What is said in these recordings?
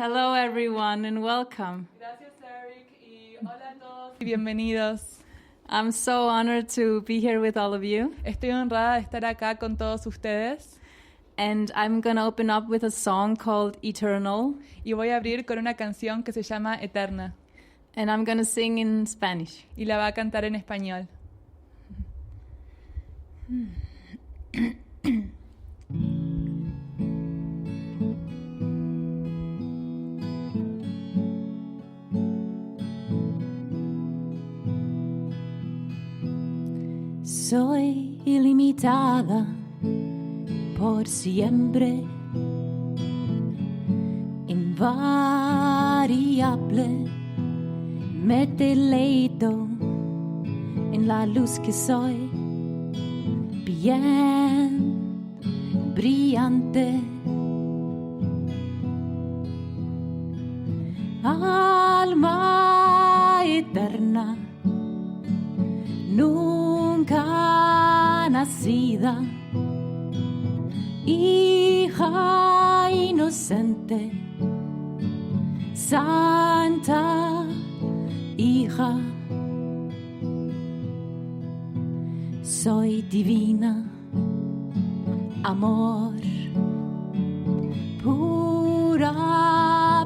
Hello everyone and welcome. Gracias, Eric, y hola a todos y bienvenidos. I'm so honored to be here with all of you. Estoy honrada de estar acá con todos ustedes. And I'm going to open up with a song called Eternal. Y voy a abrir con una canción que se llama Eterna. And I'm going to sing in Spanish. Y la va a cantar en español. Soy ilimitada por siempre, invariable, me deleito en la luz que soy, bien brillante, alma eterna, nunca nacida, hija inocente, santa hija. Soy divina, amor, pura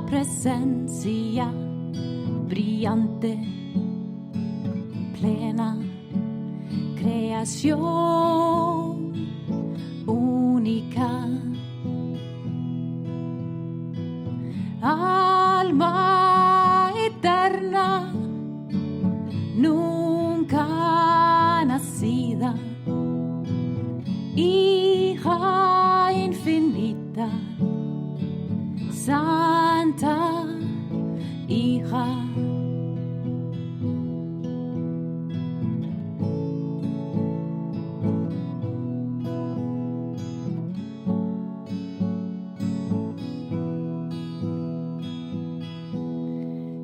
presencia, brillante, plena, creación única, alma eterna, nunca nacida, hija infinita, santa hija.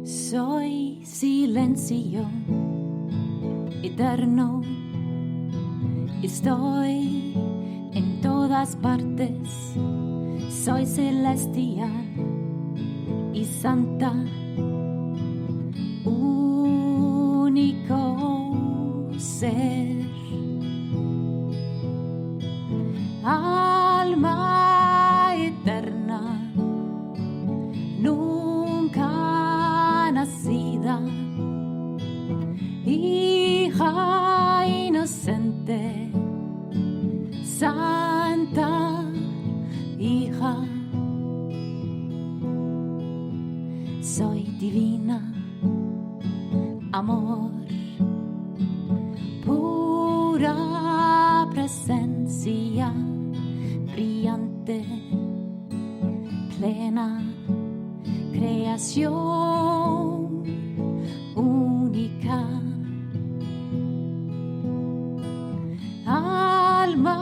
Soy silencio eterno, estoy en todas partes, soy celestial y santa, único ser, alma eterna, nunca nacida, hija inocente, santa hija. Soy divina, amor, pura presencia, brillante, plena, creación única, alma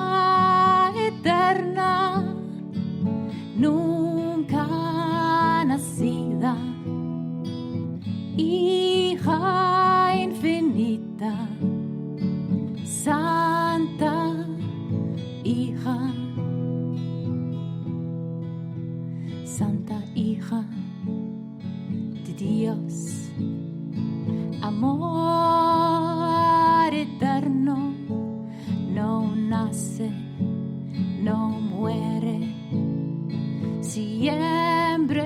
eterna, nunca nacida, hija infinita, santa hija, santa hija de Dios, amor eterno, no nace, no muere, siempre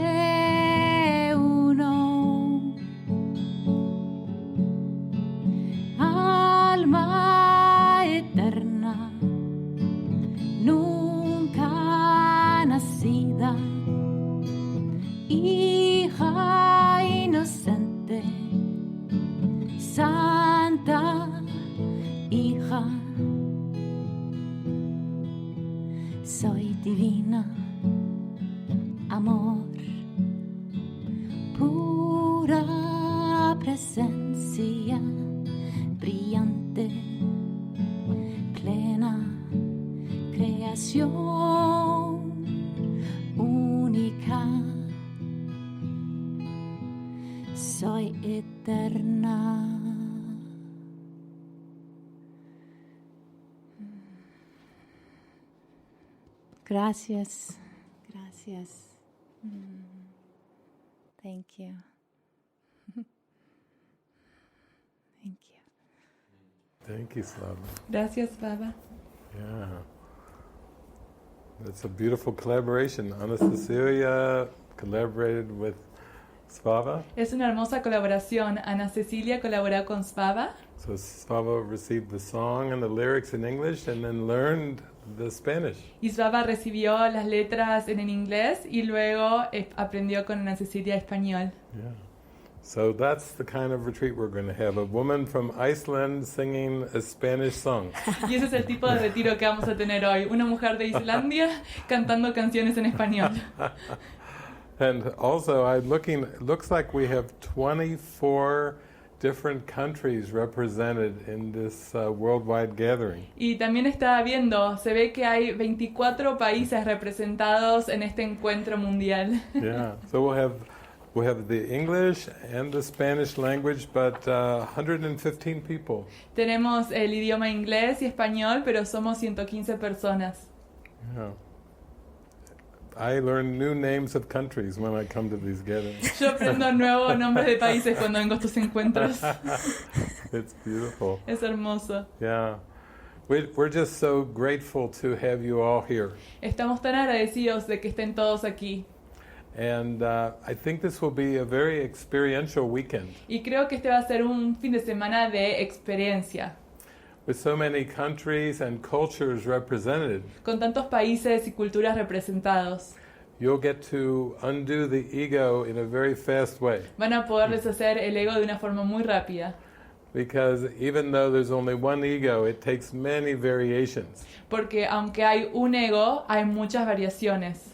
uno, alma eterna, nunca nacida, hija inocente, santa hija. Soy divina, amor, pura presencia, brillante, plena, creación única. Soy eterna. Gracias, gracias. Thank you. Thank you. Thank you, Slava. Gracias, Baba. Yeah. It's a beautiful collaboration. Ana Cecilia collaborated with Svava. Es una hermosa colaboración. Ana Cecilia colaboró con Svava. So Svava received the song and the lyrics in English and then learned the Spanish. Y Svava recibió las letras en inglés y luego aprendió con Ana Cecilia español. Yeah. So that's the kind of retreat we're going to have. A woman from Iceland singing a Spanish song. Y ese es el tipo de retiro que vamos a tener hoy. Una mujer de Islandia cantando canciones en español. And also I'm looking, it looks like we have 24 different countries represented in this worldwide gathering. Y también estaba viendo, se ve que hay 24 países representados en este encuentro mundial. Yeah. So we'll have the English and the Spanish language, but 115 people. Tenemos el idioma inglés y español, pero somos 115 personas. Yeah. I learn new names of countries when I come to these gatherings. Yo aprendo nuevos nombres de países cuando vengo a estos encuentros. It's beautiful. Es hermoso. Yeah. We're just so grateful to have you all here. Estamos tan agradecidos de que estén todos aquí. And I think this will be a very experiential weekend. Y creo que este va a ser un fin de semana de experiencia. With so many countries and cultures represented, Con tantos países y culturas representados. you'll get to undo the ego in a very fast way. Van a poder deshacer el ego de una forma muy rápida. Because even though there's only one ego, it takes many variations. Porque aunque hay un ego, hay muchas variaciones.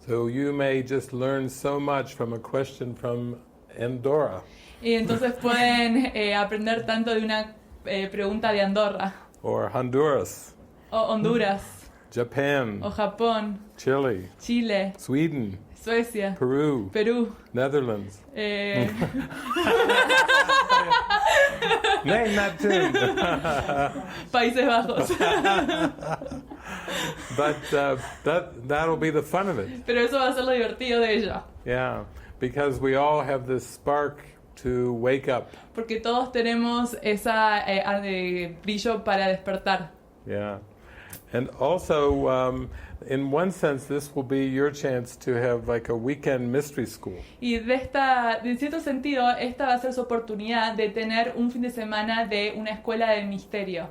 So you may just learn so much from a question from Andorra, Y entonces pueden aprender tanto de una pregunta de Andorra, or Honduras, o Honduras, Japan, o Japón, Chile, Chile, Sweden, Suecia, Peru, Perú, Netherlands. eh, Name that too. Países Bajos. But that'll be the fun of it. Pero eso va a ser lo divertido de ella. Yeah, because we all have this spark to wake up. Porque todos tenemos esa brillo para despertar. Yeah. And also, in one sense, this will be your chance to have like a weekend mystery school. Y de cierto sentido, esta va a ser su oportunidad de tener un fin de semana de una escuela de misterio.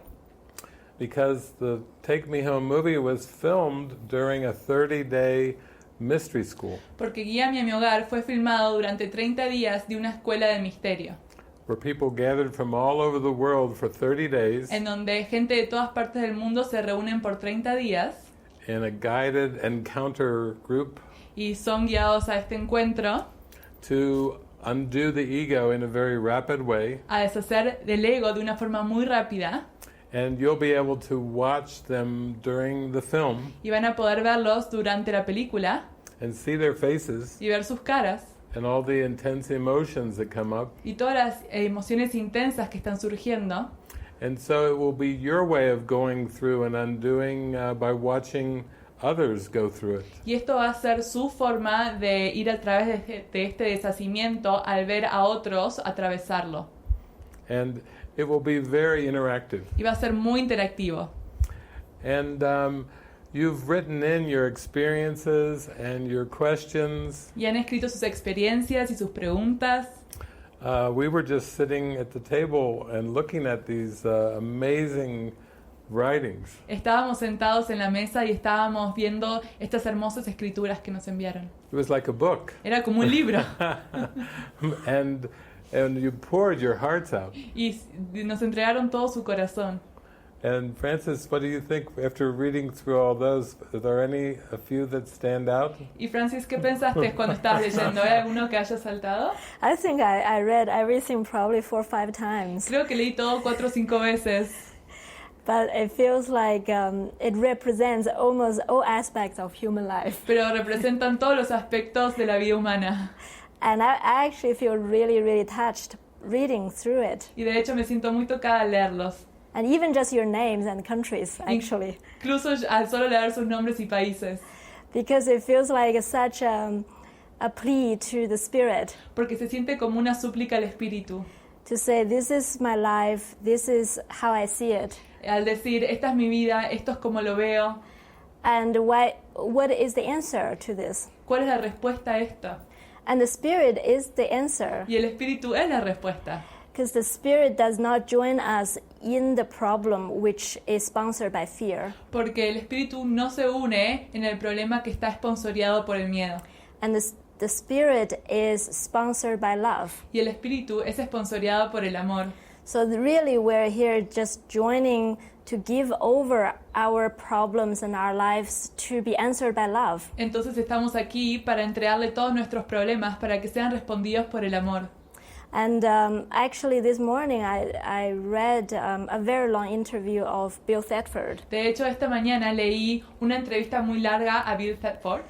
Because the Take Me Home movie was filmed during a 30-day mystery school, Porque Guíame a mi hogar fue filmado durante 30 días de una escuela de misterio, where people gathered from all over the world for 30 days en donde gente de todas partes del mundo se reúnen por 30 días in a guided encounter group y son guiados a este encuentro to undo the ego in a very rapid way. a deshacer del ego de una forma muy rápida. And you'll be able to watch them during the film Y van a poder verlos durante la película and see their faces y ver sus caras and all the intense emotions that come up. y todas las emociones intensas que están surgiendo. And so it will be your way of going through and undoing by watching others go through it. Y esto va a ser su forma de ir a través de este deshacimiento al ver a otros atravesarlo. And it will be very interactive. Y va a ser muy interactivo. And you've written in your experiences and your questions. Y han escrito sus experiencias y sus preguntas. We were just sitting at the table and looking at these amazing writings. Estábamos sentados en la mesa y estábamos viendo estas hermosas escrituras que nos enviaron. It was like a book. Era como un libro. And you poured your hearts out. Y nos entregaron todo su corazón. And Frances, what do you think after reading through all those? Are there a few that stand out? Y Francis, ¿qué pensaste cuando estabas leyendo? ¿Hay alguno que haya saltado? I think I read everything probably 4 or 5 times. Creo que leí todo 4 o 5 veces. But it feels like it represents almost all aspects of human life. Pero representan todos los aspectos de la vida humana. And I actually feel really, really touched reading through it. Y de hecho me siento muy tocada al leerlos. And even just your names and countries, actually. Incluso al solo leer sus nombres y países. Because it feels like such a plea to the Spirit porque se siente como una súplica al Espíritu. to say, this is my life, this is how I see it. Al decir, esta es mi vida, esto es como lo veo. And what is the answer to this? ¿Cuál es la respuesta a esto? And the Spirit is the answer. Y el Espíritu es la respuesta. Because the Spirit does not join us in the problem which is sponsored by fear. Porque el Espíritu no se une en el problema que está esponsoreado por el miedo. And the Spirit is sponsored by love. Y el Espíritu es esponsoreado por el amor. So really we're here just joining to give over our problems and our lives to be answered by love. Entonces estamos aquí para entregarle todos nuestros problemas para que sean respondidos por el amor. And actually this morning I read a very long interview of Bill Thetford. De hecho, esta mañana leí una entrevista muy larga a Bill Thetford.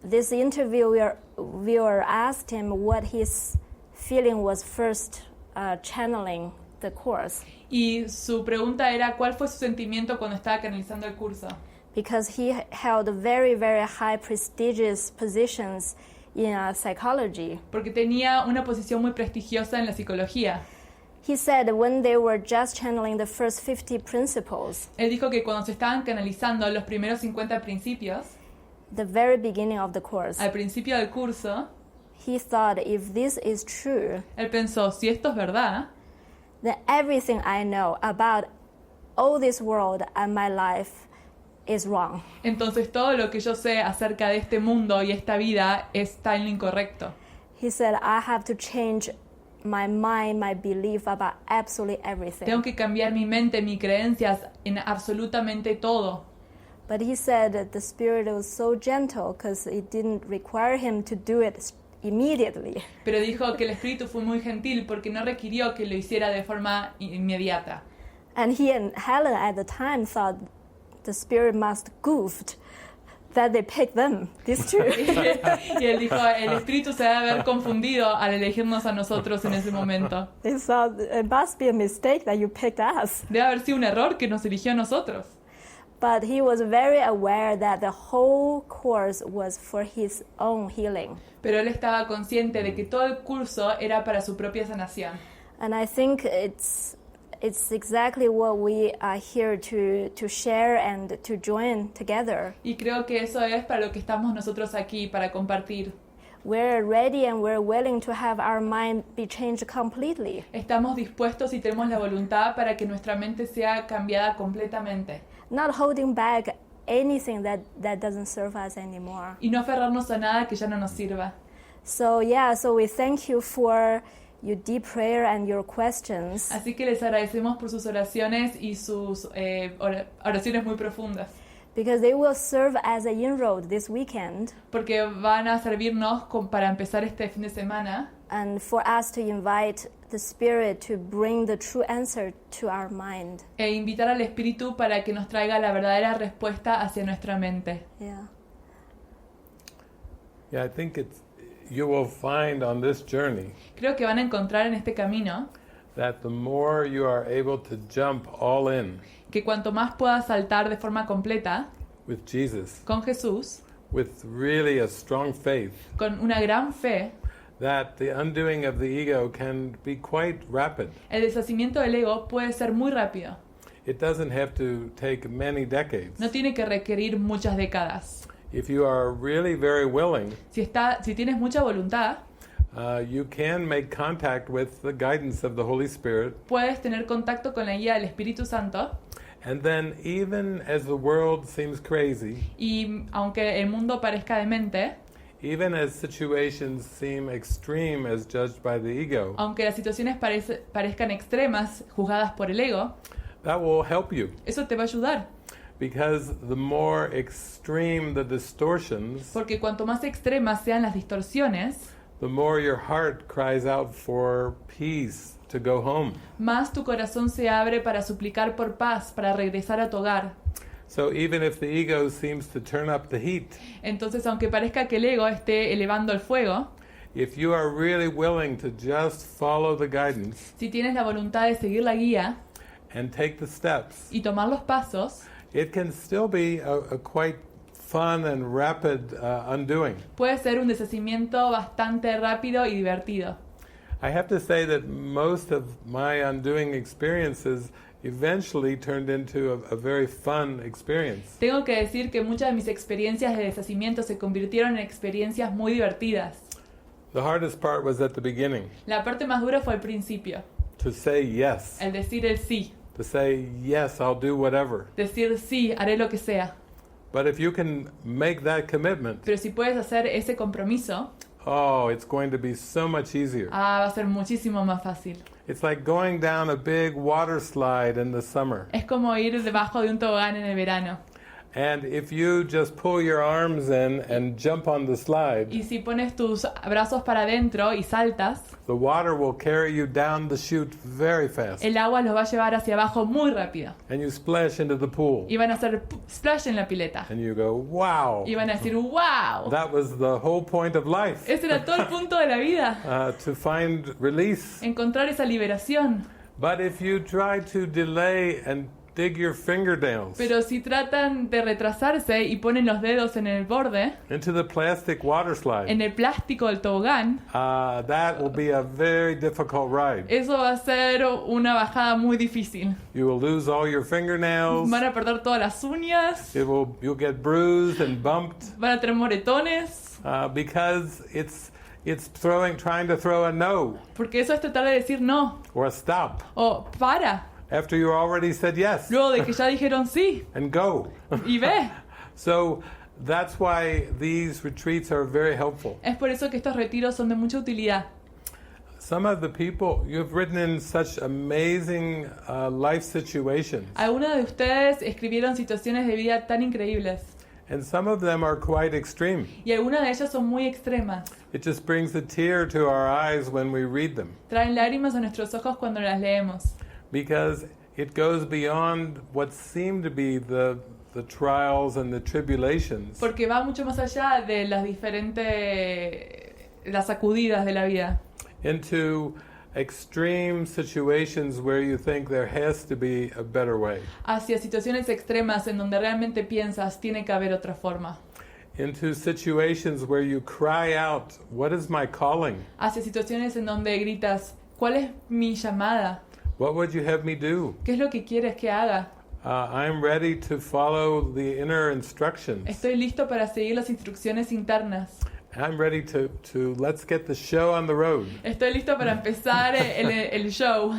This viewer asked him what his feeling was first channeling the course. Y su pregunta era cuál fue su sentimiento cuando estaba canalizando el curso. Because he held very, very high prestigious positions in psychology. Porque tenía una posición muy prestigiosa en la psicología. He said when they were just channeling the first 50 principles, Él dijo que cuando se estaban canalizando los primeros 50 principios, the very beginning of the course, al principio del curso, he thought if this is true, él pensó, si esto es verdad, then everything I know about all this world and my life is wrong. entonces todo lo que yo sé acerca de este mundo y esta vida está en lo incorrecto. He said, I have to change my mind, my belief about absolutely everything. Tengo que cambiar mi mente, mis creencias en absolutamente todo. But he said that the Spirit was so gentle because it didn't require him to do it immediately. Pero dijo que el Espíritu fue muy gentil porque no requirió que lo hiciera de forma inmediata. And he and Helen at the time thought the Spirit must goofed that they picked them, these two. Y él dijo, el Espíritu se debe haber confundido al elegirnos a nosotros en ese momento. They thought it must be a mistake that you picked us. Debe haber sido un error que nos eligió a nosotros. But he was very aware that the whole course was for his own healing. Pero él estaba consciente de que todo el curso era para su propia sanación. And I think it's exactly what we are here to share and to join together. Y creo que eso es para lo que estamos nosotros aquí, para compartir. We're ready and we're willing to have our mind be changed completely. Estamos dispuestos y tenemos la voluntad para que nuestra mente sea cambiada completamente. Not holding back anything that doesn't serve us anymore. Y no aferrarnos a nada que ya no nos sirva. So we thank you for your deep prayer and your questions. Así que les agradecemos por sus oraciones y sus oraciones muy profundas. Because they will serve as a inroad this weekend. Porque van a servirnos para empezar este fin de semana. And for us to invite the Spirit to bring the true answer to our mind. E invitar al Espíritu para que nos traiga la verdadera respuesta hacia nuestra mente. Yeah, I think you will find on this journey Creo que van a encontrar en este camino that the more you are able to jump all in que cuanto más puedas saltar de forma completa with Jesus, con Jesús, with really a strong faith, con una gran fe, that the undoing of the ego can be quite rapid. el deshacimiento del ego puede ser muy rápido. It doesn't have to take many decades. No tiene que requerir muchas décadas. If you are really very willing, Si tienes mucha voluntad, you can make contact with the guidance of the Holy Spirit. puedes tener contacto con la guía del Espíritu Santo. And then even as the world seems crazy, Y aunque el mundo parezca demente, even as situations seem extreme as judged by the ego, aunque las situaciones parezcan extremas, juzgadas por el ego, that will help you. eso te va a ayudar. Because the more extreme the distortions, Porque cuanto más extremas sean las distorsiones, the more your heart cries out for peace to go home. más tu corazón se abre para suplicar por paz, para regresar a tu hogar. So even if the ego seems to turn up the heat, Entonces, aunque parezca que el ego esté elevando el fuego, if you are really willing to just follow the guidance si tienes la voluntad de seguir la guía and take the steps, y tomar los pasos, it can still be a quite fun and rapid undoing. Puede ser un deshacimiento bastante rápido y divertido. I have to say that most of my undoing experiences eventually turned into a very fun experience. Tengo que decir que muchas de mis experiencias de deshacimiento se convirtieron en experiencias muy divertidas. The hardest part was at the beginning, La parte más dura fue al principio, to say yes, el decir el sí, to say yes, I'll do whatever. decir sí, haré lo que sea. But if you can make that commitment, Pero si puedes hacer ese compromiso, oh, it's going to be so much easier. va a ser muchísimo más fácil. It's like going down a big water slide in the summer. Es como ir debajo de un tobogán en el verano. And if you just pull your arms in and jump on the slide, Y si pones tus brazos para adentro y saltas, the water will carry you down the chute very fast. el agua los va a llevar hacia abajo muy rápido. And you splash into the pool. Y van a hacer splash en la pileta. And you go, wow. Y van a decir, wow. That was the whole point of life. Ese era todo el punto de la vida. To find release. Encontrar esa liberación. But if you try to delay and dig your fingernails Pero si tratan de retrasarse y ponen los dedos en el borde, into the plastic water slide, en el plástico del tobogán, that will be a very difficult ride. eso va a ser una bajada muy difícil. You will lose all your fingernails. Van a perder todas las uñas, You'll get bruised and bumped van a tener moretones, because it's trying to throw a no porque eso es tratar de decir no, or a stop o para, after you already said yes luego de que ya dijeron sí, and go. y ve. So that's why these retreats are very helpful. Es por eso que estos retiros son de mucha utilidad. Some of the people you've written in such amazing life situations, Algunos de ustedes escribieron situaciones de vida tan increíbles, and some of them are quite extreme. y algunas de ellas son muy extremas. It just brings a tear to our eyes when we read them, Traen lágrimas a nuestros ojos cuando las leemos, because it goes beyond what seem to be the trials and the tribulations porque va mucho más allá de las sacudidas de la vida, into extreme situations where you think there has to be a better way, hacia situaciones extremas en donde realmente piensas tiene que haber otra forma, into situations where you cry out, what is my calling? hacia situaciones en donde gritas, ¿cuál es mi llamada? What would you have me do? ¿Qué es lo que quieres que haga? I'm ready to follow the inner instructions. Estoy listo para seguir las instrucciones internas. I'm ready to let's get the show on the road. Estoy listo para empezar el show.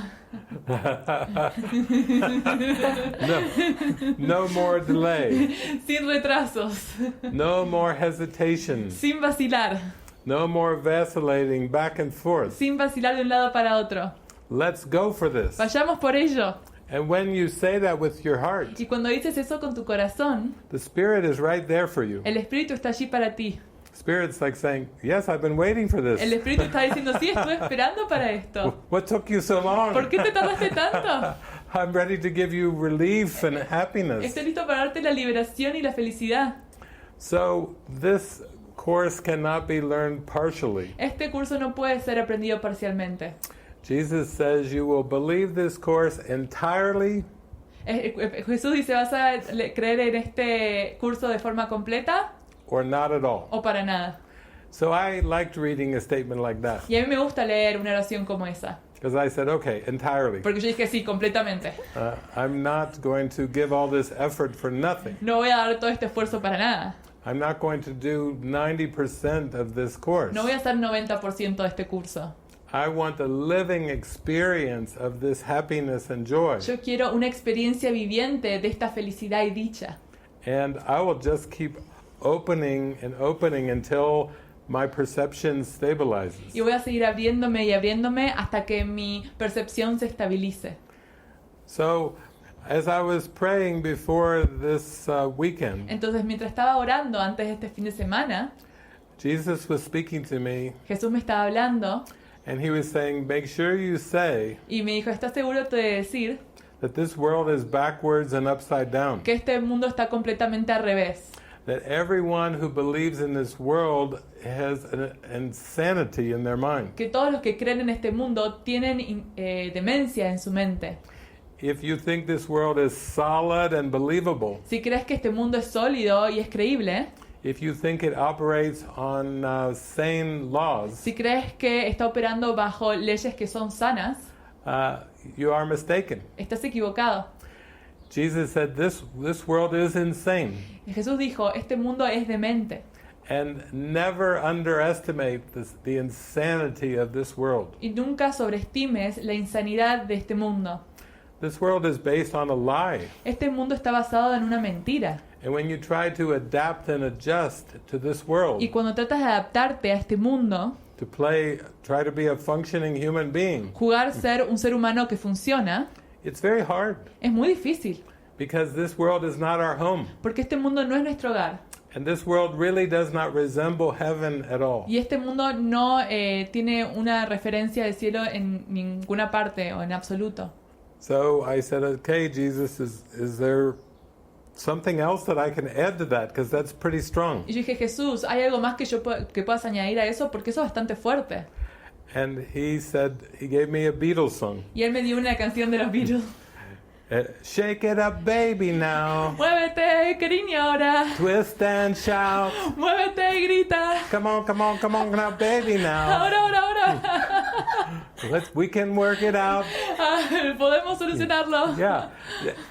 No more delay. Sin retrasos. No more hesitation. Sin vacilar. No more vacillating back and forth. Sin vacilar de un lado para otro. Let's go for this. Vayamos por ello. And when you say that with your heart, Y cuando dices eso con tu corazón, the Spirit is right there for you. el Espíritu está allí para ti. Spirit's like saying, yes, I've been waiting for this. El Espíritu está diciendo, sí, estuve esperando para esto. What took you so long? ¿Por qué te tardaste tanto? I'm ready to give you relief and happiness. Estoy listo para darte la liberación y la felicidad. So this course cannot be learned partially. Este curso no puede ser aprendido parcialmente. Jesus says you will believe this course entirely Jesús dice, ¿vas a creer en este curso de forma completa or not at all. o para nada? So I liked reading a statement like that Y a mí me gusta leer una oración como esa, because I said, okay, entirely. porque yo dije sí, completamente. I'm not going to give all this effort for nothing. No voy a dar todo este esfuerzo para nada. I'm not going to do 90% of this course. No voy a hacer 90% de este curso. I want a living experience of this happiness and joy. Yo quiero una experiencia viviente de esta felicidad y dicha. And I will just keep opening and opening until my perception stabilizes. Y voy a seguir abriéndome y abriéndome hasta que mi percepción se estabilice. So, as I was praying before this weekend, Entonces, mientras estaba orando antes de este fin de semana, Jesus was speaking to me, Jesús me estaba hablando and he was saying, make sure you say y me dijo, ¿estás seguro de decir that this world is backwards and upside down? que este mundo está completamente al revés? That everyone who believes in this world has an insanity in their mind. Que todos los que creen en este mundo tienen demencia en su mente. if you think this world is solid and believable, si crees que este mundo es sólido y es creíble, if you think it operates on sane laws, si crees que está operando bajo leyes que son sanas, you are mistaken. estás equivocado. Jesus said this world is insane. Y Jesús dijo, este mundo es demente. And never underestimate the insanity of this world. Y nunca sobreestimes la insanidad de este mundo. This world is based on a lie. Este mundo está basado en una mentira. And when you try to adapt and adjust to this world, Y cuando tratas de adaptarte a este mundo, to try to be a functioning human being, jugar ser un ser humano que funciona, it's very hard. es muy difícil. Because this world is not our home. Porque este mundo no es nuestro hogar. And this world really does not resemble heaven at all. Y este mundo no tiene una referencia del cielo en ninguna parte o en absoluto. So I said, okay, Jesus, is there something else that I can add to that? Because that's pretty strong. Y yo dije, Jesús, ¿hay algo más que que puedas añadir a eso? Porque eso es bastante fuerte. And he said, he gave me a Beatles song. Y él me dio una canción de los Beatles. Shake it up, baby, now. Muévete, cariño, ahora. Twist and shout. Muévete y grita. Come on, come on, come on now, baby, now. Ahora, ahora, ahora. We can work it out. Podemos solucionarlo. Yeah.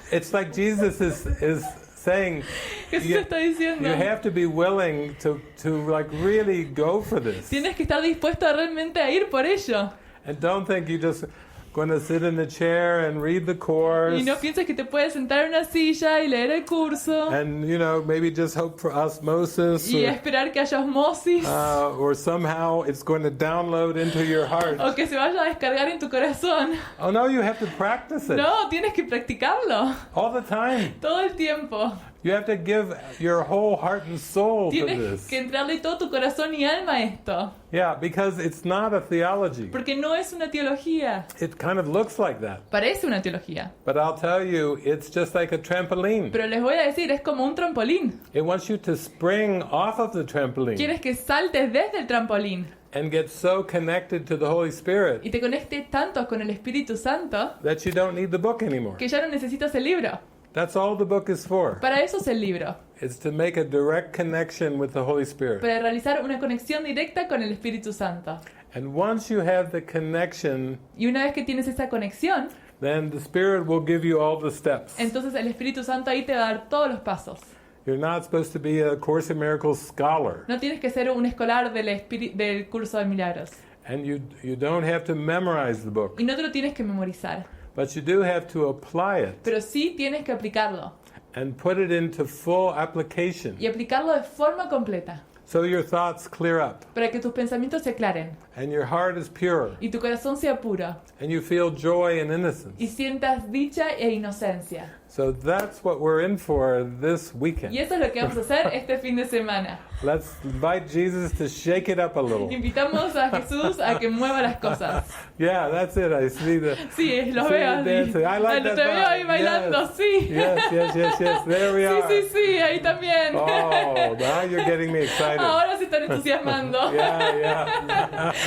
It's like Jesus is saying, Jesús está diciendo, you have to be willing to like really go for this. tienes que estar dispuesto a realmente a ir por ello. And don't think you just going to sit in a chair and read the course. Y no pienses que te puedes sentar en una silla y leer el curso. And maybe just hope for osmosis. Y esperar que haya osmosis. Or somehow it's going to download into your heart. O que se vaya a descargar en tu corazón. Oh no, you have to practice it. No, tienes que practicarlo. All the time. Todo el tiempo. You have to give your whole heart and soul to Tienes this. que entrarle todo tu corazón y alma a esto. Yeah, because it's not a theology. Porque no es una teología. It kind of looks like that. Parece una teología. But I'll tell you, it's just like a trampoline. Pero les voy a decir, es como un trampolín. It wants you to spring off of the trampoline. Quieres que saltes desde el trampolín. And get so connected to the Holy Spirit Y te conectes tanto con el Espíritu Santo that you don't need the book anymore. que ya no necesitas el libro. That's all the book is for. Para eso es el libro. It's to make a direct connection with the Holy Spirit. Para realizar una conexión directa con el Espíritu Santo. And once you have the connection, Y una vez que tienes esa conexión, then the Spirit will give you all the steps. entonces el Espíritu Santo ahí te va a dar todos los pasos. You're not supposed to be a Course in Miracles scholar. No tienes que ser un escolar del curso de milagros. And you don't have to memorize the book. Y no te lo tienes que memorizar. But you do have to apply it Pero sí tienes que aplicarlo. and put it into full application. Y aplicarlo de forma completa. So your thoughts clear up Para que tus pensamientos se aclaren. and your heart is pure Y tu corazón sea puro. and you feel joy and Y innocence. sientas dicha e inocencia. So that's what we're in for this weekend. Y eso es lo que vamos a hacer este fin de semana. Let's invite Jesus to shake it up a little. Invitamos a Jesús a que mueva las cosas. Yeah, that's it. I see the. Sí, lo see veo you así. dancing. I like Te that veo ahí vibe. bailando, Yes. sí. Yes. There we are. Sí, sí, sí, ahí también. Oh, now you're getting me excited. Ahora se están entusiasmando. Yeah.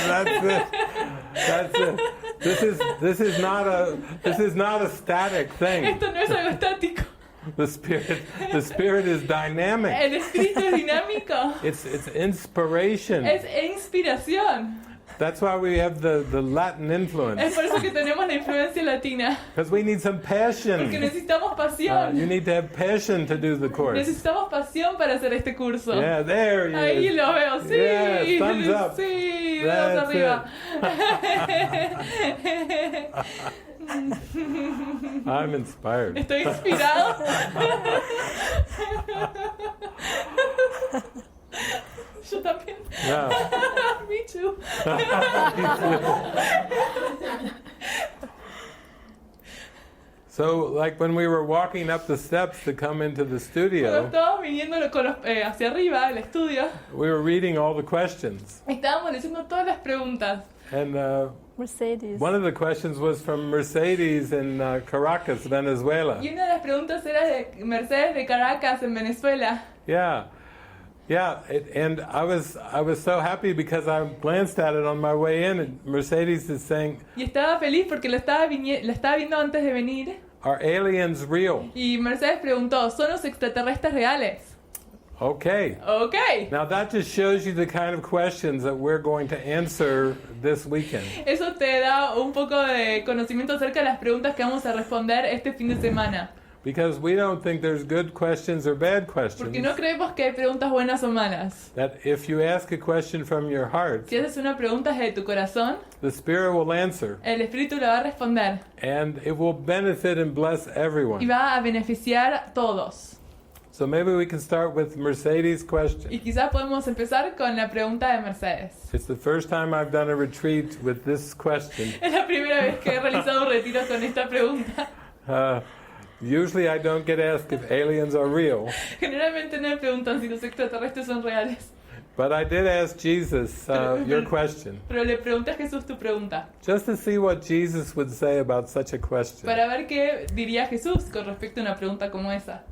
That's it. This is not a static thing. Esto no es algo estático. The spirit is dynamic. El espíritu es dinámico. It's inspiration. Es inspiración. That's why we have the Latin Es influence. por eso que tenemos la influencia latina. Because we need some Porque passion. necesitamos pasión. You need to have passion to do the course. Necesitamos pasión para hacer este curso. Yeah, there he Ahí is. lo veo, sí. Yes, thumbs up. Sí, dedos That's arriba. I'm inspired. Estoy inspirado. Yo también. Yeah. Me too. So, like when we were walking up the steps to come into the Cuando studio, estábamos viniendo con hacia arriba al estudio, we were reading all the questions. estábamos leyendo todas las preguntas. And Mercedes. one of the questions was from Mercedes in Caracas, Venezuela. Y una de las preguntas era de Mercedes de Caracas, en Venezuela. Yeah. And I was so happy because I glanced at it on my way in, and Mercedes is saying, Y estaba feliz porque la estaba viendo antes de venir. are aliens real? Y Mercedes preguntó, ¿son los extraterrestres reales? Okay. Ok. Now that just shows you the kind of questions that we're going to answer this weekend. Eso te da un poco de conocimiento acerca de las preguntas que vamos a responder este fin de semana. Because we don't think there's good questions or bad questions. Porque no creemos que hay preguntas buenas o malas. That if you ask a question from your heart, Si haces una pregunta desde tu corazón, the Spirit will answer. el Espíritu la va a responder And it will benefit and bless y everyone. va a beneficiar a todos. So maybe we can start with Mercedes' Y question. quizás podemos empezar con la pregunta de Mercedes. It's the first time I've done a retreat with this question. Es la primera vez que he realizado un retiro con esta pregunta. Usually I don't get asked if aliens are real, Generalmente no me preguntan si los extraterrestres son reales. but I did ask Jesus your question, Pero le pregunté a Jesús tu pregunta. just to see what Jesus would say about such a question. Para ver qué diría Jesús con respecto a una pregunta como esa.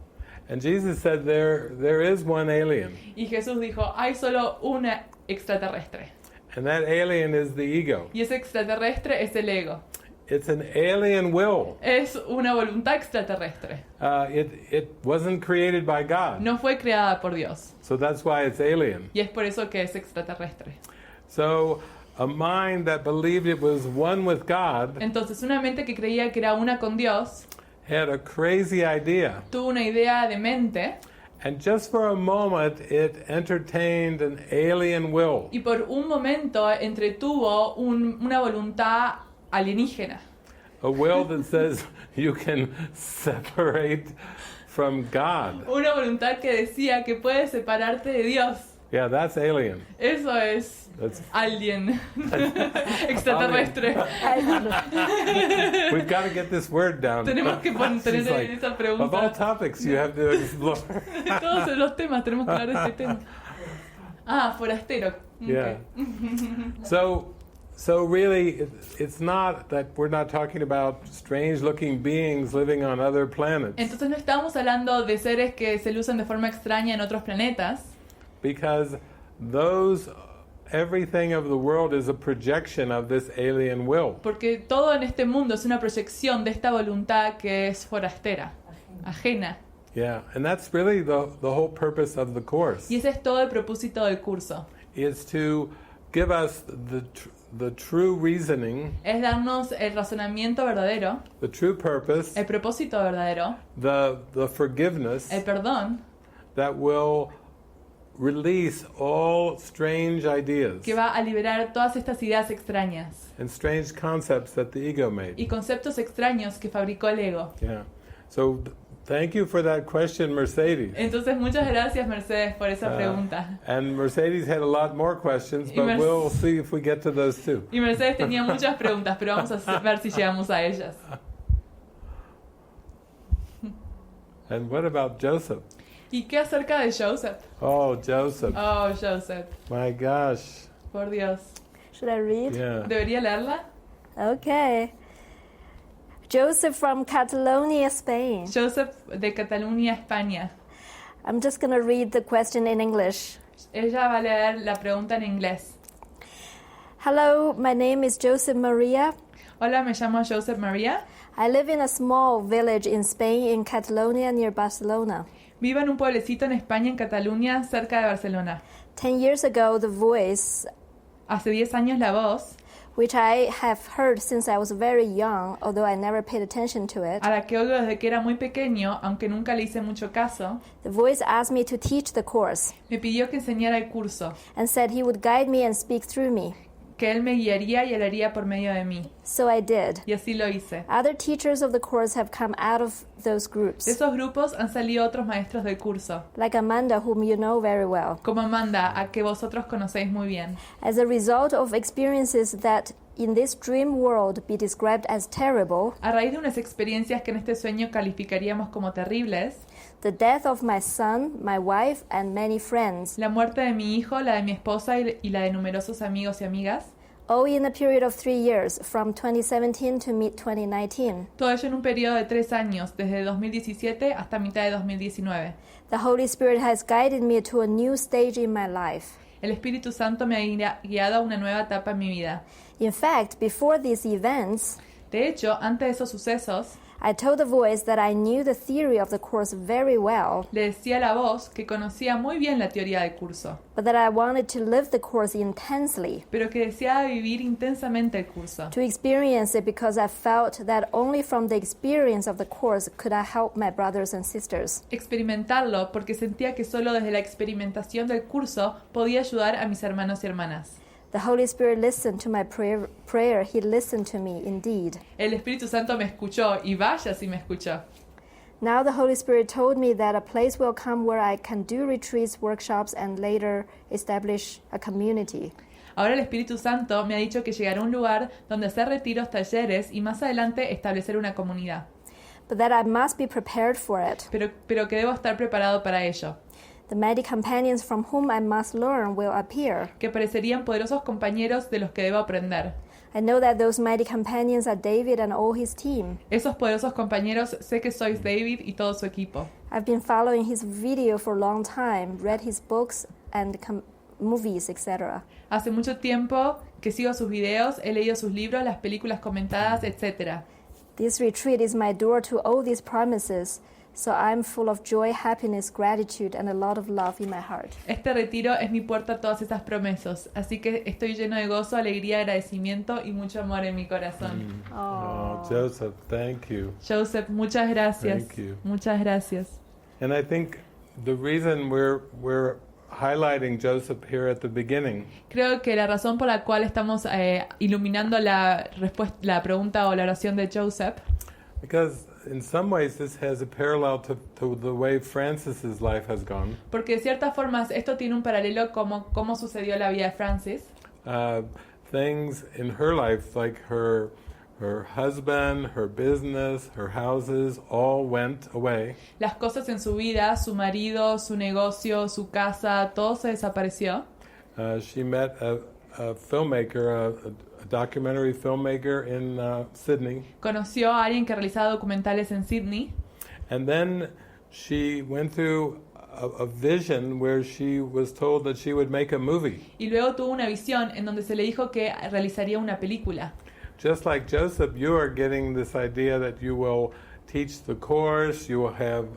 And Jesus said there is one alien, Y Jesús dijo, hay solo una extraterrestre. and that alien is the ego. Y ese extraterrestre es el ego. It's an alien will. Es una voluntad extraterrestre. It wasn't created by God, No fue creada por Dios. so that's why it's alien. Y es por eso que es extraterrestre. So a mind that believed it was one with God Entonces una mente que creía que era una con Dios had a crazy idea, tuvo una idea de mente and just for a moment it entertained an alien will. y por un momento entretuvo una voluntad alienígena. A will that says you can separate from God. Una voluntad que decía que puedes separarte de Dios. Yeah, that's alien. Eso es That's, alien. Extraterrestre. we've got to get this word down. Tenemos que She's tener like, esa of all pregunta. topics you have to explore. Todos los temas tenemos que hablar de este tema. Ah, forastero. Ok. Yeah. So really, it's not that we're not talking about strange-looking beings living on other planets, Entonces no estamos hablando de seres que se lucen de forma extraña en otros planetas, because everything of the world is a projection of this alien will. porque todo en este mundo es una proyección de esta voluntad que es forastera, ajena. Yeah, and that's really the whole purpose of the course, Y ese es todo el propósito del curso. is to give us the true reasoning, Es darnos el razonamiento verdadero, the true purpose, el propósito verdadero, the forgiveness el perdón, that will release all strange ideas que va a liberar todas estas ideas extrañas and strange concepts that the ego made. y conceptos extraños que fabricó el ego. Yeah. So thank you for that question, Mercedes. Entonces muchas gracias, Mercedes, por esa pregunta. And Mercedes had a lot more questions, but we'll see if we get to those too. Y Mercedes tenía muchas preguntas, pero vamos a ver si llegamos a ellas. And what about Joseph? ¿Y qué acerca de Joseph? Oh, Joseph. Oh, Joseph, My gosh. por Dios. Should I read? Yeah. ¿Debería leerla? Okay. Joseph from Catalonia, Spain. Joseph de Cataluña, España. I'm just going to read the question in English. Ella va a leer la pregunta en inglés. Hello, my name is Joseph Maria. Hola, me llamo Joseph María. I live in a small village in Spain, in Catalonia, near Barcelona. Vivo en un pueblecito en España, en Cataluña, cerca de Barcelona. 10 years ago, the voice, Hace 10 años la voz, which I have heard since I was very young, although I never paid attention to it, a la que oigo desde que era muy pequeño, aunque nunca le hice mucho caso, the voice asked me to teach the course me pidió que enseñara el curso, and said he would guide me and speak through me. que él me guiaría y hablaría por medio de mí. So I did. Y así lo hice. Other teachers of the course have come out of those De groups, esos grupos han salido otros maestros del curso, like Amanda, whom you know very well. como Amanda, a que vosotros conocéis muy bien. As a result of experiences that in this dream world be described as terrible, A raíz de unas experiencias que en este sueño calificaríamos como terribles, the death of my son, my wife, and many friends, la muerte de mi hijo, la de mi esposa y la de numerosos amigos y amigas, all in a period of 3 years, from 2017 to mid-2019. todo ello en un periodo de 3 años, desde 2017 hasta mitad de 2019. The Holy Spirit has guided me to a new stage in my life. El Espíritu Santo me ha guiado a una nueva etapa en mi vida. In fact, before these events, De hecho, antes de esos sucesos, I told the voice that I knew the theory of the course very well, Le decía a la voz que conocía muy bien la teoría del curso, but that I wanted to live the course intensely, pero que deseaba vivir intensamente el curso, to experience it because I felt that only from the experience of the course could I help my brothers and sisters. experimentarlo porque sentía que solo desde la experimentación del curso podía ayudar a mis hermanos y hermanas. The Holy Spirit listened to my prayer. He listened to me indeed. El Espíritu Santo me escuchó, y vaya si me escuchó. Now the Holy Spirit told me that a place will come where I can do retreats, workshops, and later establish a community. Ahora el Espíritu Santo me ha dicho que llegará un lugar donde hacer retiros, talleres y más adelante establecer una comunidad. But that I must be prepared for it. Pero que debo estar preparado para ello. The mighty companions from whom I must learn will appear. Que parecerían poderosos compañeros de los que debo aprender. I know that those mighty companions are David and all his team. Esos poderosos compañeros sé que sois David y todo su equipo. I've been following his video for a long time, read his books and movies, etc. Hace mucho tiempo que sigo sus videos, he leído sus libros, las películas comentadas, etc. This retreat is my door to all these promises, so I'm full of joy, happiness, gratitude, and a lot of love in my heart. Este retiro es mi puerta a todas esas promesas, así que estoy lleno de gozo, alegría, agradecimiento y mucho amor en mi corazón. Oh, Joseph, thank you. Joseph, muchas gracias. Thank you. Muchas gracias. And I think the reason we're highlighting Joseph here at the beginning Creo que la razón por la cual estamos iluminando la pregunta o la oración de Joseph, because in some ways this has a parallel to the way Frances's life has gone. porque de ciertas formas esto tiene un paralelo como sucedió en la vida de Frances. Things in her life, like her husband, her business, her houses, all went away. Las cosas en su vida, su marido, su negocio, su casa, todo se desapareció. She met a filmmaker, a documentary filmmaker in Sydney. Conoció a alguien que realizaba documentales en Sydney. And then she went through a vision where she was told that she would make a movie. Y luego tuvo una visión en donde se le dijo que realizaría una película. Just like Joseph, you are getting this idea that you will teach the course, you will have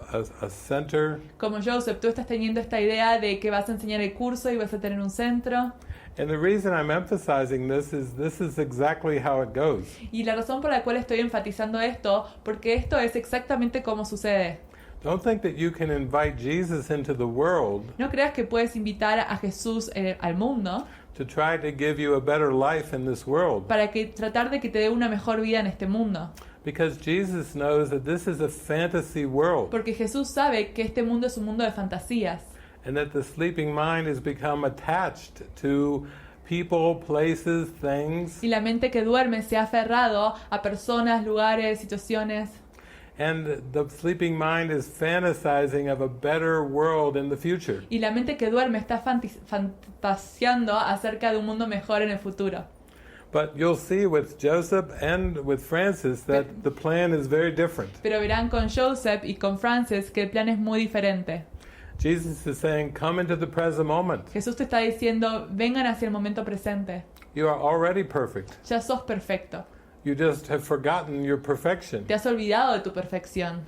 a center. Como Joseph, tú estás teniendo esta idea de que vas a enseñar el curso y vas a tener un centro. And the reason I'm emphasizing this is exactly how it goes. Y la razón por la cual estoy enfatizando esto, porque esto es exactamente como sucede. Don't think that you can invite Jesus into the world No creas que puedes invitar a Jesús al mundo to try to give you a better life in this world. para tratar de que te dé una mejor vida en este mundo. Because Jesus knows that this is a fantasy world. Porque Jesús sabe que este mundo es un mundo de fantasías. And that the sleeping mind has become attached to people, places, things. Y la mente que duerme se ha aferrado a personas, lugares, situaciones. And the sleeping mind is fantasizing of a better world in the future. Y la mente que duerme está fantaseando acerca de un mundo mejor en el futuro. But you'll see with Joseph and with Frances that the plan is very different. Pero verán con Joseph y con Frances que el plan es muy diferente. Jesus is saying, come into the present moment. Jesús te está diciendo, vengan hacia el momento presente. You are already perfect. Ya sos perfecto. You just have forgotten your perfection. Te has olvidado de tu perfección.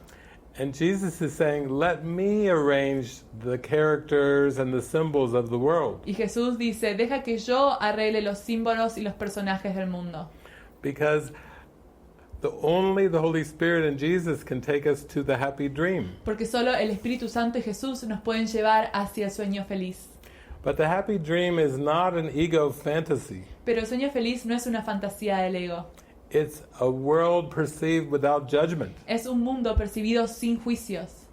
And Jesus is saying, let me arrange the characters and the symbols of the world. Y Jesús dice, deja que yo arregle los símbolos y los personajes del mundo. Because only the Holy Spirit and Jesus can take us to the happy dream. Porque solo el Espíritu Santo y Jesús nos pueden llevar hacia el sueño feliz. But the happy dream is not an ego fantasy. Pero el sueño feliz no es una fantasía del ego. It's a world perceived without judgment. Es un mundo percibido sin juicios.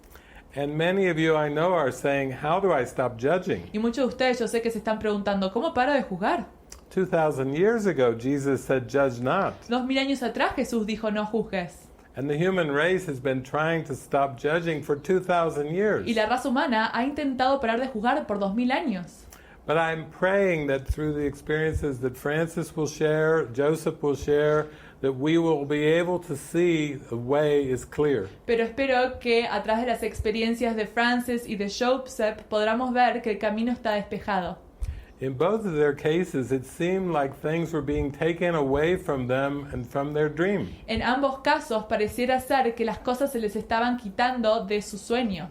And many of you I know are saying, how do I stop judging? Y muchos de ustedes yo sé que se están preguntando, ¿cómo paro de juzgar? 2,000 years ago, Jesus said, judge not. 2000 años atrás Jesús dijo, no juzgues. And the human race has been trying to stop judging for 2,000 years. Y la raza humana ha intentado parar de juzgar por 2000 años. But I'm praying that through the experiences that Frances will share, Joseph will share, that we will be able to see the way is clear. Pero espero que a través de las experiencias de Frances y de Joseph podamos ver que el camino está despejado. in both of their cases, it seemed like things were being taken away from them and from their dream. En ambos casos pareciera ser que las cosas se les estaban quitando de su sueño.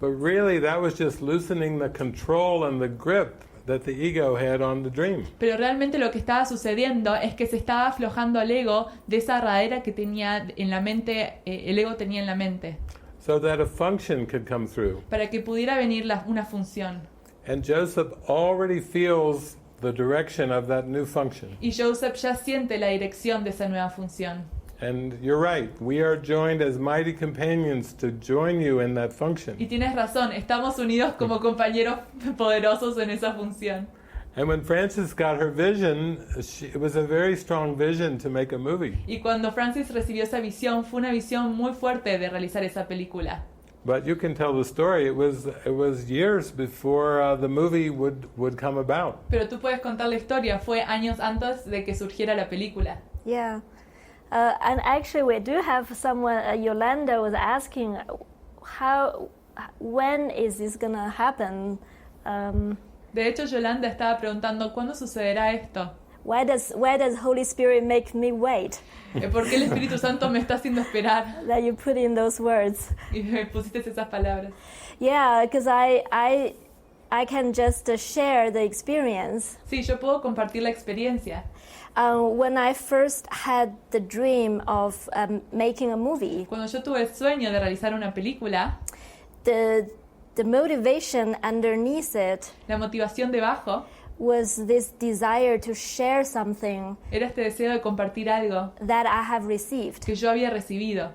But really, that was just loosening the control and the grip that the ego had on the dream. Pero realmente lo que estaba sucediendo es que se estaba aflojando al ego de esa radera que tenía en la mente, el ego tenía en la mente, So that a function could come through. para que pudiera venir una función. And Joseph already feels the direction of that new function. Y Joseph ya siente la dirección de esa nueva función. And you're right, we are joined as mighty companions to join you in that function. Y tienes razón, estamos unidos como compañeros poderosos en esa función. And when Frances got her vision, it was a very strong vision to make a movie. Y cuando Francis recibió esa visión, fue una visión muy fuerte de realizar esa película. But you can tell the story. It was years before the movie would come about. Pero tú puedes contar la historia, fue años antes de que surgiera la película. Yeah. And actually, we do have someone, Yolanda was asking, when is this going to happen? De hecho, Yolanda estaba preguntando, ¿cuándo sucederá esto? Why does Holy Spirit make me wait? ¿Por qué el Espíritu Santo me está haciendo esperar? That you put in those words. Y me pusiste esas palabras. Yeah, because I can just share the experience. Sí, yo puedo compartir la experiencia. When I first had the dream of making a movie, Cuando yo tuve el sueño de realizar una película, the motivation underneath it la motivación debajo was this desire to share something era este deseo de compartir algo that I have received, que yo había recibido.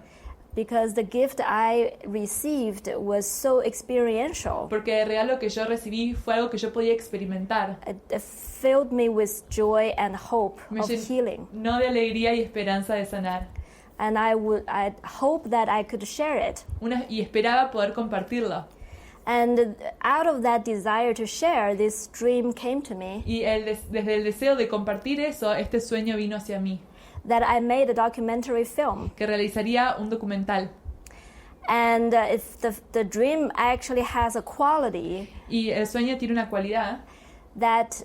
because the gift I received was so experiential. Porque de real lo que yo recibí fue algo que yo podía experimentar. It filled me with joy and hope Me of healing. llenó de alegría y esperanza de sanar. And I hope that I could share it. Y esperaba poder compartirlo. And out of that desire to share, this dream came to me Y desde el deseo de compartir eso, este sueño vino hacia mí. that I made a documentary film. Que realizaría un documental. And if the dream actually has a quality Y el sueño tiene una cualidad. that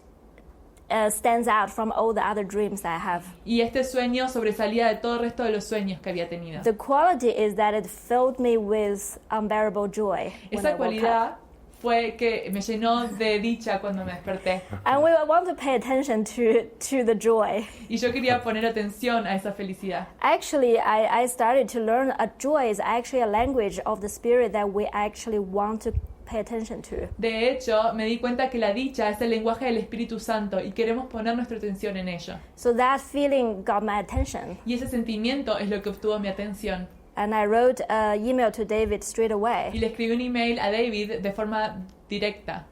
stands out from all the other dreams that I have. Y este sueño sobresalía de todo el resto de los sueños que había tenido. The quality is that it filled me with unbearable joy when I Esa woke up. cualidad fue que me llenó de dicha cuando me desperté. And we want to pay attention to the joy. Y yo quería poner atención a esa felicidad. Actually, I started to learn joy is actually a language of the spirit that we actually want to pay attention to. De hecho, me di cuenta que la dicha es el lenguaje del Espíritu Santo y queremos poner nuestra atención en ello. So that feeling got my attention. Y ese sentimiento es lo que obtuvo mi atención. And I wrote an email to David straight Y away. le escribí un email a David de forma directa.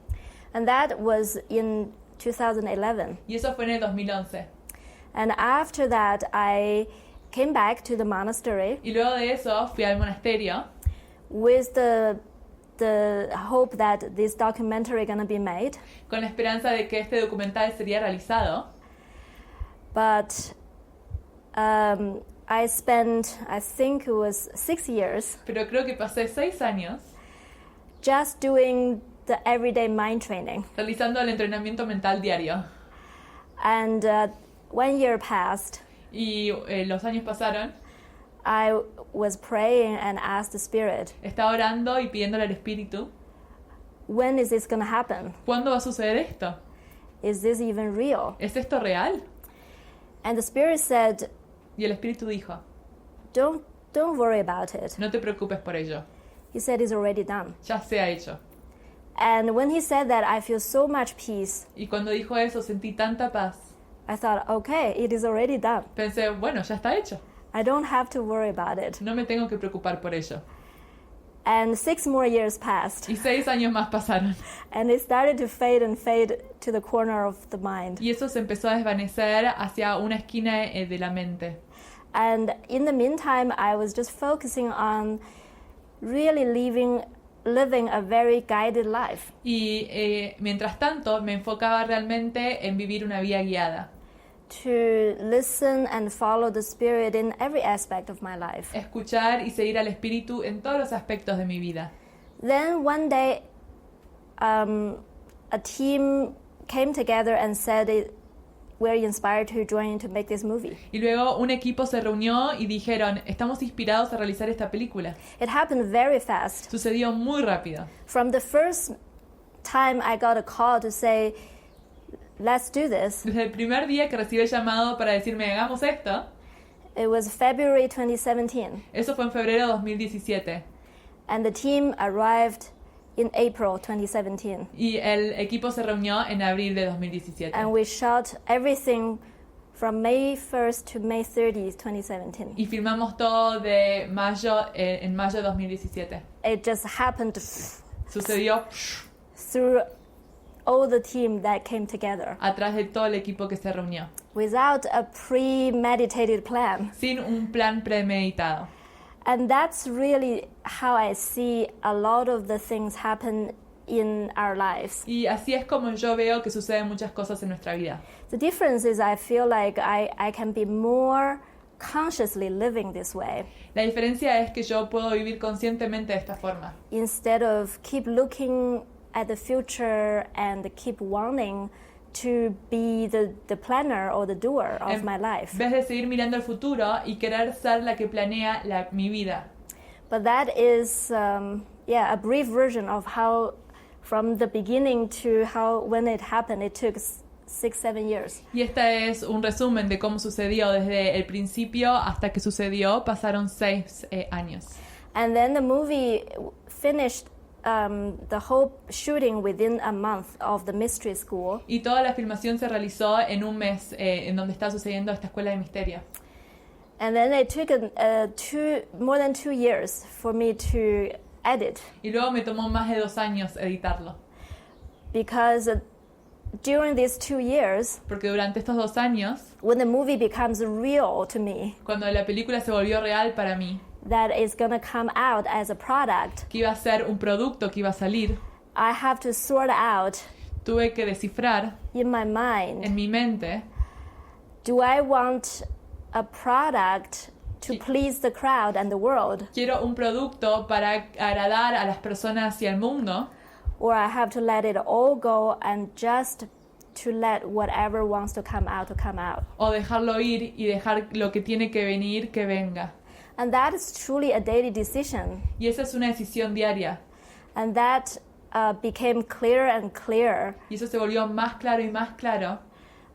And that was in 2011. Y eso fue en el 2011. And after that, I came back to the monastery Y luego de eso fui al monasterio with the hope that this documentary gonna be made. con la esperanza de que este documental sería realizado. But I spent, I think it was 6 years, Pero creo que pasé 6 años just doing the everyday mind training. realizando el entrenamiento mental diario. And 1 year passed. Y los años pasaron. I was praying and asked the Spirit, Estaba orando y pidiéndole al Espíritu, when is this going to happen? ¿cuándo va a suceder esto? Is this even real? ¿Es esto real? And the Spirit said, Y el Espíritu dijo, don't worry about it. no te preocupes por ello, He said it's already done. ya se ha hecho. And when he said that, I feel so much peace. Y cuando dijo eso sentí tanta paz. I thought, okay, it is already done. Pensé, bueno, ya está hecho, I don't have to worry about it. no me tengo que preocupar por ello. And 6 more years passed. Y 6 años más pasaron. And it started to fade and fade to the corner of the mind. Y eso se empezó a desvanecer hacia una esquina de la mente. And in the meantime, I was just focusing on really living a very guided life. Y mientras tanto me enfocaba realmente en vivir una vida guiada. To listen and follow the Spirit in every aspect of my life. Escuchar y seguir al Espíritu en todos los aspectos de mi vida. Then one day, a team came together and said we're inspired to join to make this movie. Y luego un equipo se reunió y dijeron, estamos inspirados a realizar esta película. It happened very fast. Sucedió muy rápido. From the first time I got a call to say, let's do this, Desde el primer día que recibí el llamado para decirme, hagamos esto, it was February 2017. eso fue en febrero de 2017. And the team arrived in April 2017. Y el equipo se reunió en abril de 2017. And we shot everything from May 1st to May 30th, 2017. Y filmamos todo de mayo, en mayo de 2017. It just happened Sucedió through all the team that came together atrás de todo el equipo que se reunió, without a premeditated plan. sin un plan premeditado. And that's really how I see a lot of the things happen in our lives. Y así es como yo veo que suceden muchas cosas en nuestra vida. The difference is I feel like I can be more consciously living this way La diferencia es que yo puedo vivir conscientemente de esta forma. instead of keep looking at the future and keep wanting to be the planner or the doer of En my life. vez de seguir mirando al futuro y querer ser la que planea mi vida. But that is, a brief version of how, from the beginning to how when it happened, it took 6-7 years. Y esta es un resumen de cómo sucedió desde el principio hasta que sucedió. Pasaron 6 años. And then the movie finished the whole shooting within a month of the mystery school. Y toda la filmación se realizó en un mes en donde está sucediendo esta escuela de misterio. And then it took more than 2 years for me to edit, Y luego me tomó más de 2 años editarlo. because during these 2 years, Porque durante estos 2 años, when the movie becomes real to me, cuando la película se volvió real para mí, that is going to come out as a product, que iba a ser un producto que iba a salir, I have to sort out tuve que descifrar in my mind, en mi mente, do I want a product to please the crowd and the world, quiero un producto para agradar a las personas y al mundo, or I have to let it all go and just to let whatever wants to come out. o dejarlo ir y dejar lo que tiene que venir que venga. And that is truly a daily decision. Y esa es una decisión diaria. And that became clearer and clearer. Y eso se volvió más claro y más claro.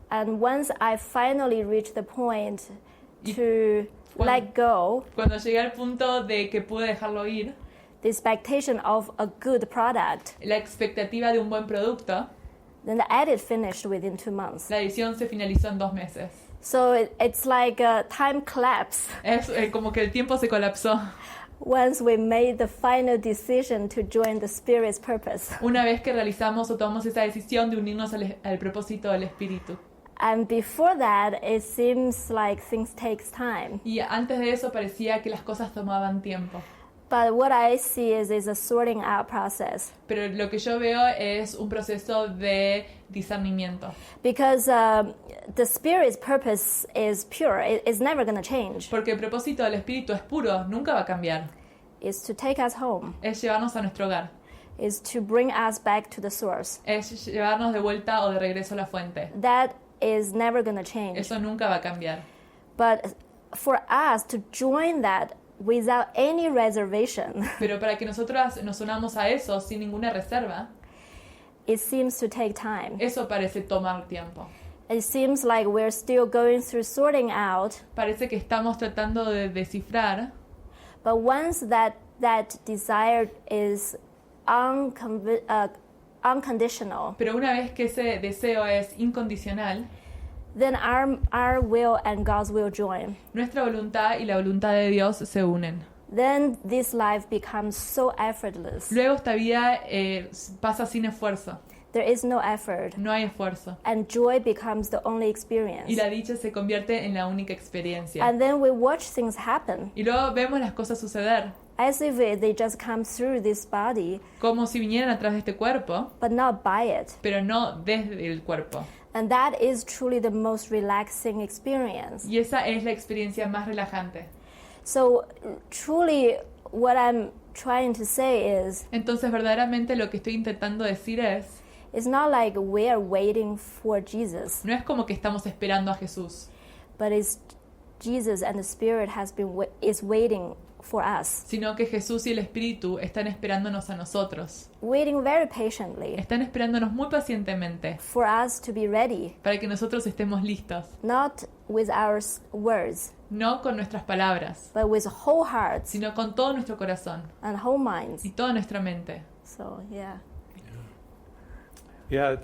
And once I finally reached the point Y to cuando- let go, Cuando llegué al punto de que pude dejarlo ir, the expectation of a good product, la expectativa de un buen producto, then the edit finished within 2 months. la edición se finalizó en 2 meses. So it's like a time collapse Es como que el tiempo se colapsó. once we made the final decision to join the Spirit's purpose. Una vez que realizamos o tomamos esa decisión de unirnos al propósito del Espíritu. And before that, it seems like things takes time. Y antes de eso parecía que las cosas tomaban tiempo. But what I see is a sorting out process. Pero lo que yo veo es un proceso de discernimiento. Because the Spirit's purpose is pure. It's never going to change. Porque el propósito del Espíritu es puro, nunca va a cambiar. It's to take us home. Es llevarnos a nuestro hogar. It's to bring us back to the source. Es llevarnos de vuelta o de regreso a la fuente. That is never going to change. Eso nunca va a cambiar. But for us to join that without any reservation, Pero para que nosotras nos unamos a eso sin ninguna reserva, it seems to take time. eso parece tomar tiempo. It seems like we're still going through sorting out, Parece que estamos tratando de descifrar, but once that desire is unconditional, pero una vez que ese deseo es incondicional, then our will and God's will join. nuestra voluntad y la voluntad de Dios se unen. Then this life becomes so effortless. Luego esta vida pasa sin esfuerzo, There is no effort, no hay esfuerzo. and joy becomes the only experience. Y la dicha se convierte en la única experiencia. And then we watch things happen Y luego vemos las cosas suceder, as if they just come through this body, como si vinieran a través de este cuerpo, but not by it. pero no desde el cuerpo. And that is truly the most relaxing experience. Y esa es la experiencia más relajante. So truly what I'm trying to say is Entonces verdaderamente lo que estoy intentando decir es It's not like we're waiting for Jesus, No es como que estamos esperando a Jesús, but it's Jesus and the Spirit is waiting for us, sino que Jesús y el Espíritu están esperándonos a nosotros. waiting very patiently Están esperándonos muy pacientemente for us to be ready, para que nosotros estemos listos. not with our words, No con nuestras palabras, but with whole hearts sino con todo nuestro corazón and whole minds. y toda nuestra mente. So, yeah. Yeah,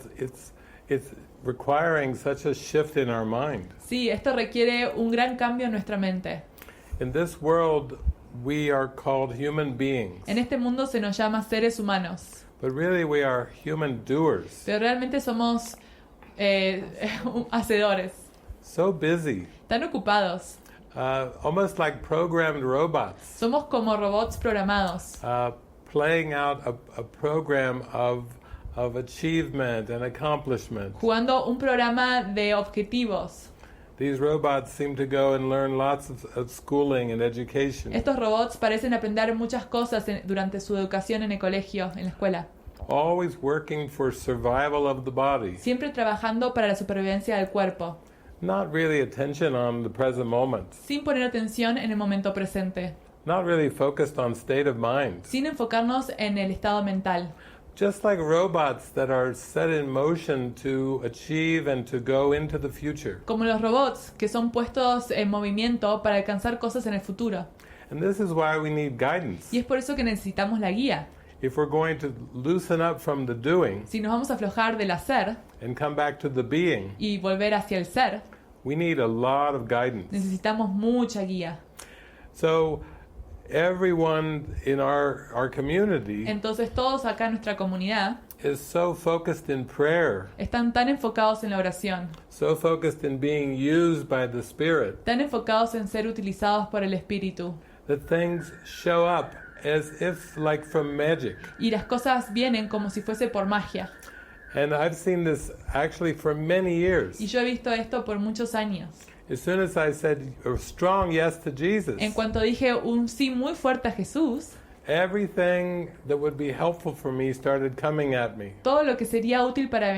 it's requiring such a shift in our mind. Sí, esto requiere un gran cambio en nuestra mente. In this world, we are called human beings, En este mundo se nos llama seres humanos, but really we are human doers. pero realmente somos hacedores, So busy, tan ocupados. almost like programmed robots, Somos como robots programados, playing out a program of achievement and accomplishment. jugando un programa de objetivos. These robots seem to go and learn lots of schooling and education, Estos robots parecen aprender muchas cosas durante su educación en el colegio, en la escuela. always working for survival of the body, Siempre trabajando para la supervivencia del cuerpo, not really attention on the present moment, sin poner atención en el momento presente, not really focused on state of mind. sin enfocarnos en el estado mental. Just like robots that are set in motion to achieve and to go into the future. Como los robots que son puestos en movimiento para alcanzar cosas en el futuro. And this is why we need guidance. Y es por eso que necesitamos la guía. If we're going to loosen up from the doing Si nos vamos a aflojar del hacer and come back to the being, y volver hacia el ser, we need a lot of guidance. necesitamos mucha guía. So everyone in our community Entonces todos acá en nuestra comunidad is so focused in prayer, están tan enfocados en la oración, so focused in being used by the Spirit, tan enfocados en ser utilizados por el Espíritu. that things show up as if like from magic. Y las cosas vienen como si fuese por magia. And I've seen this actually for many years. Y yo he visto esto por muchos años. As soon as I said a strong yes to Jesus, En cuanto dije un sí muy fuerte a Jesús, everything that would be helpful for me started coming at me. todo lo que sería útil para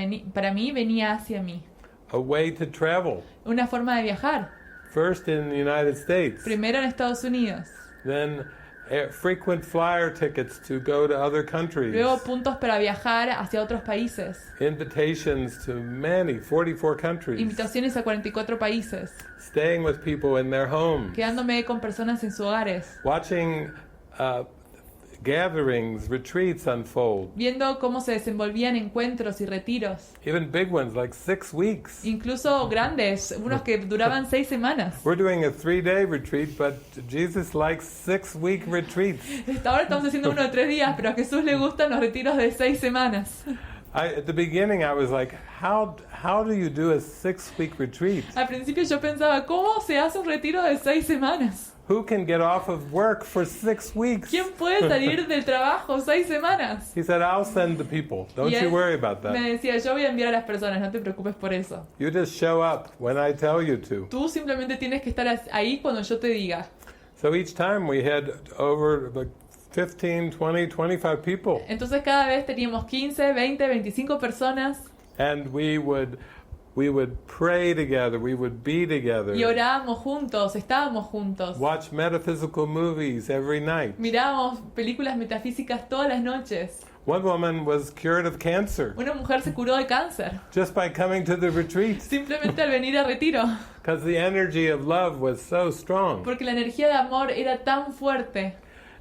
mí venía hacia mí. A way to travel. Una forma de viajar. First in the United States, Primero en Estados Unidos. then frequent flyer tickets to go to other countries, Luego puntos para viajar hacia otros países. invitations to many, 44 countries, Invitaciones a 44 países. staying with people in their homes, Quedándome con personas en sus hogares. watching gatherings, retreats unfold, Viendo cómo se desenvolvían encuentros y retiros. even big ones like 6 weeks. Incluso grandes, unos que duraban 6 semanas. We're doing a 3-day retreat, but Jesus likes 6-week retreats. Ahora estamos haciendo uno de 3 días, pero a Jesús le gustan los retiros de 6 semanas. At the beginning, I was like, how do you do a 6-week retreat? Al principio yo pensaba, ¿cómo se hace un retiro de 6 semanas? Who can get off of work for 6 weeks? ¿Quién puede salir del trabajo 6 semanas? He said, I'll send the people. Don't Y you él worry about me that. decía, yo voy a enviar a las personas, no te preocupes por eso. You just show up when I tell you to. Tú simplemente tienes que estar ahí cuando yo te diga. So each time we had over like 15, 20, 25 people. Entonces cada vez teníamos 15, 20, 25 personas And we would pray together, we would be together, y orábamos juntos, estábamos juntos. watch metaphysical movies every night. Mirábamos películas metafísicas todas las noches. One woman was cured of cancer Una mujer se curó de cáncer just by coming to the retreat simplemente al venir a retiro, because the energy of love was so strong. porque la energía de amor era tan fuerte.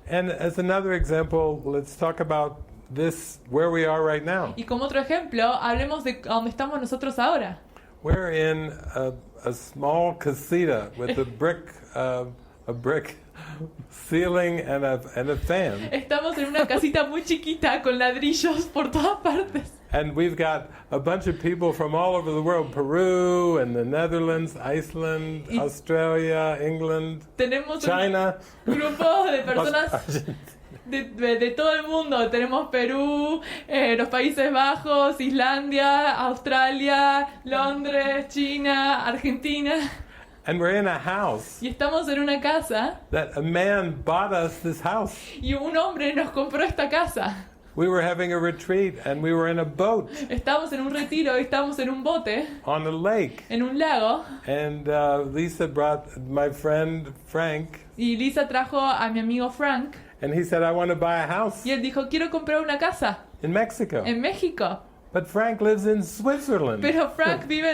And as another example, let's talk about this, where we are right now. Y como otro ejemplo, hablemos de donde estamos nosotros ahora. We're in a small casita with a brick ceiling and a fan. Estamos en una casita muy chiquita con ladrillos por todas partes. And we've got a bunch of people from all over the world, Peru and the Netherlands, Iceland, Australia, England, Tenemos China. un grupo de personas de todo el mundo. Tenemos Perú, los Países Bajos, Islandia, Australia, Londres, China, Argentina. And we're in a house Y estamos en una casa that a man bought us this house. y un hombre nos compró esta casa. We were having a retreat and we were in a boat Estábamos en un retiro y estábamos en un bote, on a lake. en un lago, And Lisa brought my friend Frank, y Lisa trajo a mi amigo Frank, and he said, I want to buy a house y él dijo, quiero comprar una casa in Mexico. en México. But Frank lives in Switzerland. Pero Frank vive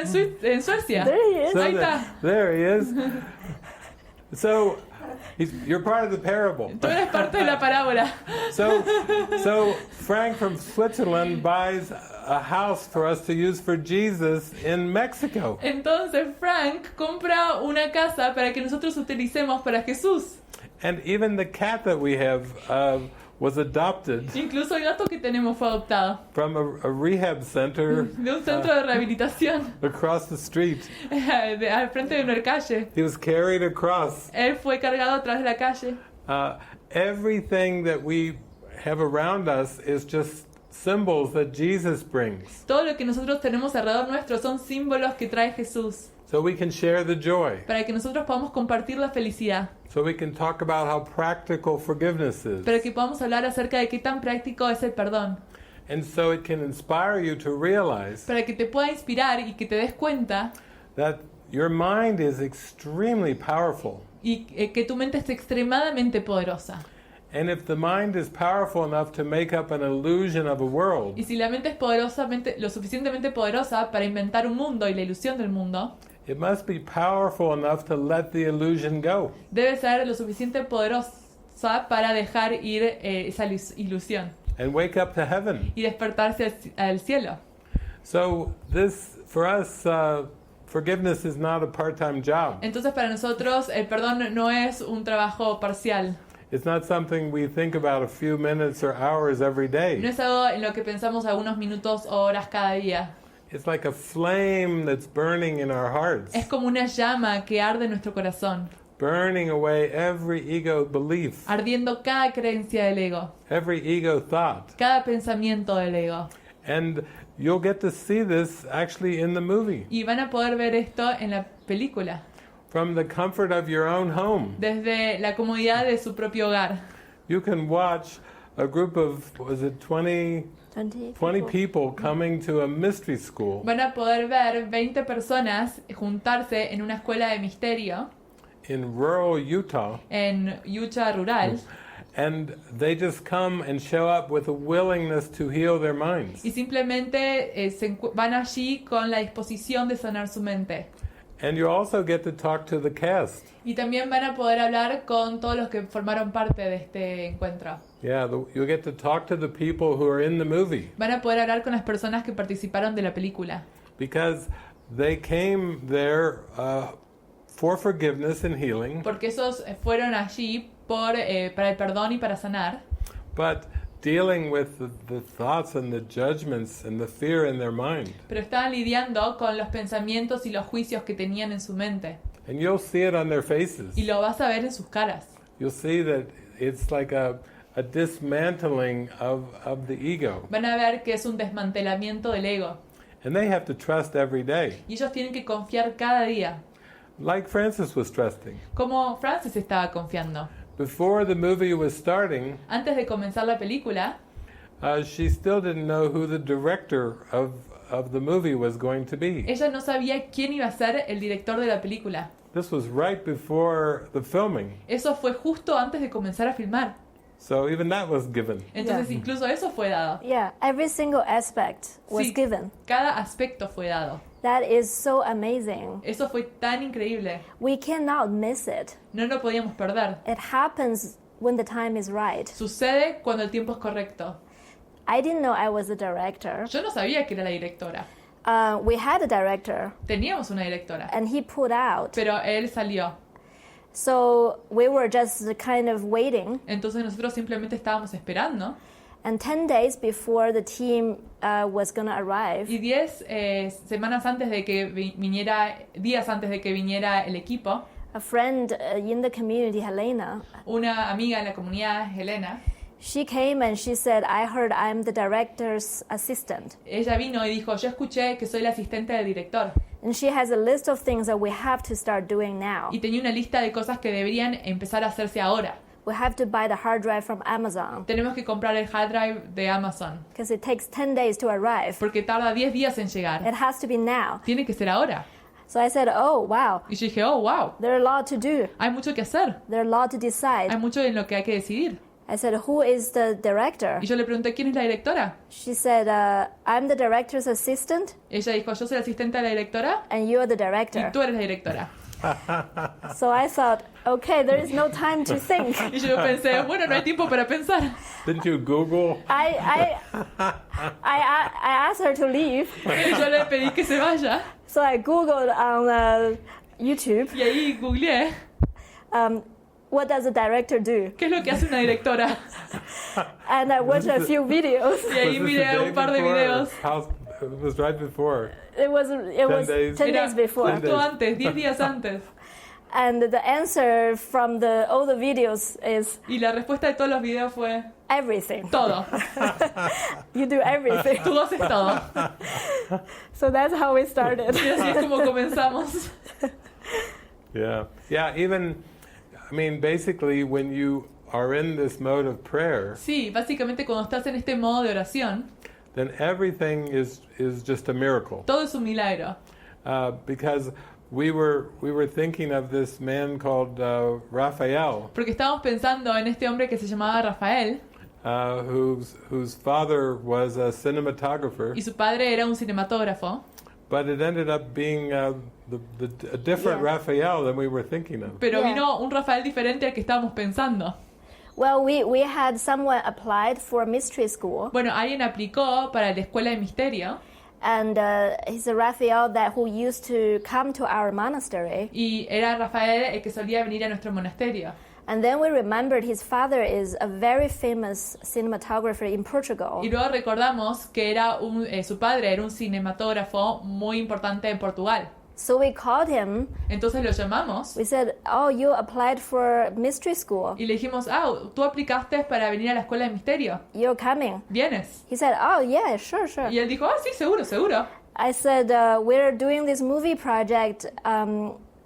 en Suecia. There he is. So Ahí that- está. there he is. So you're part of the parable. Tú eres parte de la parábola. So Frank from Switzerland buys a house for us to use for Jesus in Mexico. Entonces Frank compra una casa para que nosotros utilicemos para Jesús. And even the cat that we have was adopted Incluso el gato que tenemos fue adoptado from a rehab center de un centro de rehabilitación across the street. al frente de una calle. He was carried across. Él fue cargado atrás de la calle. Everything that we have around us is just symbols that Jesus brings. Todo lo que nosotros tenemos alrededor nuestro son símbolos que trae Jesús, So we can share the joy. para que nosotros podamos compartir la felicidad, So we can talk about how practical forgiveness is. para que podamos hablar acerca de qué tan práctico es el perdón, And so it can inspire you to realize para que te pueda inspirar y que te des cuenta that your mind is extremely powerful. y que tu mente es extremadamente poderosa. And if the mind is powerful enough to make up an illusion of a world, Y si la mente es lo suficientemente poderosa para inventar un mundo y la ilusión del mundo, it must be powerful enough to let the illusion go. debe ser lo suficiente poderosa para dejar ir esa ilusión And wake up to heaven. y despertarse al cielo. So this, for us, forgiveness is not a part-time job. Entonces para nosotros el perdón no es un trabajo parcial, It's not something we think about a few minutes or hours every no day. es algo en lo que pensamos algunos minutos o horas cada día. It's like a flame that's burning in our hearts, Es como una llama que arde en nuestro corazón, burning away every ego belief, ardiendo cada creencia del ego, every ego thought. cada pensamiento del ego. And you'll get to see this actually in the movie, Y van a poder ver esto en la película, from the comfort of your own home. desde la comodidad de su propio hogar. You can watch a group of, was it 20 people coming to a mystery school Van a poder ver 20 personas juntarse en una escuela de misterio in rural Utah, en Utah rural and they just come and show up with a willingness to heal their minds. y simplemente van allí con la disposición de sanar su mente. And you also get to talk to the cast. Y también van a poder hablar con todos los que formaron parte de este encuentro. Yeah, you get to talk to the people who are in the movie, Van a poder hablar con las personas que participaron de la película. because they came there for forgiveness and healing, Porque esos fueron allí para el perdón y para sanar. but dealing with the thoughts and the judgments and the fear in their mind. Pero estaban lidiando con los pensamientos y los juicios que tenían en su mente. And you'll see it on their faces. Y lo vas a ver en sus caras. You'll see that it's like a dismantling of the ego. Van a ver que es un desmantelamiento del ego. And they have to trust every day, Y ellos tienen que confiar cada día. like Frances was trusting. Como Frances estaba confiando. Before the movie was starting, Antes de comenzar la película, she still didn't know who the director of the movie was going to be. ella no sabía quién iba a ser el director de la película. This was right before the filming, Eso fue justo antes de comenzar a filmar. so even that was given. Entonces Yeah. incluso eso fue dado. Yeah, every single aspect was Sí, given. cada aspecto fue dado. That is so amazing. Eso fue tan increíble. We cannot miss it. No lo podíamos perder. It happens when the time is right. Sucede cuando el tiempo es correcto. I didn't know I was the director. Yo no sabía que era la directora. We had a director, Teníamos una directora, and he pulled out. pero él salió. So we were just kind of waiting. Entonces nosotros simplemente estábamos esperando. And 10 days before the team was going to arrive, Y 10 semanas antes de que días antes de que viniera el equipo, a friend in the community, Helena, una amiga en la comunidad, Helena, she came and she said, I heard I'm the director's assistant. ella vino y dijo, yo escuché que soy la asistente del director. And she has a list of things that we have to start doing now. Y tenía una lista de cosas que deberían empezar a hacerse ahora. we have to buy the hard drive from Amazon tenemos que comprar el hard drive de Amazon, because it takes 10 days to arrive. porque tarda 10 días en llegar. It has to be now. Tiene que ser ahora. So I said, oh, wow, Y yo dije, oh, wow, there are a lot to do. hay mucho que hacer. There are a lot to Hay decide. mucho en lo que hay que decidir. I said, who is the director? Y yo le pregunté, ¿quién es la directora? She said, I'm the director's assistant Ella dijo, yo soy la asistente de la directora and you're the y director. tú eres la directora. So I thought, okay, there is no time to think. Y yo pensé, bueno, no hay tiempo para pensar. Didn't you Google? I asked her to leave. Y yo le pedí que se vaya. So I Googled on YouTube, Y ahí googleé, what does a director do? ¿qué es lo que hace una directora? And I watched a few videos. Y ahí Was this the miré day un par de before, or videos. It was right before. It was 10 days. days before. Justo antes, 10 días antes. And the answer from all the videos is Y la respuesta de todos los videos fue, everything. todo. You do everything. Tú haces todo. So that's how we started. Y así es como comenzamos. Yeah. Yeah, even, I mean, basically when you are in this mode of prayer, Sí, básicamente cuando estás en este modo de oración, then everything is just a miracle. todo es un milagro. Because we were thinking of this man called Raphael, Porque estábamos pensando en este hombre que se llamaba Rafael whose father was a cinematographer, y su padre era un cinematógrafo, but it ended up being a different Yeah. Raphael than we were thinking of. pero Yeah. vino un Rafael diferente al que estábamos pensando. Well, we had someone applied for mystery school, Bueno, alguien aplicó para la escuela de misterio and he's a Raphael who used to come to our monastery. y era Rafael el que solía venir a nuestro monasterio. And then we remembered his father is a very famous cinematographer in Portugal. Y luego recordamos que era su padre era un cinematógrafo muy importante en Portugal. So we called him. Entonces lo llamamos We said, oh, you applied for mystery school. y le dijimos, tú aplicaste para venir a la escuela de misterio. You're coming. ¿Vienes? He said, oh, yeah, sure, sure. Y él dijo, sí, seguro, seguro. I said, we're doing this movie project.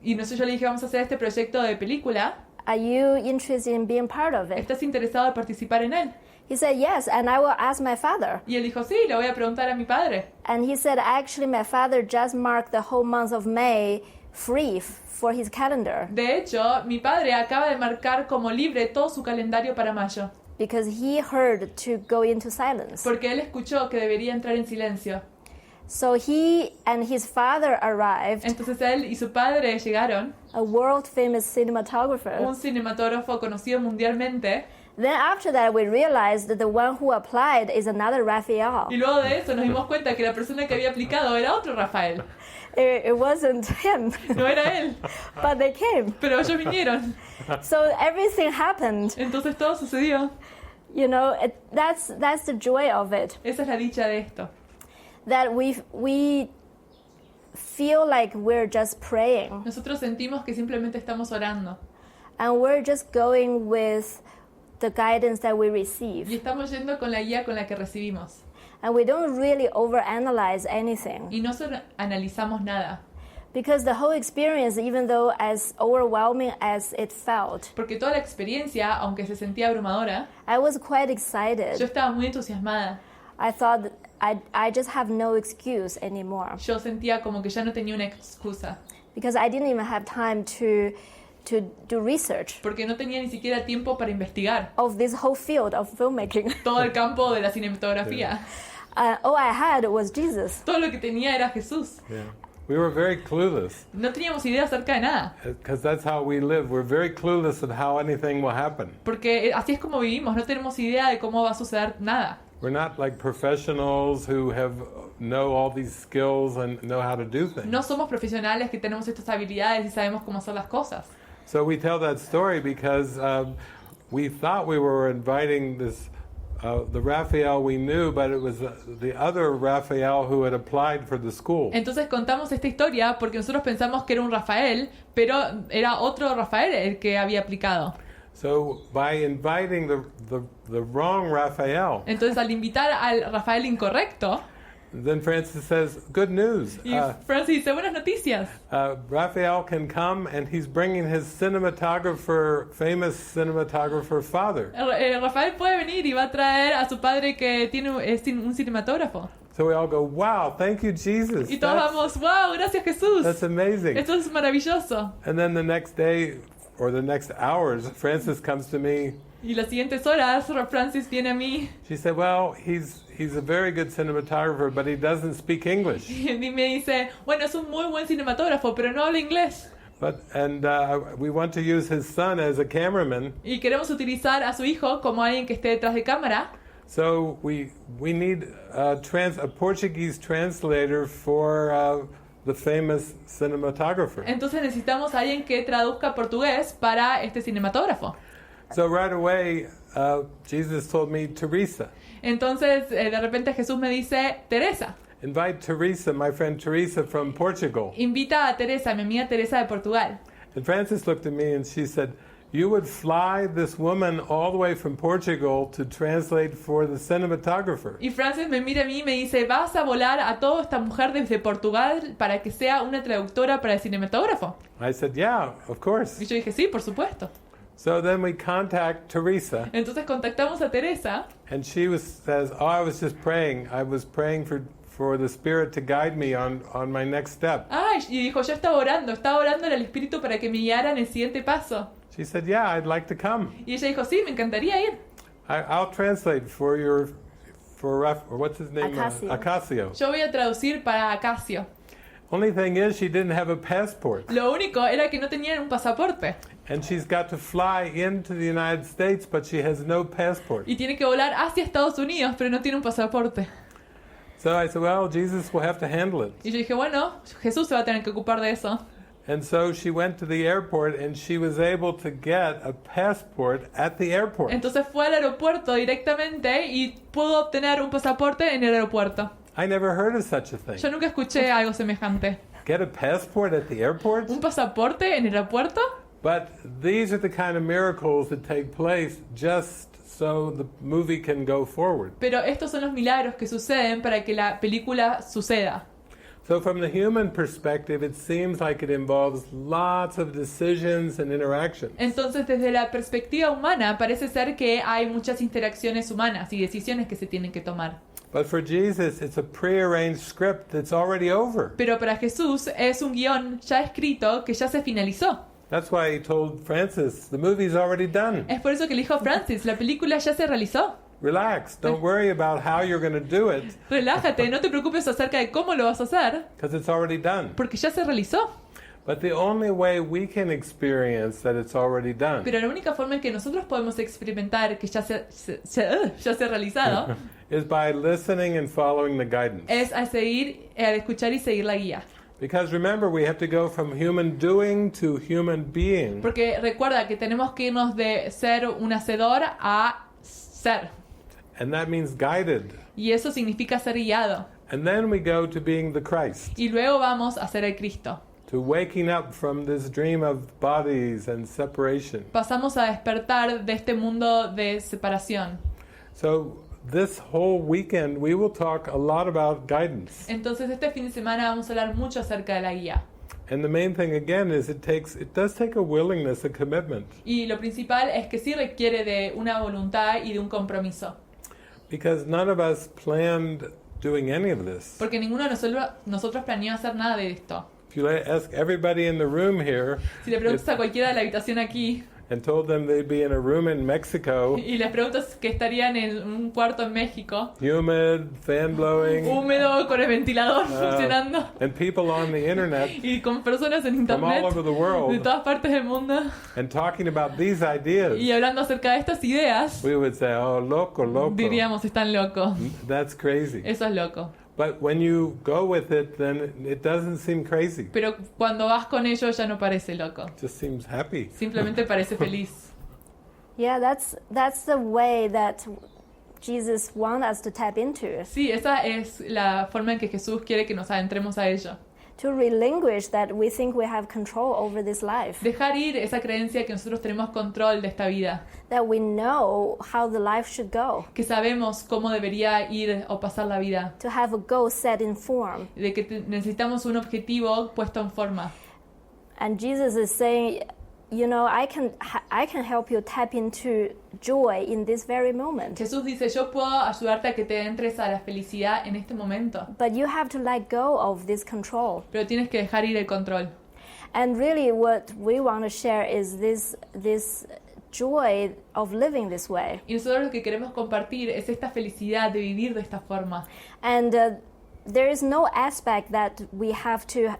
Y nosotros yo le dije, vamos a hacer este proyecto de película. Are you interested in being part of it? ¿Estás interesado en participar en él? He said, yes, and I will ask my father. Y él dijo, sí, le voy a preguntar a mi padre. And he said, actually, my father just marked the whole month of May free for his calendar De hecho, mi padre acaba de marcar como libre todo su calendario para mayo, because he heard to go into silence. porque él escuchó que debería entrar en silencio. So he and his father arrived, Entonces él y su padre llegaron, a world famous cinematographer. un cinematógrafo conocido mundialmente, Then after that, we realized that the one who applied is another Raphael. y luego de eso nos dimos cuenta que la persona que había aplicado era otro Rafael. It wasn't him, No era él, but they came. pero ellos vinieron. So everything happened. Entonces todo sucedió. You know, that's the joy of it. Esa es la dicha de esto. That we feel like we're just praying Nosotros sentimos que simplemente estamos orando and we're just going with the guidance that we y receive. estamos yendo con la guía con la que recibimos. And we don't really overanalyze anything. Y no analizamos nada. Because the whole experience, even though as overwhelming as it felt, Porque toda la experiencia, aunque se sentía abrumadora, I was quite yo excited. estaba muy entusiasmada. I thought I just have no excuse anymore. Yo sentía como que ya no tenía una excusa. Because I didn't even have time to do research Porque no tenía ni siquiera tiempo para investigar of this whole field of filmmaking. todo el campo de la cinematografía. All I had was Jesus. Todo lo que tenía era Jesús. Yeah. We were very clueless, No teníamos idea acerca de nada. because that's how we live. We're very clueless at how anything will happen. Porque así es como vivimos. No tenemos idea de cómo va a suceder nada. We're not like professionals who know all these skills and know how to do things. No somos profesionales que tenemos estas habilidades y sabemos cómo hacer las cosas. So we tell that story because we thought we were inviting the Raphael we knew, but it was the other Raphael who had applied for the school. Entonces contamos esta historia porque nosotros pensamos que era un Rafael, pero era otro Rafael el que había aplicado. So by inviting the wrong Raphael, Entonces al invitar al Rafael incorrecto, Then Frances says, good news. Y Francis dice, buenas noticias. Raphael can come and he's bringing his famous cinematographer father. Rafael puede venir y va a traer a su padre que es un cinematógrafo. So we all go, wow, thank you, Jesus. Y todos vamos, wow, gracias Jesús. That's amazing. Esto es maravilloso. And then the next day or the next hours, Frances comes to me. Y las siguientes horas, Francis viene a mí. She said, well, he's a very good cinematographer, but he doesn't speak English. Y me dice, bueno, es un muy buen cinematógrafo, pero no habla inglés. We want to use his son as a cameraman. Y queremos utilizar a su hijo como alguien que esté detrás de cámara. So we need a Portuguese translator for the famous cinematographer. Entonces necesitamos a alguien que traduzca portugués para este cinematógrafo. So right away, Jesus told me Teresa. Entonces de repente Jesús me dice, Teresa. Invite Teresa, my friend Teresa from Portugal. Invita a Teresa, mi amiga Teresa de Portugal. And Frances looked at me and she said, you would fly this woman all the way from Portugal to translate for the cinematographer. Y Frances me mira a mí y me dice, vas a volar a toda esta mujer desde Portugal para que sea una traductora para el cinematógrafo. I said, yeah, of course. Y yo dije, sí, por supuesto. So then we contact Teresa. Entonces contactamos a Teresa. And she says, oh, I was just praying. I was praying for the Spirit to guide me on my next step. Y dijo, yo estaba orando al Espíritu para que me guiara en el siguiente paso. She said, yeah, I'd like to come. Y ella dijo, sí, me encantaría ir. I'll translate for what's his name? Acacio. Yo voy a traducir para Acacio. Only thing is, she didn't have a passport. Lo único era que no tenía un pasaporte. And she's got to fly into the United States, but she has no passport. Y tiene que volar hacia Estados Unidos, pero no tiene un pasaporte. So I said, well, Jesus will have to handle it. Y yo dije, bueno, Jesús se va a tener que ocupar de eso. And so she went to the airport and she was able to get a passport at the airport. Entonces fue al aeropuerto directamente y pudo obtener un pasaporte en el aeropuerto. I never heard of such a thing. Yo nunca escuché algo semejante. Get a passport at the airport? ¿Un pasaporte en el aeropuerto? But these are the kind of miracles that take place just so the movie can go forward. Pero estos son los milagros que suceden para que la película suceda. So from the human perspective, it seems like it involves lots of decisions and interactions. Entonces, desde la perspectiva humana, parece ser que hay muchas interacciones humanas y decisiones que se tienen que tomar. But for Jesus, it's a prearranged script that's already over. Pero para Jesús es un guión ya escrito que ya se finalizó. That's why he told Frances, the movie's already done. Es por eso que le dijo a Francis, la película ya se realizó. Relax, don't worry about how you're going to do it. Relájate, no te preocupes acerca de cómo lo vas a hacer. Because it's already done. Porque ya se realizó. But the only way we can experience that it's already done. Pero la única forma en que nosotros podemos experimentar que ya se ha realizado is by listening and following the guidance. Es al escuchar y seguir la guía. Because remember, we have to go from human doing to human being. Porque recuerda que tenemos que irnos de ser un hacedor a ser. And that means guided. Y eso significa ser guiado. And then we go to being the Christ. Y luego vamos a ser el Cristo. To waking up from this dream of bodies and separation. Pasamos a despertar de este mundo de separación. So this whole weekend we will talk a lot about guidance. Entonces este fin de semana vamos a hablar mucho acerca de la guía. And the main thing again is it does take a willingness, a commitment. Y lo principal es que sí requiere de una voluntad y de un compromiso. Because none of us planned doing any of this. Porque ninguno de nosotros planeó hacer nada de esto. If you ask everybody in the room here, si le preguntas a cualquiera de la habitación aquí, and told them they'd be in a room in Mexico, y les preguntas que estarían en un cuarto en México, humid, fan blowing, húmedo, con el ventilador funcionando, and people on the internet, y con personas en internet from all over the world, de todas partes del mundo, and talking about these ideas, y hablando acerca de estas ideas, we would say, oh, loco. Diríamos, están locos. That's crazy. Eso es loco. But when you go with it, then it doesn't seem crazy. Pero cuando vas con ello ya no parece loco. It just seems happy. Simplemente parece feliz. Yeah, that's the way that Jesus wants us to tap into. Sí, esa es la forma en que Jesús quiere que nos adentremos a ello. to relinquish that we think we have control over this life, Dejar ir esa creencia que nosotros tenemos control de esta vida, that we know how the life should go, que sabemos cómo debería ir o pasar la vida, to have a goal set in form. de que necesitamos un objetivo puesto en forma. And Jesus is saying, you know, I can help you tap into joy in this very moment. Jesús dice, yo puedo ayudarte a que te entres a la felicidad en este momento, But you have to let go of this control. pero tienes que dejar ir el control. And really what we want to share is this joy of living this way. Y nosotros lo que queremos compartir es esta felicidad de vivir de esta forma. And there is no aspect that we have to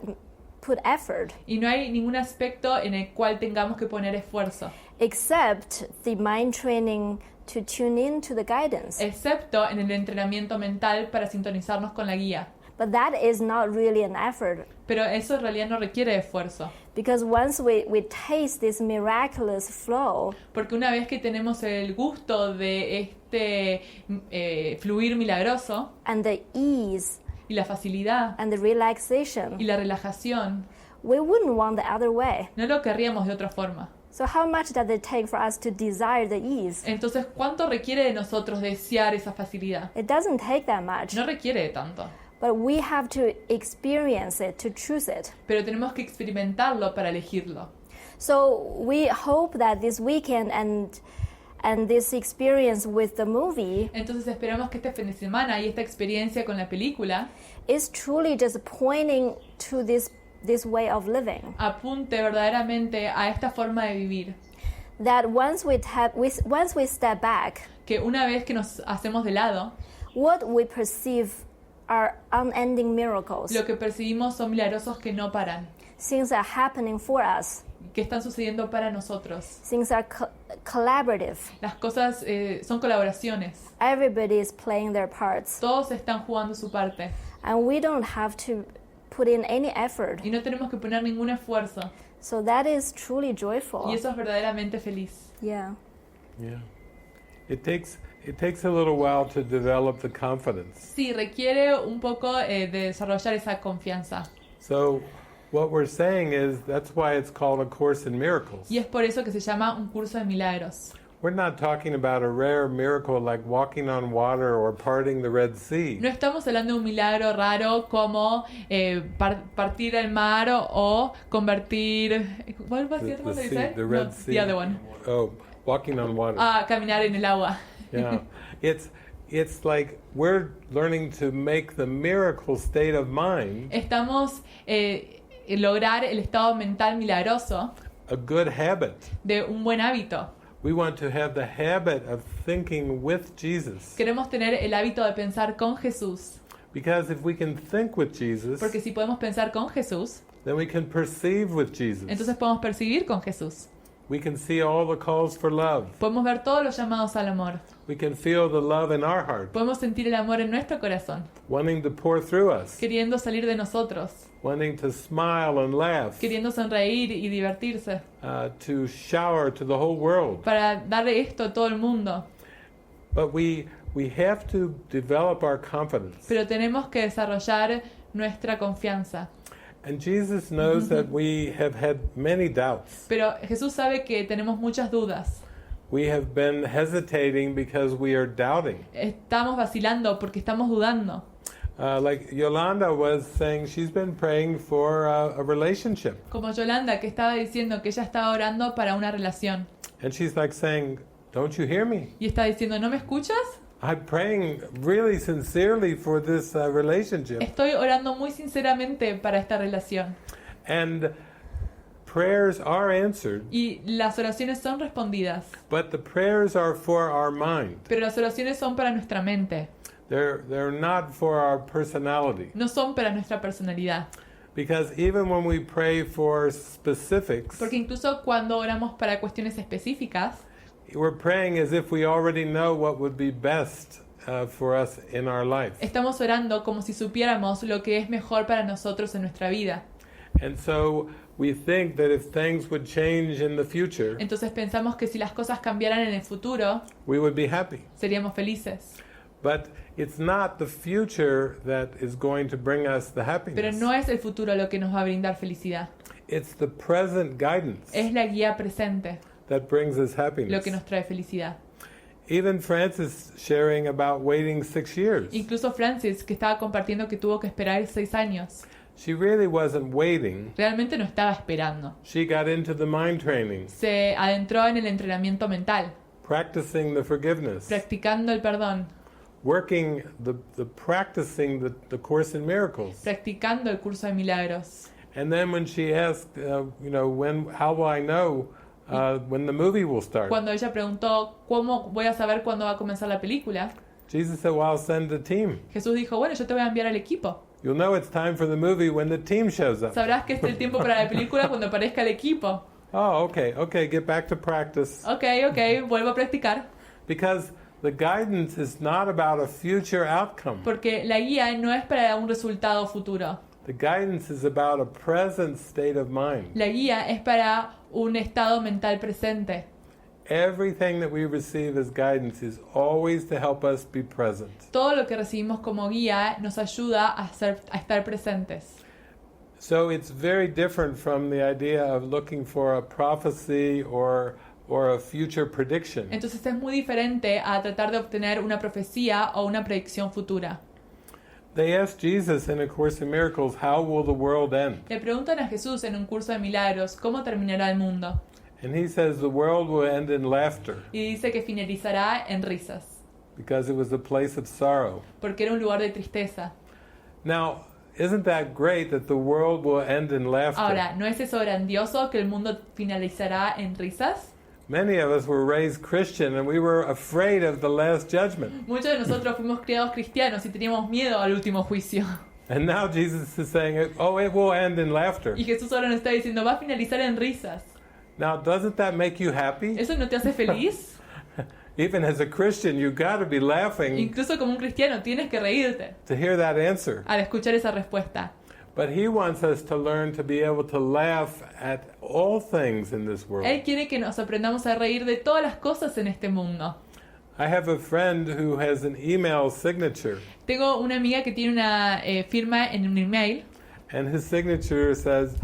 put effort, Y no hay ningún aspecto en el cual tengamos que poner esfuerzo, except the mind training to tune in to the guidance. excepto en el entrenamiento mental para sintonizarnos con la guía. But that is not really an effort, Pero eso en realidad no requiere esfuerzo, because once we taste this miraculous flow, porque una vez que tenemos el gusto de este fluir milagroso and the ease y la facilidad and the relaxation, y la relajación, we wouldn't want the other way. no lo querríamos de otra forma. So how much does it take for us to desire the ease? Entonces, ¿cuánto requiere de nosotros desear esa facilidad? It doesn't take that much, No requiere de tanto, but we have to experience it to choose it. pero tenemos que experimentarlo para elegirlo. So we hope that this weekend and this experience with the movie Entonces esperamos que este fin de semana y esta experiencia con la película is truly just pointing to this way of living. apunte verdaderamente a esta forma de vivir. That once we step back, Que una vez que nos hacemos de lado, what we perceive are unending miracles. lo que percibimos son milagrosos que no paran, Things are happening for us. que están sucediendo para nosotros. Things are collaborative. Las cosas son colaboraciones. Everybody is playing their parts. Todos están jugando su parte. And we don't have to put in any effort. Y no tenemos que poner ningún esfuerzo. So that is truly joyful. Y eso es verdaderamente feliz. Yeah. Yeah. It takes a little while to develop the confidence. Sí, requiere un poco de desarrollar esa confianza. So what we're saying is that's why it's called A Course in Miracles. Y es por eso que se llama un curso de milagros. We're not talking about a rare miracle like walking on water or parting the Red Sea. No estamos hablando de un milagro raro como partir el mar o convertir... ¿Cuál va a ser? ¿Cómo se dice? The Red No, Sea. the other one. Oh, walking on water. Caminar en el agua. Yeah. It's like we're learning to make the miracle state of mind Estamos lograr el estado mental milagroso a good habit. de un buen hábito. We want to have the habit of thinking with Jesus. Queremos tener el hábito de pensar con Jesús, Because if we can think with Jesus, porque si podemos pensar con Jesús, then we can perceive with Jesus. entonces podemos percibir con Jesús. We can see all the calls for love. Podemos ver todos los llamados al amor. We can feel the love in our heart, Podemos sentir el amor en nuestro corazón, wanting to pour through us, queriendo salir de nosotros, wanting to smile and laugh, queriendo sonreír y divertirse, to shower to the whole world. para darle esto a todo el mundo. But we have to develop our confidence. Pero tenemos que desarrollar nuestra confianza. And Jesus knows that we have had many doubts. Pero Jesús sabe que tenemos muchas dudas. We have been hesitating because we are doubting. Estamos vacilando porque estamos dudando. Like Yolanda was saying, she's been praying for a relationship. Como Yolanda, que estaba diciendo que ella estaba orando para una relación. And she's like saying, don't you hear me? Y está diciendo, ¿no me escuchas? I'm praying really sincerely for this relationship. Estoy orando muy sinceramente para esta relación. And prayers are answered, Y las oraciones son respondidas. but the prayers are for our mind. Pero las oraciones son para nuestra mente. They're not for our personality. No son para nuestra personalidad. Because even when we pray for specifics, Porque incluso cuando oramos para cuestiones específicas, we're praying as if we already know what would be best for us in our life. estamos orando como si supiéramos lo que es mejor para nosotros en nuestra vida. And so we think that if things would change in the future, Entonces pensamos que si las cosas cambiaran en el futuro, we would be happy. seríamos felices. But it's not the future that is going to bring us the Pero happiness. no es el futuro lo que nos va a brindar felicidad. It's the present guidance Es la guía presente that brings us lo happiness. que nos trae felicidad. Even Frances sharing about waiting 6 years. Incluso Frances, que estaba compartiendo que tuvo que esperar 6 años, She really wasn't waiting. realmente no estaba esperando. She got into the mind training, Se adentró en el entrenamiento mental, practicing the forgiveness, practicando el perdón, working practicing the Course in Miracles. practicando el curso de milagros. And then when she asked, how will I know when the movie will start? Cuando ella preguntó, ¿cómo voy a saber cuándo va a comenzar la película? Jesus said, well, I'll send a team. Jesús dijo, bueno, yo te voy a enviar al equipo. You'll know it's time for the movie when the team shows up. Sabrás que es el tiempo para la película cuando aparezca el equipo. Oh, okay, get back to practice. Ok, vuelvo a practicar. Because the guidance is not about a future outcome. Porque la guía no es para un resultado futuro. The guidance is about a present state of mind. La guía es para un estado mental presente. Everything that we receive as guidance is always to help us be present. Todo lo que recibimos como guía nos ayuda a estar presentes. So it's very different from the idea of looking for a prophecy or a future prediction. Entonces es muy diferente a tratar de obtener una profecía o una predicción futura. They asked Jesus in A Course in Miracles, how will the world end? Le preguntan a Jesús en un curso de milagros, ¿cómo terminará el mundo? And he says the world will end in laughter Y dice que finalizará en risas, because it was a place of sorrow. porque era un lugar de tristeza. Now, isn't that great that the world will end in laughter? Ahora, ¿no es eso grandioso que el mundo finalizará en risas? Many of us were raised Christian and we were afraid of the last judgment. Muchos de nosotros fuimos criados cristianos y teníamos miedo al último juicio. And now Jesus is saying, it will end in laughter. Y Jesús ahora nos está diciendo, va a finalizar en risas. Now, doesn't that make you happy? ¿Eso no te hace feliz? Even as a Christian, you've got to be laughing Incluso como un cristiano tienes que reírte to hear that answer. al escuchar esa respuesta. But he wants us to learn to be able to laugh at all things in this world. Él quiere que nos aprendamos a reír de todas las cosas en este mundo. I have a friend who has an email signature, Tengo una amiga que tiene una firma en un email and his signature says,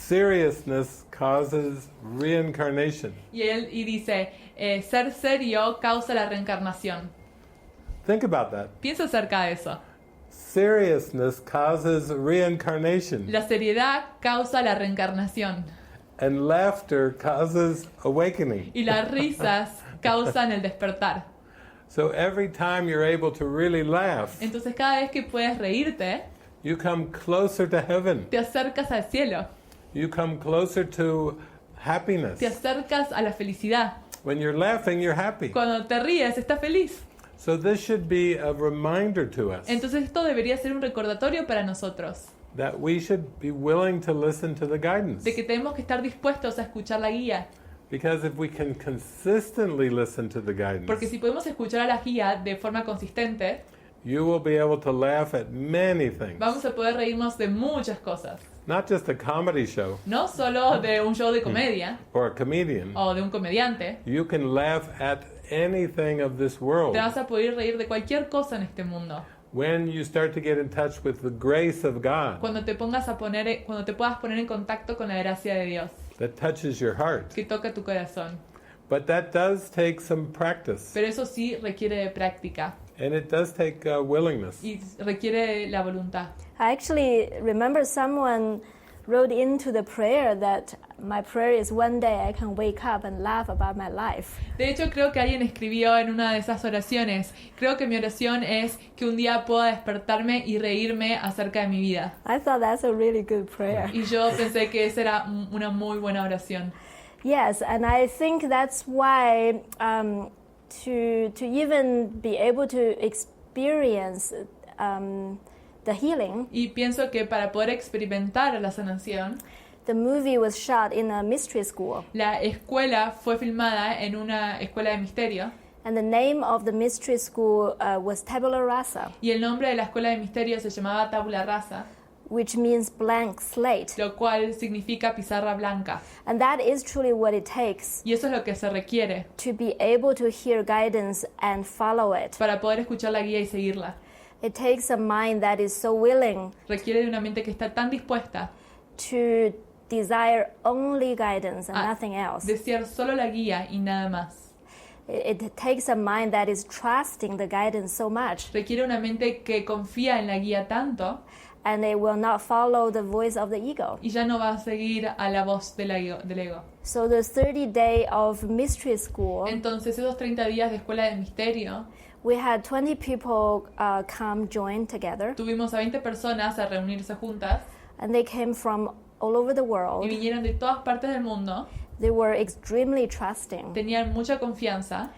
seriousness causes reincarnation. y dice, ser serio causa la reencarnación. Think about that. Piensa acerca de eso. Seriousness causes reincarnation, La seriedad causa la reencarnación and laughter causes awakening. y las risas causan el despertar. So every time you're able to really laugh, Entonces cada vez que puedes reírte, you come closer to heaven. te acercas al cielo, You come closer to happiness. te acercas a la felicidad. When you're laughing, you're happy. Cuando te ríes, estás feliz. So this should be a reminder to us Entonces esto debería ser un recordatorio para nosotros, that we should be willing to listen to the guidance. de que tenemos que estar dispuestos a escuchar la guía. Because if we can consistently listen to the guidance, Porque si podemos escuchar a la guía de forma consistente, you will be able to laugh at many things. vamos a poder reírnos de muchas cosas. Not just a comedy show No solo de un show de comedia or a comedian. o de un comediante. You can laugh at anything of this world Te vas a poder reír de cualquier cosa en este mundo. when you start to get in touch with the grace of God Cuando te puedas poner en contacto con la gracia de Dios, that touches your heart. que toca tu corazón. But that does take some practice, Pero eso sí requiere de práctica and it does take willingness. y requiere la voluntad. I actually remember someone wrote into the prayer that my prayer is one day I can wake up and laugh about my life. De hecho, creo que alguien escribió en una de esas oraciones, creo que mi oración es que un día pueda despertarme y reírme acerca de mi vida. I thought that's a really good prayer. Y yo pensé que esa era una muy buena oración. Yes, and I think that's why to even be able to experience the healing, Y pienso que para poder experimentar la sanación, the movie was shot in a mystery school. la escuela fue filmada en una escuela de misterio And the name of the mystery school was Tabula Rasa, y el nombre de la escuela de misterio se llamaba Tabula Rasa, which means blank slate. lo cual significa pizarra blanca. And that is truly what it takes Y eso es lo que se requiere to be able to hear guidance and follow it. para poder escuchar la guía y seguirla. It takes a mind that is so willing Requiere de una mente que está tan dispuesta to desire only guidance and a nothing else. desear solo la guía y nada más. It takes a mind that is trusting the guidance so much, Requiere una mente que confía en la guía tanto and it will not follow the voice of the ego. y ya no va a seguir a la voz del ego. So the 30-day of mystery school, Entonces, esos 30 días de escuela de misterio, we had 20 people come join together, tuvimos a 20 personas a reunirse juntas and they came from all over the y world. vinieron de todas partes del mundo, They were extremely trusting. tenían mucha confianza,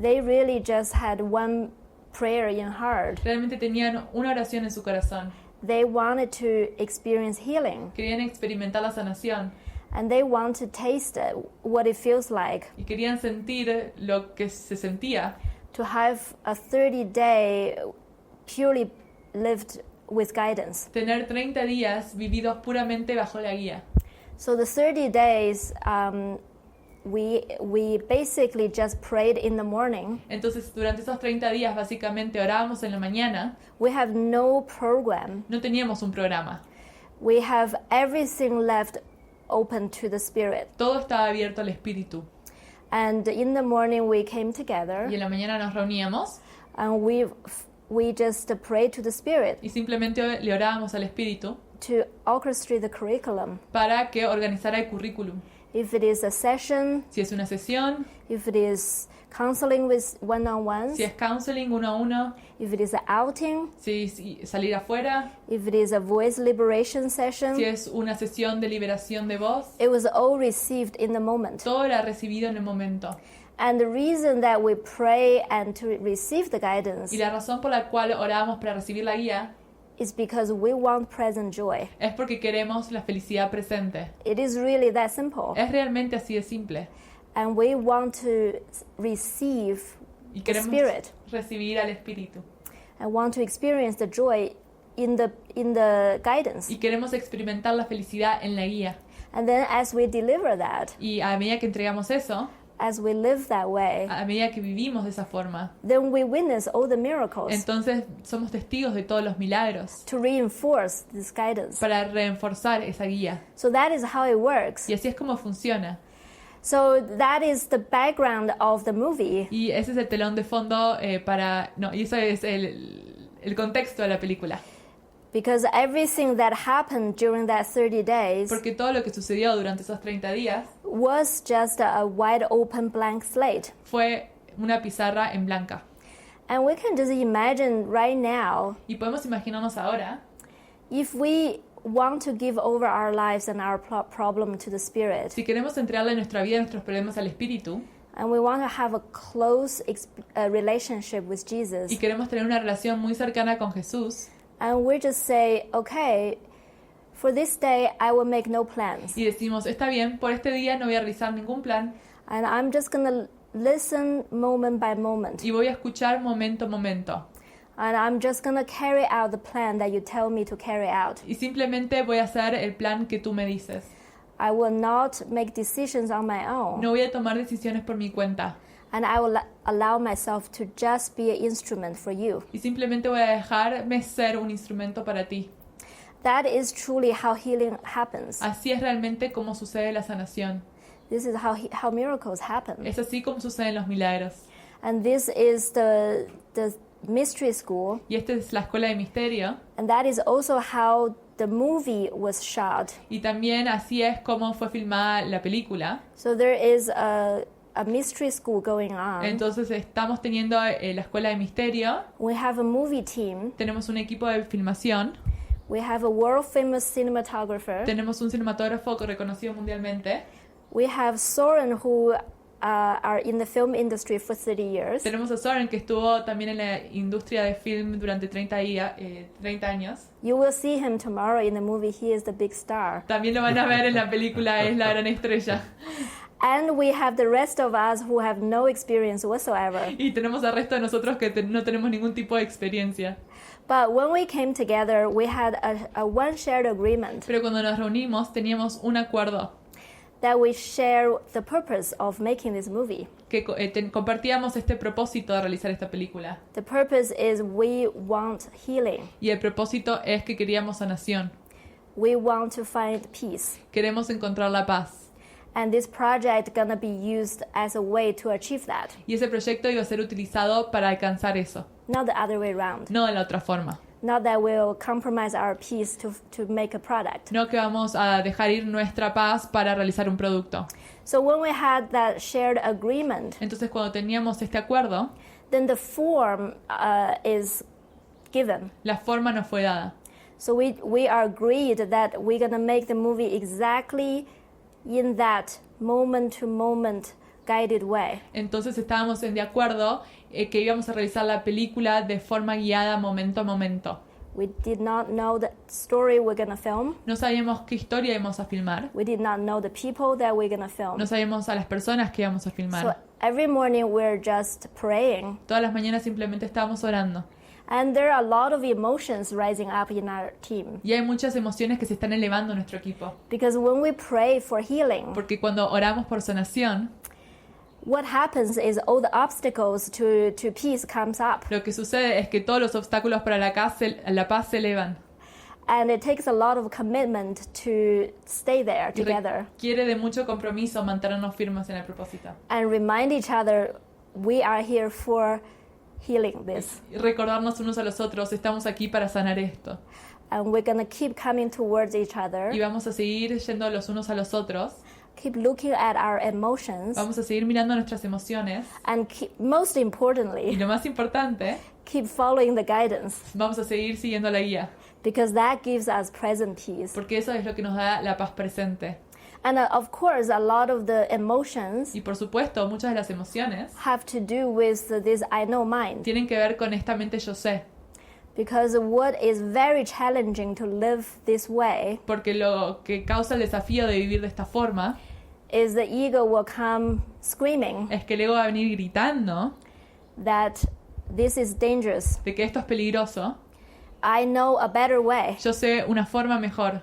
They really just had one prayer in heart. realmente tenían una oración en su corazón, They wanted to experience healing, querían experimentar la sanación and they want to taste it, what it feels like y querían sentir lo que se sentía to have a 30-day purely lived with guidance. tener 30 días vividos puramente bajo la guía. So the 30 days, we basically just prayed in the morning. Entonces, durante esos 30 días básicamente orábamos en la mañana, We have no program. no teníamos un programa, We have everything left open to the Spirit. todo estaba abierto al Espíritu. And in the morning we came together Y en la mañana nos reuníamos and we just prayed to the Spirit y simplemente le orábamos al Espíritu to orchestrate the curriculum. para que organizara el currículum. If it is a session, Si es una sesión, if it is counseling with one-on-ones, si es counseling uno a uno, if it is an outing, si salir afuera, if it is a voice liberation session, si es una sesión de liberación de voz, it was all received in the moment. todo era recibido en el momento. And the reason that we pray and to receive the guidance Y la razón por la cual oramos para recibir la guía is because we want present joy. es porque queremos la felicidad presente. It is really that simple. Es realmente así de simple. And we want to receive Y the queremos Spirit recibir al Espíritu. and want to experience the joy in the guidance. Y queremos experimentar la felicidad en la guía. And then as we deliver that, Y a medida que entregamos eso, as we live that way, a medida que vivimos de esa forma, then we witness all the miracles entonces somos testigos de todos los milagros to reinforce this guidance. para reforzar esa guía. So that is how it works. Y así es como funciona. So that is the background of the movie. Y ese es el telón de fondo y eso es el contexto de la película. Because everything that happened during that 30 days Porque todo lo que sucedió durante esos 30 días was just a wide open blank slate. fue una pizarra en blanca. And we can just imagine right now, Y podemos imaginarnos ahora, if we want to give over our lives and our problem to the Spirit, si queremos entregarle nuestra vida, nuestros problemas al Espíritu, and we want to have a close relationship with Jesus, y queremos tener una relación muy cercana con Jesús, and we just say, okay, for this day I will make no plans, y decimos, está bien, por este día no voy a realizar ningún plan, and I'm just going to listen moment by moment, y voy a escuchar momento a momento, and I'm just going to carry out the plan that you tell me to carry out. y simplemente voy a hacer el plan que tú me dices. I will not make decisions on my own, No voy a tomar decisiones por mi cuenta, and I will allow myself to just be an instrument for you. y simplemente voy a dejarme ser un instrumento para ti. That is truly how healing happens. Así es realmente como sucede la sanación. This is how miracles happen. Es así como suceden los milagros. And this is the mystery school, Y esta es la escuela de misterio. and that is also how the movie was shot. Y también así es como fue filmada la película. So there is a mystery school going on. Entonces estamos teniendo la escuela de misterio. We have a movie team. Tenemos un equipo de filmación. We have a world famous cinematographer. Tenemos un cinematógrafo reconocido mundialmente. We have Soren, who are in the film industry for 30 years. Tenemos a Soren, que estuvo también en la industria de film durante 30 años. You will see him tomorrow in the movie. He is the big star. También lo van a ver en la película, es la gran estrella. And we have the rest of us who have no experience whatsoever. Y tenemos al resto de nosotros que no tenemos ningún tipo de experiencia. But when we came together, we had a one shared agreement Pero cuando nos reunimos teníamos un acuerdo, that we share the purpose of making this movie. que compartíamos este propósito de realizar esta película. The purpose is we want healing. Y el propósito es que queríamos sanación. We want to find peace. Queremos encontrar la paz. And this project gonna be used as a way to achieve that, Y ese proyecto iba a ser utilizado para alcanzar eso, not the other way around. no de la otra forma. Not that we'll compromise our peace to make a product. No que vamos a dejar ir nuestra paz para realizar un producto. So when we had that shared agreement, Entonces cuando teníamos este acuerdo, then the form is given. la forma nos fue dada. So we are agreed that we're gonna make the movie exactly in that moment-to-moment guided way. Entonces estábamos de acuerdo que íbamos a realizar la película de forma guiada momento a momento. We did not know the story we're gonna film. No sabíamos qué historia íbamos a filmar. We did not know the people that we're gonna film. No sabíamos a las personas que íbamos a So filmar. every morning we're just praying. Todas las mañanas simplemente estábamos orando. And there are a lot of emotions rising up in our team. Y hay muchas emociones que se están elevando en nuestro equipo. Because when we pray for healing, Porque cuando oramos por sanación, what happens is all the obstacles to peace comes up. lo que sucede es que todos los obstáculos para la paz se elevan. And it takes a lot of commitment to stay there Y together requiere de mucho compromiso mantenernos firmes en el propósito. and remind each other we are here for healing this. Y recordarnos unos a los otros, estamos aquí para sanar esto. And we're going to keep coming towards each other, Y vamos a seguir yendo los unos a los otros. keep looking at our emotions, Vamos a seguir mirando nuestras emociones. and most Y importantly, lo más importante, keep following the guidance, vamos a seguir siguiendo la guía. because that gives us present peace. Porque eso es lo que nos da la paz presente. And of course, a lot of the emotions Y por supuesto, muchas de las emociones have to do with this I know mind. tienen que ver con esta mente yo sé. Because what is very challenging to live this way Porque lo que causa el desafío de vivir de esta forma is the ego will come screaming es que el ego va a venir gritando that this is dangerous. de que esto es peligroso. I know a better way, Yo sé una forma mejor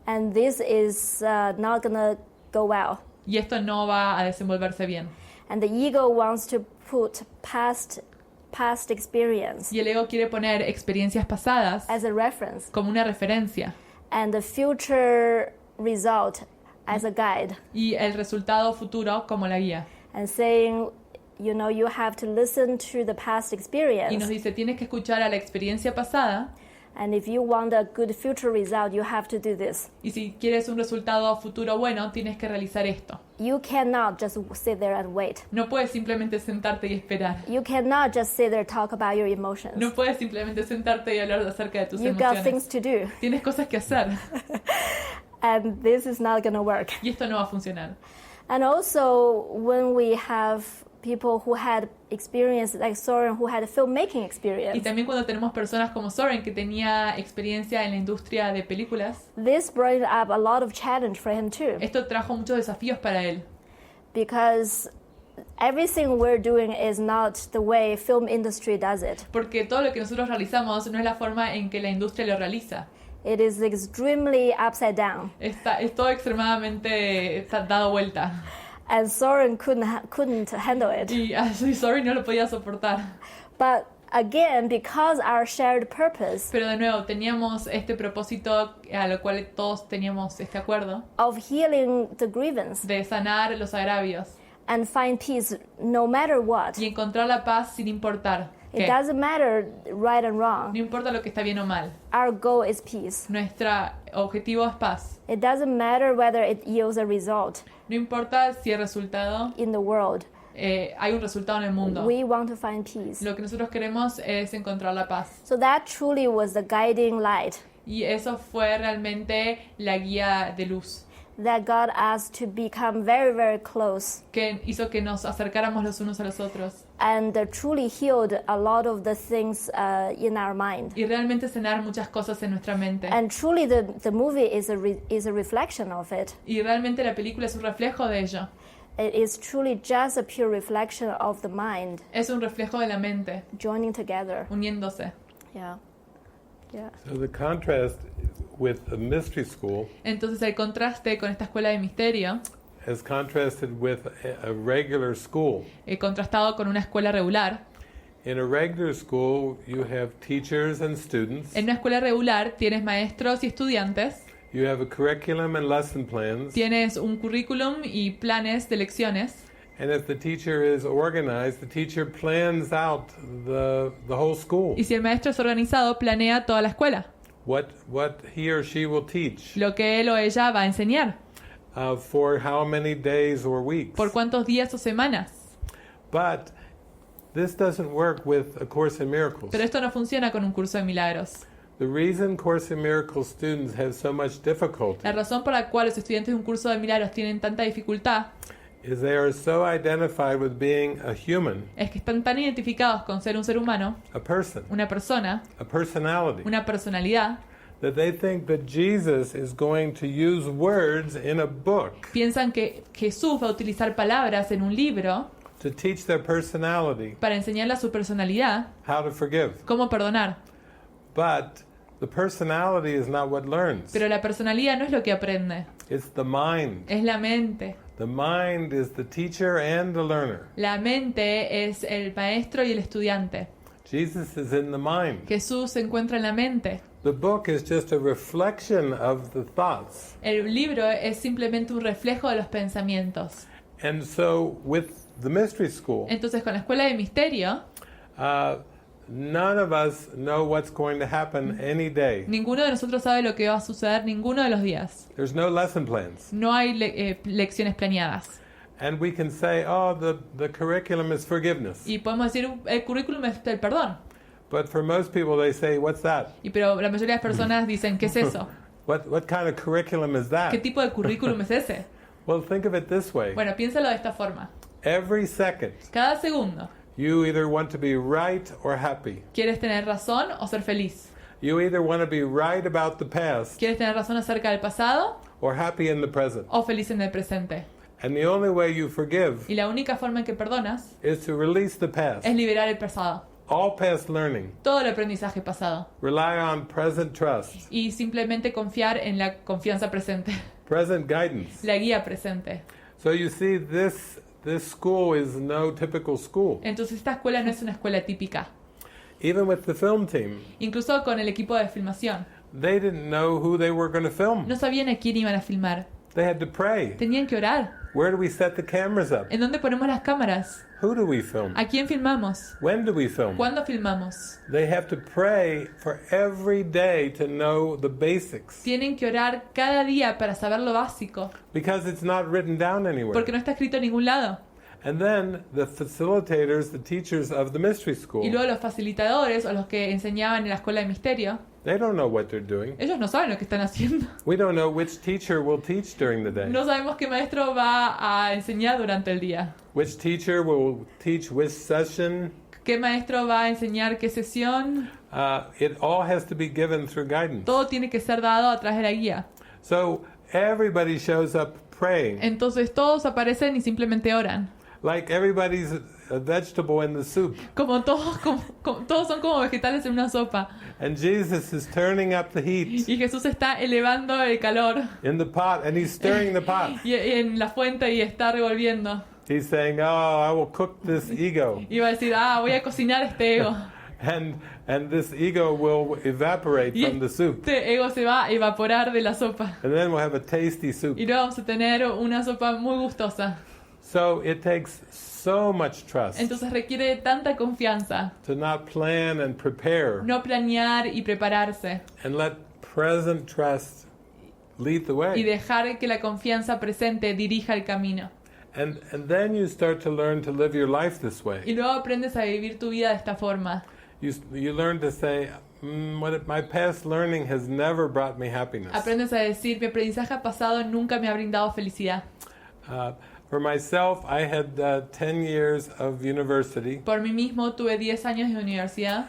and this is not gonna go well. y esto no va a desenvolverse bien. And the ego wants to put past experience Y el ego quiere poner experiencias pasadas as a reference como una referencia and the future result as a guide, y el resultado futuro como la guía. and saying, you know, you have to listen to the past Y nos experience, dice, tienes que escuchar a la experiencia pasada and if you want a good future result, you have to do this. y si quieres un resultado futuro bueno, tienes que realizar esto. You cannot just sit there and wait. No puedes simplemente sentarte y esperar. You cannot just sit there and talk about your emotions. No puedes simplemente sentarte y hablar acerca de tus You've got emociones. things to do, Tienes cosas que hacer and this is not going to work. y esto no va a funcionar. And also, when we have people who had experience, like Soren, who had a filmmaking Y experience, también cuando tenemos personas como Soren, que tenía experiencia en la industria de películas, this brought up a lot of challenge for him too, esto trajo muchos desafíos para él. because everything we're doing is not the way film industry does it. Porque todo lo que nosotros realizamos no es la forma en que la industria lo realiza. It is extremely upside down, Es todo extremadamente está dado vuelta. and Soren couldn't handle it. Y Soren no lo podía soportar. But again, because our shared purpose Pero de nuevo, teníamos este propósito a lo cual todos teníamos este acuerdo of healing the grievance de sanar los agravios and find peace no matter what, y encontrar la paz sin importar it qué. doesn't matter right and No wrong. importa lo que está bien o mal. Our goal is peace. Nuestro objetivo es paz. It doesn't matter whether it yields a result No importa si el resultado, in the world. hay un resultado en el mundo. We want to find peace. Lo que nosotros queremos es encontrar la paz. So that truly was the guiding light Y eso fue realmente la guía de luz that got us to become very, very close que hizo que nos acercáramos los unos a los otros and truly healed a lot of the things in our mind. y realmente sanar muchas cosas en nuestra mente. And truly the movie is a reflection of it, Y realmente la película es un reflejo de ello. it is truly just a pure reflection of the mind Es un reflejo de la mente, joining together. uniéndose. Yeah. Yeah. So the contrast with a mystery school Entonces el contraste con esta escuela de misterio, as contrasted with a regular school. contrastado con una escuela regular. In a regular school, you have teachers and students. En una escuela regular tienes maestros y estudiantes, You have a curriculum and lesson plans. tienes un currículum y planes de lecciones. And if the teacher is organized, the teacher plans out the whole school. Y si el maestro es organizado, planea toda la escuela, What he or she will teach, lo que él o ella va a enseñar, for how many days or weeks. por cuántos días o semanas. But this doesn't work with A Course in Miracles. Pero esto no funciona con un curso de milagros. The reason Course in Miracles students have so much difficulty La razón por la cual los estudiantes de un curso de milagros tienen tanta dificultad is they are so identified with being a human, es que están tan identificados con ser un ser humano, a person, una persona, a personality, una personalidad, that they think that Jesus is going to use words in a book piensan que Jesús va a utilizar palabras en un libro to teach their personality para enseñarle a su personalidad how to forgive. cómo perdonar. But the personality is not what learns. Pero la personalidad no es lo que aprende, It's the mind. es la mente. The mind is the teacher and the learner. La mente es el maestro y el estudiante. Jesus is in the mind. Jesús se encuentra en la mente. The book is just a reflection of the thoughts. El libro es simplemente un reflejo de los pensamientos. And so with the mystery school, Entonces, con la escuela de misterio, none of us know what's going to happen any day. ninguno de nosotros sabe lo que va a suceder ninguno de los días. There's no lesson plans. No hay lecciones planeadas. And we can say, oh, the curriculum is forgiveness. Y podemos decir, el currículum es el perdón. But for most people, they say, what's that? Pero la mayoría de las personas dicen, ¿qué es eso? What kind of curriculum is that? ¿Qué tipo de currículum es ese? Well, think of it this way. Bueno, piénsalo de esta forma. Every second, Cada segundo, you either want to be right or happy. ¿quieres tener razón o ser feliz? You either want to be right about the past ¿Quieres tener razón acerca del pasado or happy in the present. o feliz en el presente? And the only way you forgive Y la única forma en que perdonas is to release the past. es liberar el pasado. All past learning. Todo el aprendizaje pasado. Rely on present trust, Y simplemente confiar en la confianza presente. present guidance. La guía presente. So you see, this school is no typical school. Entonces esta escuela no es una escuela típica. Even with the film team, Incluso con el equipo de filmación. they didn't know who they were going to film. No sabían a quién iban a filmar. They had to pray. Tenían que orar. Where do we set the cameras up? ¿En dónde ponemos las cámaras? Who do we film? ¿A quién filmamos? When do we film? ¿Cuándo filmamos? They have to pray for every day to know the basics, Tienen que orar cada día para saber lo básico. because it's not written down anywhere. Porque no está escrito en ningún lado. And then the facilitators, the teachers of the mystery school, Y luego los facilitadores o los que enseñaban en la escuela de misterio, they don't know what they're doing. ellos no saben lo que están haciendo. We don't know which teacher will teach during the day. No sabemos qué maestro va a enseñar durante el día. Which teacher will teach which session. ¿Qué maestro va a enseñar qué sesión? It all has to be given through guidance. Todo tiene que ser dado a través de la guía. So everybody shows up praying, Entonces todos aparecen y simplemente oran. like everybody's a vegetable in the soup. Como todos, todos son como vegetales en una sopa. And Jesus is turning up the heat Y Jesús está elevando el calor in the pot, and he's stirring the pot. y en la fuente y está revolviendo. He's saying, oh, I will cook this ego. Y va a decir, voy a cocinar este ego. And this ego will evaporate Y from the soup. este ego se va a evaporar de la sopa. And then we'll have a tasty soup. Y luego vamos a tener una sopa muy gustosa. So it takes so much trust Entonces requiere tanta confianza. to not plan and prepare No planear y prepararse. and let present trust lead the Y way. dejar que la confianza presente dirija el camino. And then you start to learn to live your life this Y way. luego aprendes a vivir tu vida de esta forma. You learn to say, my past learning has never brought me happiness. Aprendes a decir, mi aprendizaje pasado nunca me ha brindado felicidad. For myself, I had 10 years of university. Por mí mismo tuve 10 años de universidad.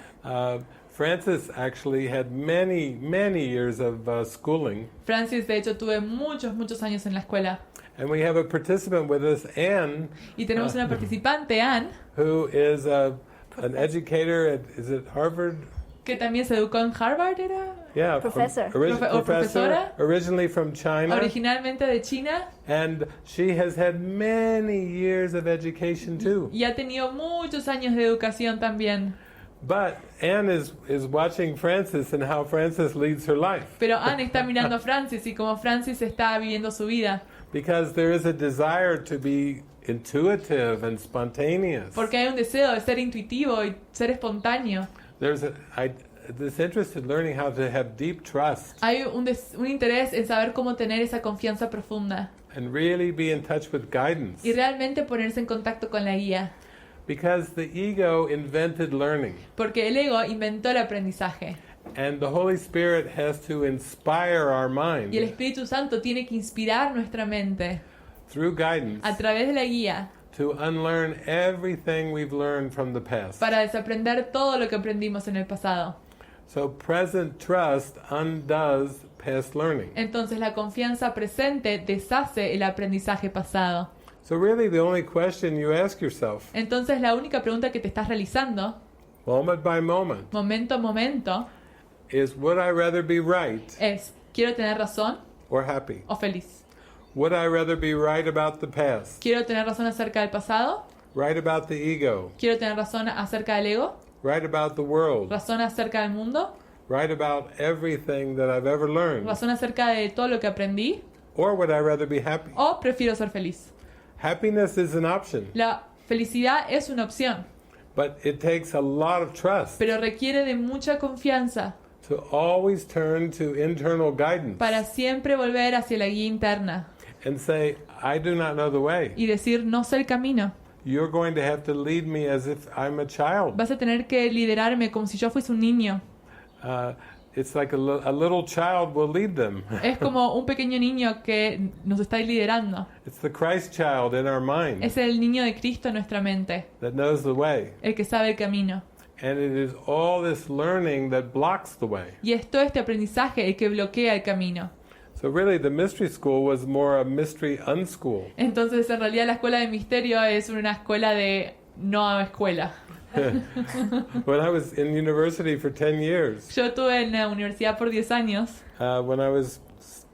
Frances actually had many years of schooling. Francis, de hecho, tuve muchos años en la escuela. And we have a participant with us, Anne, Y tenemos una participante, Anne, who is an educator at, is it Harvard? que también se educó en Harvard, ¿era? Yeah, Professor. Profesora. Originally from China. Originalmente de China, And she has had many years of education too. y ha tenido muchos años de educación también. But Anne is watching Frances and how Frances leads her life. Pero Anne está mirando a Francis y como Francis está viviendo su vida. Because there is a desire to be intuitive and spontaneous. Porque hay un deseo de ser intuitivo y ser espontáneo. There's this interest in learning how to have deep trust Hay un interés en saber cómo tener esa confianza profunda and really be in touch with guidance. y realmente ponerse en contacto con la guía. Because the ego invented learning. Porque el ego inventó el aprendizaje And the Holy Spirit has to inspire our mind y el Espíritu Santo tiene que inspirar nuestra mente through guidance a través de la guía to unlearn everything we've learned from the past. para desaprender todo lo que aprendimos en el pasado. So present trust undoes past learning. Entonces la confianza presente deshace el aprendizaje pasado. So really the only question you ask yourself, Entonces la única pregunta que te estás realizando, moment by moment, momento a momento, is would I rather be right es ¿quiero tener razón or happy? o feliz? Would I rather be right about the past, ¿Quiero tener razón acerca del pasado? right about the ego, ¿Quiero tener razón acerca del ego? right about the world, ¿Razón acerca del mundo? right about everything that I've ever learned? ¿Razón acerca de todo lo que aprendí? Or would I rather be happy? ¿O prefiero ser feliz? Happiness is an option, La felicidad es una opción, but it takes a lot of trust pero requiere de mucha confianza to always turn to internal guidance para siempre volver hacia la guía interna and say, I do not know the way. y decir no sé el camino. You're going to have to lead me as if I'm a child. Vas a tener que liderarme como si yo fuese un niño. It's like a little child will lead them. Es como un pequeño niño que nos está liderando. It's the Christ child in our mind Es el niño de Cristo en nuestra mente, that knows the way. el que sabe el camino. And it is all this learning that blocks the way. Y es todo este aprendizaje el que bloquea el camino. So really the mystery school was more a mystery unschool. Entonces, en realidad, la escuela de misterio es una escuela de no escuela. When I was in university for 10 years, Yo estuve en la universidad por 10 años. when I was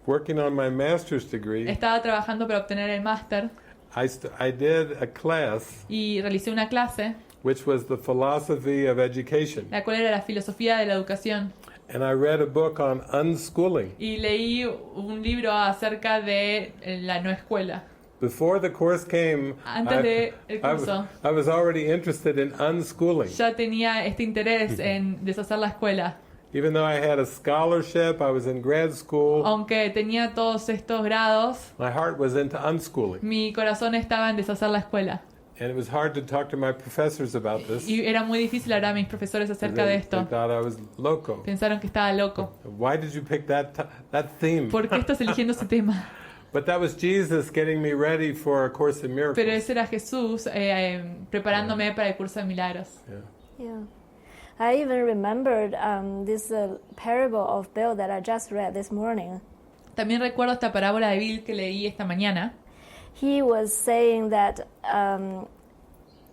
working on my master's degree, Estaba trabajando para obtener el máster I did a class y realicé una clase, which was the philosophy of education. la cual era la filosofía de la educación. And I read a book on unschooling. Y leí un libro acerca de la no escuela. Before the course came, Antes de el curso, I was already interested in unschooling. ya tenía este interés en deshacer la escuela. Even though I had a scholarship, I was in grad school, Aunque tenía todos estos grados, my heart was into unschooling. mi corazón estaba en deshacer la escuela. And it was hard to talk to my professors about this. Y era muy difícil hablar a mis profesores acerca de They esto. thought I was loco. Pensaron que estaba loco. Why did you pick that theme? ¿Por qué estás eligiendo ese tema? But that was Jesus getting me ready for A Course in Miracles. Pero ese era Jesús preparándome para el curso de milagros. Yeah. Yeah. I even remembered this parable of Bill that I just read this morning. También recuerdo esta parábola de Bill que leí esta mañana. He was saying that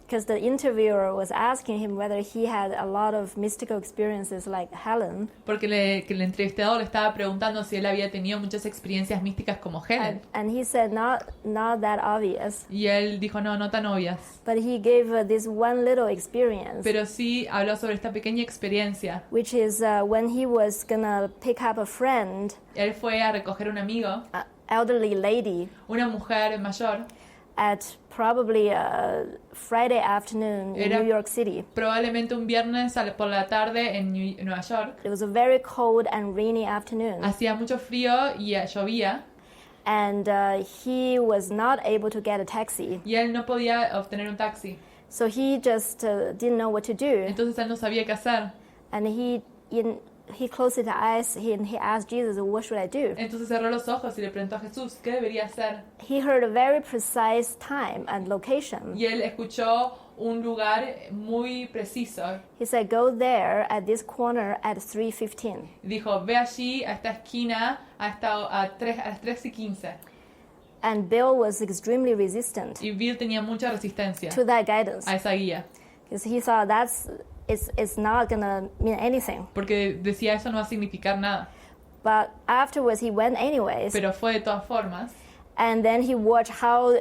because the interviewer was asking him whether he had a lot of mystical experiences like Helen. Porque que el entrevistador le estaba preguntando si él había tenido muchas experiencias místicas como Helen. And he said not that obvious. Y él dijo, no tan obvias. But he gave this one little experience, Pero sí habló sobre esta pequeña experiencia. which is when he was gonna pick up a friend, Él fue a recoger un amigo, an elderly lady, una mujer mayor, at probably a Friday afternoon in Era- New York City. probablemente un viernes por la tarde en Nueva York. It was a very cold and rainy afternoon, Hacía mucho frío y llovía, and he was not able to get a taxi. y él no podía obtener un taxi. So he just didn't know what to do, Entonces él no sabía qué hacer. and he closed his eyes and he asked Jesus, "What should I do?" Entonces cerró los ojos y le preguntó a Jesús, ¿qué debería hacer? He heard a very precise time and location. Y él escuchó un lugar muy preciso. He said, "Go there at this corner at 3:15." Dijo, ve allí a esta esquina a las 3:15. And Bill was extremely resistant Y Bill tenía mucha resistencia to that guidance a esa guía. because he thought it's not going to mean anything. Porque decía, eso no va a significar nada. But afterwards, he went anyways. Pero fue de todas formas. And then he watched how,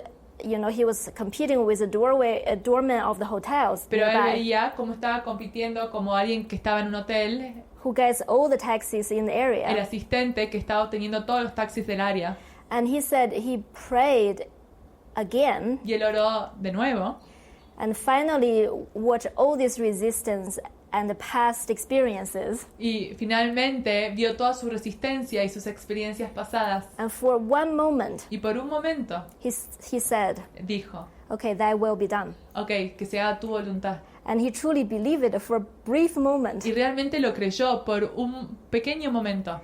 he was competing with a doorman of the hotels Pero él nearby, veía cómo estaba compitiendo como alguien que estaba en un hotel, who gets all the taxis in the el area. asistente que estaba obteniendo todos los taxis del área. And he said he prayed again Y él oró de nuevo and finally watched all this resistance and the past experiences. y finalmente vio toda su resistencia y sus experiencias pasadas. And for one moment, Y por un momento he said, dijo, okay, thy will be done. ok, que se haga tu voluntad. And he truly believed it for a brief moment. Y realmente lo creyó por un pequeño momento.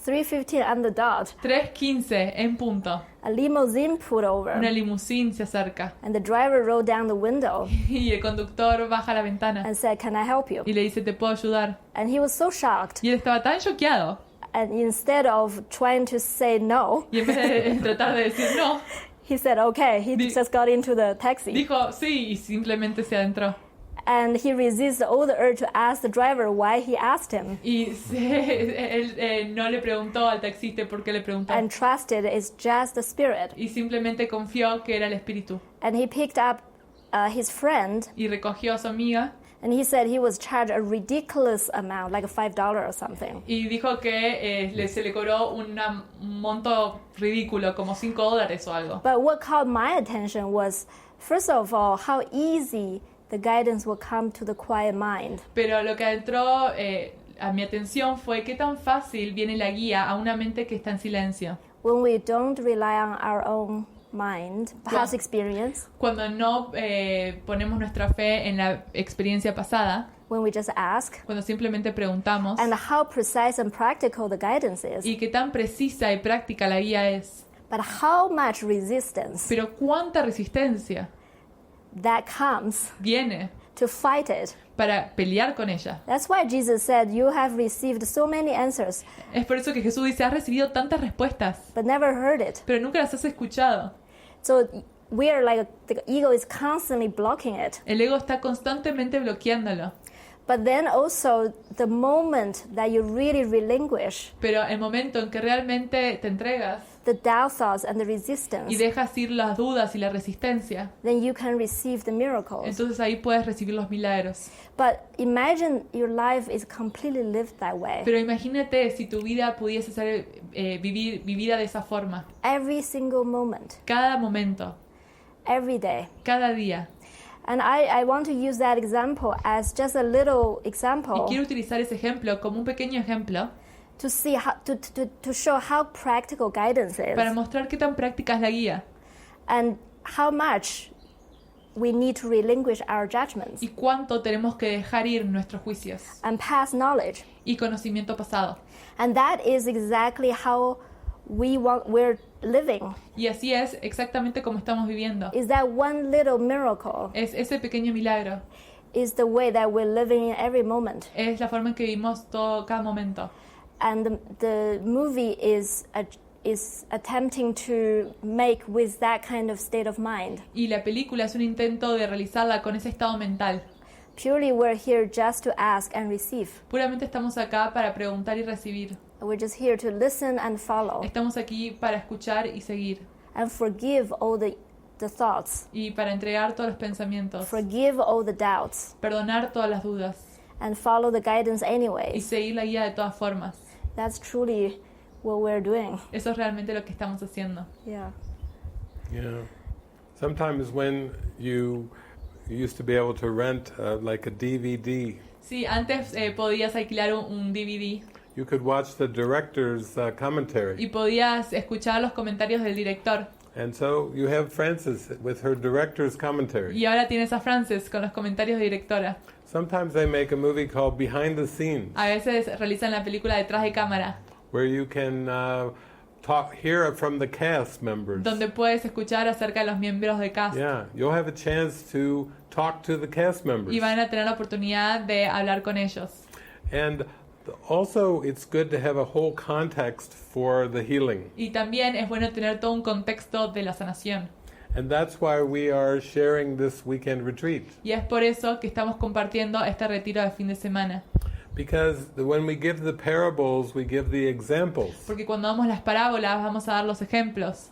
3:15 on the dot, 3:15 en punto. a limousine pulled over. Una limusín se acerca And the driver rolled down the window y el conductor baja la ventana and said, can I help you? y le dice, ¿te puedo ayudar? And he was so shocked. Y él estaba tan choqueado. And instead of trying to say no, Y en vez de tratar de decir no, he said, okay. He just got into the taxi. dijo sí y simplemente se adentró. And he resisted all the urge to ask the driver why he asked him. Y él no le preguntó al taxista por qué le preguntó. And trusted it's just the spirit. Y simplemente confió que era el espíritu. And he picked up his friend. Y recogió a su amiga. And he said he was charged a ridiculous amount, like $5 or something. Y dijo que se le cobró un monto ridículo, como $5 o algo. But what caught my attention was, first of all, how easy the guidance will come to the quiet mind. Pero lo que entró a mi atención fue qué tan fácil viene la guía a una mente que está en silencio. When we don't rely on our own mind, past experience, Cuando no ponemos nuestra fe en la experiencia pasada, when we just ask, cuando simplemente preguntamos, and how precise and practical the guidance is, y qué tan precisa y práctica la guía es. but how much resistance Pero cuánta resistencia that comes viene to fight it. para pelear con ella. That's why Jesus said, you have received so many answers, Es por eso que Jesús dice, has recibido tantas respuestas, but never heard it. pero nunca las has escuchado. So we are like, the ego is constantly blocking it. El ego está constantemente bloqueándolo. But then also, the moment that you really relinquish Pero el momento en que realmente te entregas the doubt thoughts and the resistance, y dejas ir las dudas y la resistencia, then you can receive the miracles. entonces ahí puedes recibir los milagros. But imagine your life is completely lived that way. Pero imagínate si tu vida pudiese ser vivida de esa forma. Every single moment, Cada momento, every day. cada día. And I want to use that example as just a little Y example quiero utilizar ese ejemplo como un pequeño ejemplo to see how to show how practical guidance is para mostrar qué tan práctica es la guía and how much we need to relinquish our judgments y cuánto tenemos que dejar ir nuestros juicios and past knowledge. y conocimiento pasado. And that is exactly how we're living. Y así es exactamente como estamos viviendo. Is that one little miracle Es ese pequeño milagro. is the way that we're living in every moment. Es la forma en que vivimos cada momento. And the movie is attempting to make with that kind of state of mind. Y la película es un intento de realizarla con ese estado mental. Purely we're here just to ask and receive. Puramente estamos acá para preguntar y recibir. We're just here to listen and follow Estamos aquí para escuchar y seguir. and forgive all the thoughts, Y para entregar todos los pensamientos. forgive all the doubts, Perdonar todas las dudas. and follow the guidance Y anyways. seguir la guía de todas formas. That's truly what we're doing. Eso es realmente lo que estamos haciendo. Yeah. Yeah. Sometimes when you used to be able to rent like a DVD, Sí, antes podías alquilar un DVD you could watch the director's commentary. y podías escuchar los comentarios del director. And so you have Frances with her director's commentary. Y ahora tienes a Frances con los comentarios de directora. Sometimes they make a movie called Behind the Scenes, A veces realizan la película detrás de cámara, where you can hear from the cast members. donde puedes escuchar acerca de los miembros de cast. Yeah, you'll have a chance to talk to the cast members. Y van a tener la oportunidad de hablar con ellos. And Also, it's good to have a whole context for the healing. Y también es bueno tener todo un contexto de la sanación. And that's why we are sharing this weekend retreat. Y es por eso que estamos compartiendo este retiro de fin de semana. Because when we give the parables, we give the examples. Porque cuando damos las parábolas vamos a dar los ejemplos.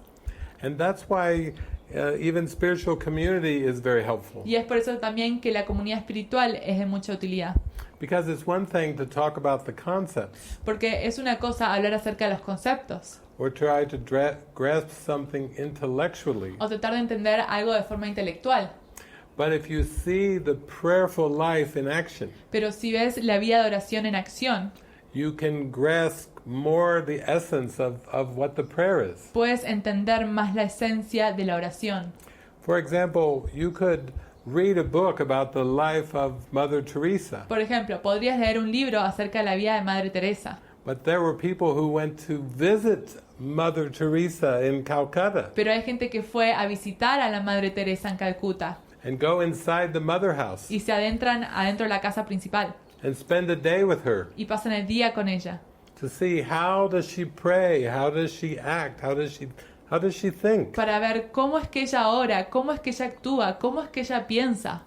And that's why even spiritual community is very helpful. Y es por eso también que la comunidad espiritual es de mucha utilidad. Because it's one thing to talk about the concepts Porque es una cosa hablar acerca de los conceptos or try to grasp something intellectually. o tratar de entender algo de forma intelectual. But if you see the prayerful life in action, Pero si ves la vida de oración en acción, you can grasp more the essence of what the prayer is. puedes entender más la esencia de la oración. For example, you could read a book about the life of Mother Teresa, Por ejemplo, podrías leer un libro acerca de la vida de Madre Teresa, but there were people who went to visit Mother Teresa in Calcutta pero hay gente que fue a visitar a la Madre Teresa en Calcuta and go inside the mother house y se adentran adentro de la casa principal and spend a day with her y pasan el día con ella to see how does she pray, how does she act, how does she think. para ver cómo es que ella ora, cómo es que ella actúa, cómo es que ella piensa.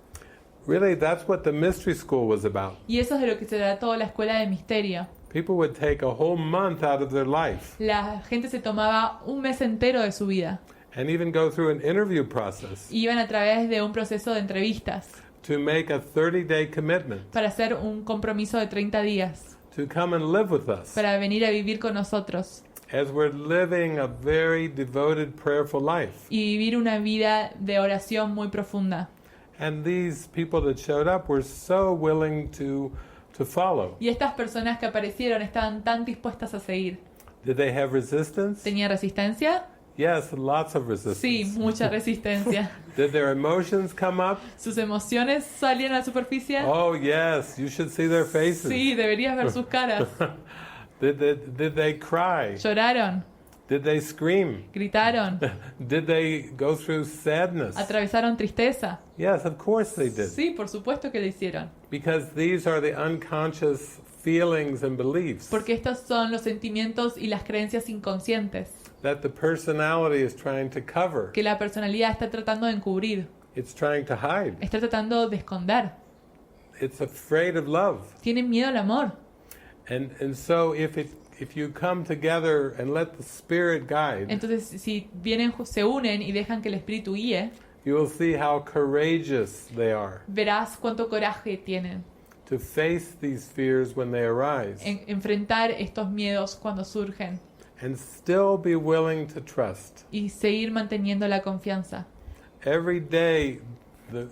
Really, that's what the mystery school was about. Y eso es de lo que se trató la escuela de misterio. People would take a whole month out of their life La gente se tomaba un mes entero de su vida and even go through an interview process y iban a través de un proceso de entrevistas to make a 30-day commitment para hacer un compromiso de 30 días, to come and live with us para venir a vivir con nosotros as we're living a very devoted, prayerful life. y vivir una vida de oración muy profunda. And these people that showed up were so willing to follow. Y estas personas que aparecieron estaban tan dispuestas a seguir. Did they have resistance? ¿Tenía resistencia? Yes, lots of resistance. Sí, mucha resistencia. Did their emotions come up? ¿Sus emociones salían a la superficie? Oh, yes, you should see their faces. Sí, deberías ver sus caras. Did they cry? Lloraron, Did they scream? gritaron, Did they go through sadness? atravesaron tristeza. Yes, of course they did. Sí, por supuesto que lo hicieron. Because these are the unconscious feelings and beliefs Porque estos son los sentimientos y las creencias inconscientes that the personality is trying to cover. que la personalidad está tratando de encubrir, It's trying to hide. está tratando de esconder. It's afraid of love. Tienen miedo al amor. And so if you come together and let the Spirit guide, Entonces, si vienen, se unen y dejan que el espíritu guíe, you will see how courageous they are verás cuánto coraje tienen to face these fears when they arise en enfrentar estos miedos cuando surgen and still be willing to trust. y seguir manteniendo la confianza. Every day that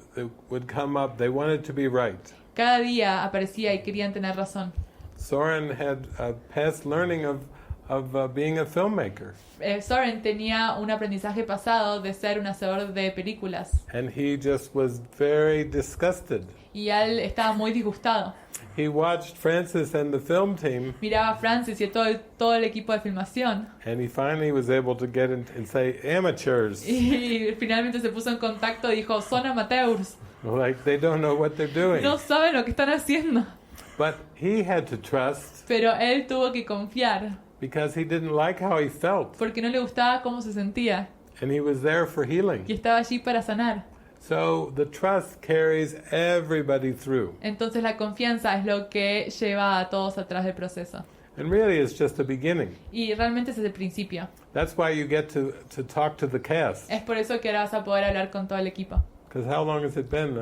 would come up, they wanted to be right. Cada día aparecía y querían tener razón. Soren had a past learning of being a filmmaker, Soren tenía un aprendizaje pasado de ser un hacedor de películas and he just was very disgusted. y él estaba muy disgustado. He watched Frances and the film team, Miraba a Frances y a todo el equipo de filmación and he finally was able to get in and say, amateurs, y finalmente se puso en contacto y dijo, son amateurs, like they don't know what they're doing. no saben lo que están haciendo. But he had to trust Pero él tuvo que confiar because he didn't like how he felt, porque no le gustaba cómo se sentía and he was there for y healing. estaba allí para sanar. So the trust carries everybody through. Entonces la confianza es lo que lleva a todos atrás del proceso. And really it's just the beginning. Y realmente ese es el principio. That's why you get to talk to the cast. Es por eso que ahora vas a poder hablar con todo el equipo. Because how long has it been?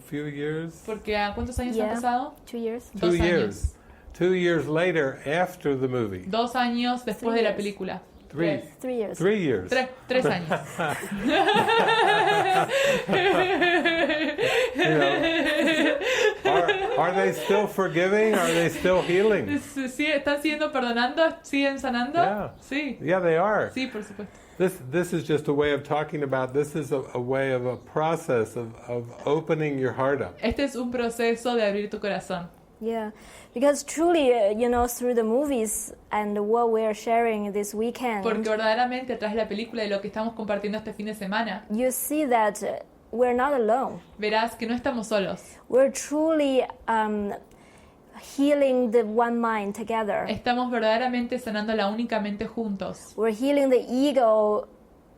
Few years? Porque ¿a cuántos años han Yeah. pasado? 2 years. 2 2 años. years. 2 years later, after the movie. 2 años después 3 de la years. película. 3 3 years. 3 years. 3 años. You know, are they still forgiving? Are they still healing? Sí, ¿están siguiendo perdonando? ¿Siguen sanando? Yeah. Sí. Yeah, they are. Sí, por supuesto. This is just a way of talking about, this is a way of a process of opening your heart up. Este es un proceso de abrir tu corazón. Yeah, because truly, through the movies and what we're sharing this weekend, Porque verdaderamente atrás de la película y lo que estamos compartiendo este fin de semana, you see that we're not alone. verás que no estamos solos. We're truly healing the one mind together. Estamos verdaderamente sanando la única mente juntos. We're healing the ego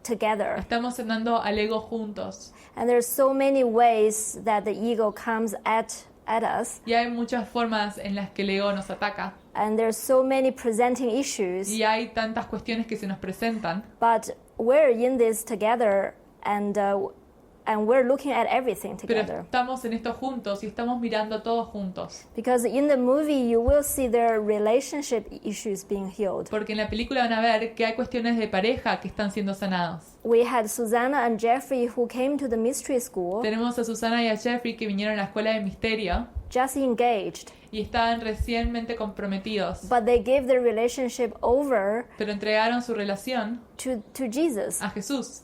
together. Estamos sanando al ego juntos. And there's so many ways that the ego comes at us. Y hay muchas formas en las que el ego nos ataca. And there's so many presenting issues. Y hay tantas cuestiones que se nos presentan. But we're in this together, and we're looking at everything Pero together. estamos en esto juntos y estamos mirando todos juntos. Because in the movie you will see their relationship issues being healed. Porque en la película van a ver que hay cuestiones de pareja que están siendo sanados. We had Susanna and Jeffrey who came to the mystery school, Tenemos a Susana y a Jeffrey que vinieron a la escuela de misterio just engaged, y estaban recientemente comprometidos. but they gave their relationship over Pero entregaron su relación to Jesus a Jesús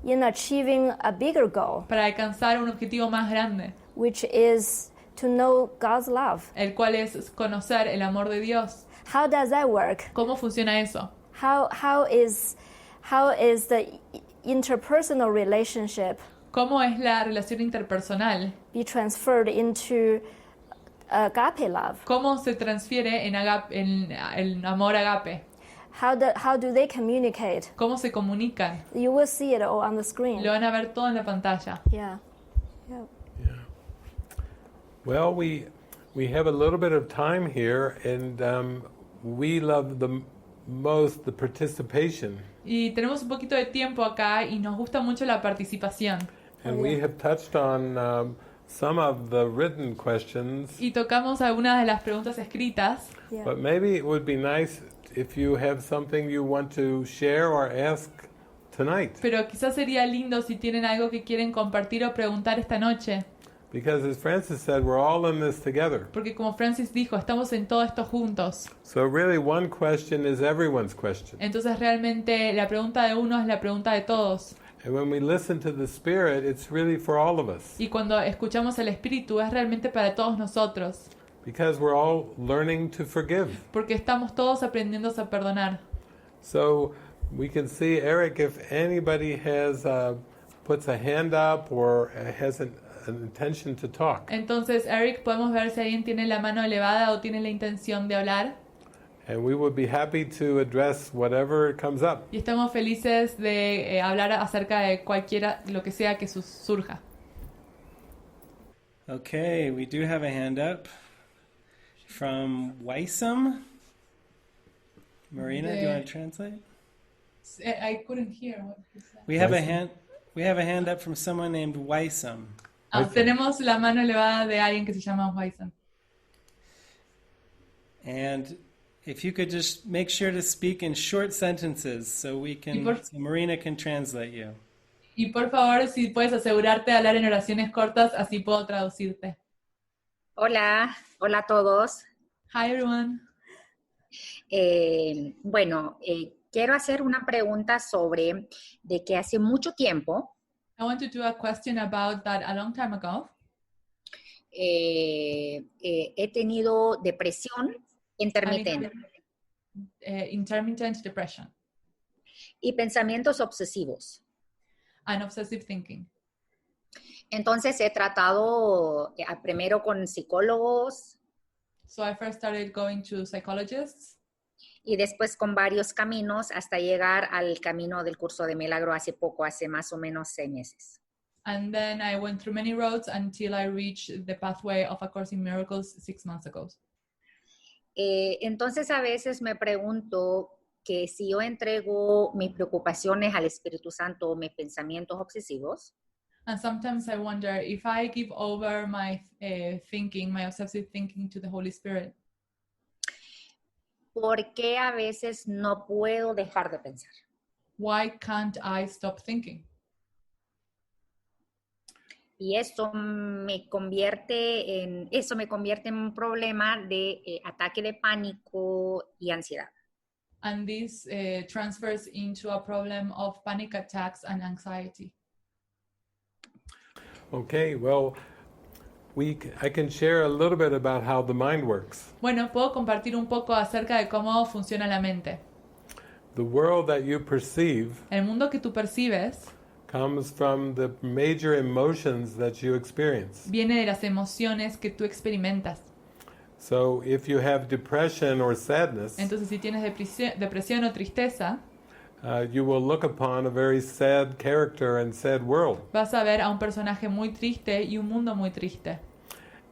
in achieving a bigger goal, para alcanzar un objetivo más grande, which is to know God's love. el cual es conocer el amor de Dios. How does that work? ¿Cómo funciona eso? How is the interpersonal relationship ¿Cómo es la relación interpersonal? be transferred into agape love? ¿Cómo se transfiere en el amor agape? How do they communicate? ¿Cómo se comunican? You will see it all on the screen. Lo van a ver todo en la pantalla. Yeah. Well, we have a little bit of time here, and we love the most the participation. Y tenemos un poquito de tiempo acá y nos gusta mucho la participación. And we have touched on some of the written questions, Y tocamos algunas de las preguntas escritas, Yeah. but maybe it would be nice if you have something you want to share or ask tonight. pero quizás sería lindo si tienen algo que quieren compartir o preguntar esta noche. Because as Frances said, we're all in this together. Porque como Francis dijo, estamos en todo esto juntos. So really one question is everyone's question. Entonces realmente la pregunta de uno es la pregunta de todos. And when we listen to the Spirit, it's really for all of us. Y cuando escuchamos al Espíritu es realmente para todos nosotros. Because we're all learning to forgive. Porque estamos todos aprendiendo a perdonar. So we can see, Eric, if anybody has puts a hand up or has an intention to talk. Entonces, Eric, podemos ver si alguien tiene la mano elevada o tiene la intención de hablar. And we would be happy to address whatever comes up. Y estamos felices de hablar acerca de cualquiera, lo que sea que surja. Okay, we do have a hand up from Weissam. Marina, do you want to translate? I couldn't hear what he said. We have a hand up from someone named Weissam. Tenemos la mano elevada de alguien que se llama Wyson. And if you could just make sure to speak in short sentences so so Marina can translate you. Y por favor, si puedes asegurarte de hablar en oraciones cortas, así puedo traducirte. Hola a todos. Hi everyone. Bueno, quiero hacer una pregunta sobre de que hace mucho tiempo I want to do a question about that a long time ago. he tenido depresión intermitente Intermittent depression y pensamientos obsesivos. and obsessive thinking. Entonces he tratado primero con psicólogos So I first started going to psychologists y después con varios caminos hasta llegar al camino del curso de milagro hace más o menos 6 meses. and then I went through many roads until I reached the pathway of A Course in Miracles 6 months ago. Entonces a veces me pregunto que si yo entrego mis preocupaciones al Espíritu Santo o mis pensamientos obsesivos, And sometimes I wonder if I give over my thinking, my obsessive thinking to the Holy Spirit, ¿por qué a veces no puedo dejar de pensar? why can't I stop thinking? Y eso me convierte en un problema de ataque de pánico y ansiedad. And this transfers into a problem of panic attacks and anxiety. Okay, well, I can share a little bit about how the mind works. Bueno, puedo compartir un poco acerca de cómo funciona la mente. The world that you perceive El mundo que tú percibes comes from the major emotions that you experience. viene de las emociones que tú experimentas. So if you have depression or sadness, Entonces, si tienes depresión o tristeza, you will look upon a very sad character and sad world. vas a ver a un personaje muy triste y un mundo muy triste.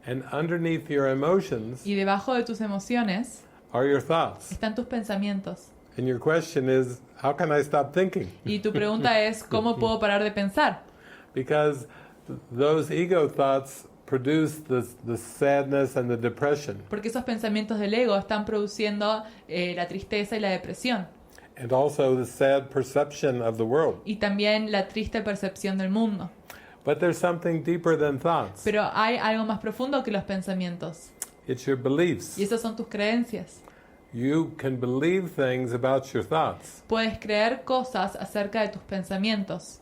And underneath your emotions Y debajo de tus emociones are your thoughts. están tus pensamientos. And your question is, how can I stop thinking? Y tu pregunta es, ¿cómo puedo parar de pensar? Because those ego thoughts produce the sadness and the depression, Porque esos pensamientos del ego están produciendo la tristeza y la depresión. and also the sad perception of the world. Y también la triste percepción del mundo. But there's something deeper than thoughts. Pero hay algo más profundo que los pensamientos. It's your beliefs. Y esas son tus creencias. You can believe things about your thoughts. Puedes creer cosas acerca de tus pensamientos.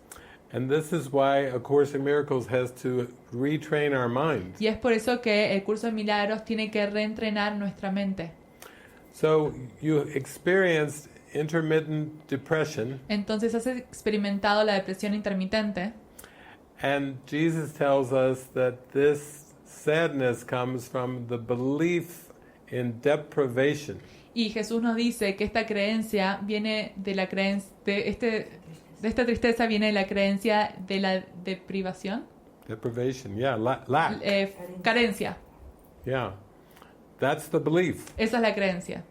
And this is why A Course in Miracles has to retrain our mind. Y es por eso que el curso de milagros tiene que reentrenar nuestra mente. So you experienced intermittent depression, Entonces has experimentado la depresión intermitente. and Jesus tells us that this sadness comes from the belief in deprivation. Y Jesús nos dice que esta creencia viene de la creencia de esta tristeza viene de la creencia de la deprivación, Deprivation, yeah, lack. carencia. Yeah, that's the belief. Esa es la creencia.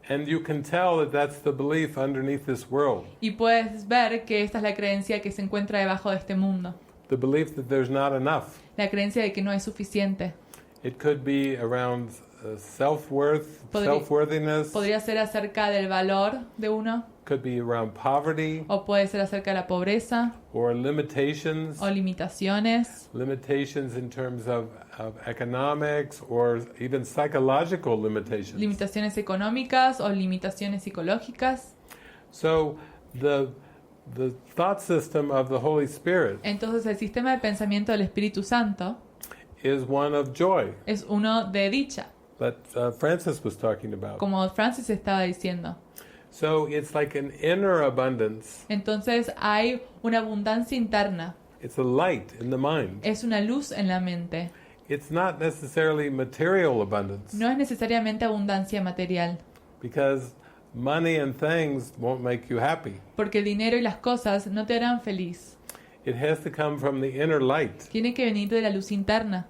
And you can tell that that's the belief underneath this world. Y puedes ver que esta es la creencia que se encuentra debajo de este mundo. The belief that there's not enough. La creencia de que no es suficiente. It could be around self-worth, self-worthiness. Podría ser acerca del valor de uno, Could be around poverty o puede ser acerca de la pobreza, or limitations. o limitaciones, Limitations in terms of economics or even psychological limitations. limitaciones económicas o limitaciones psicológicas. So the thought system of the Holy Spirit Entonces el sistema de pensamiento del Espíritu Santo is one of joy es uno de dicha, that Frances was talking about. como Francis estaba diciendo. So it's like an inner abundance. Entonces hay una abundancia interna, It's a light in the mind. es una luz en la mente. It's not necessarily material abundance, No es necesariamente abundancia material, because money and things won't make you happy. porque el dinero y las cosas no te harán feliz. It has to come from the inner light. Tiene que venir de la luz interna.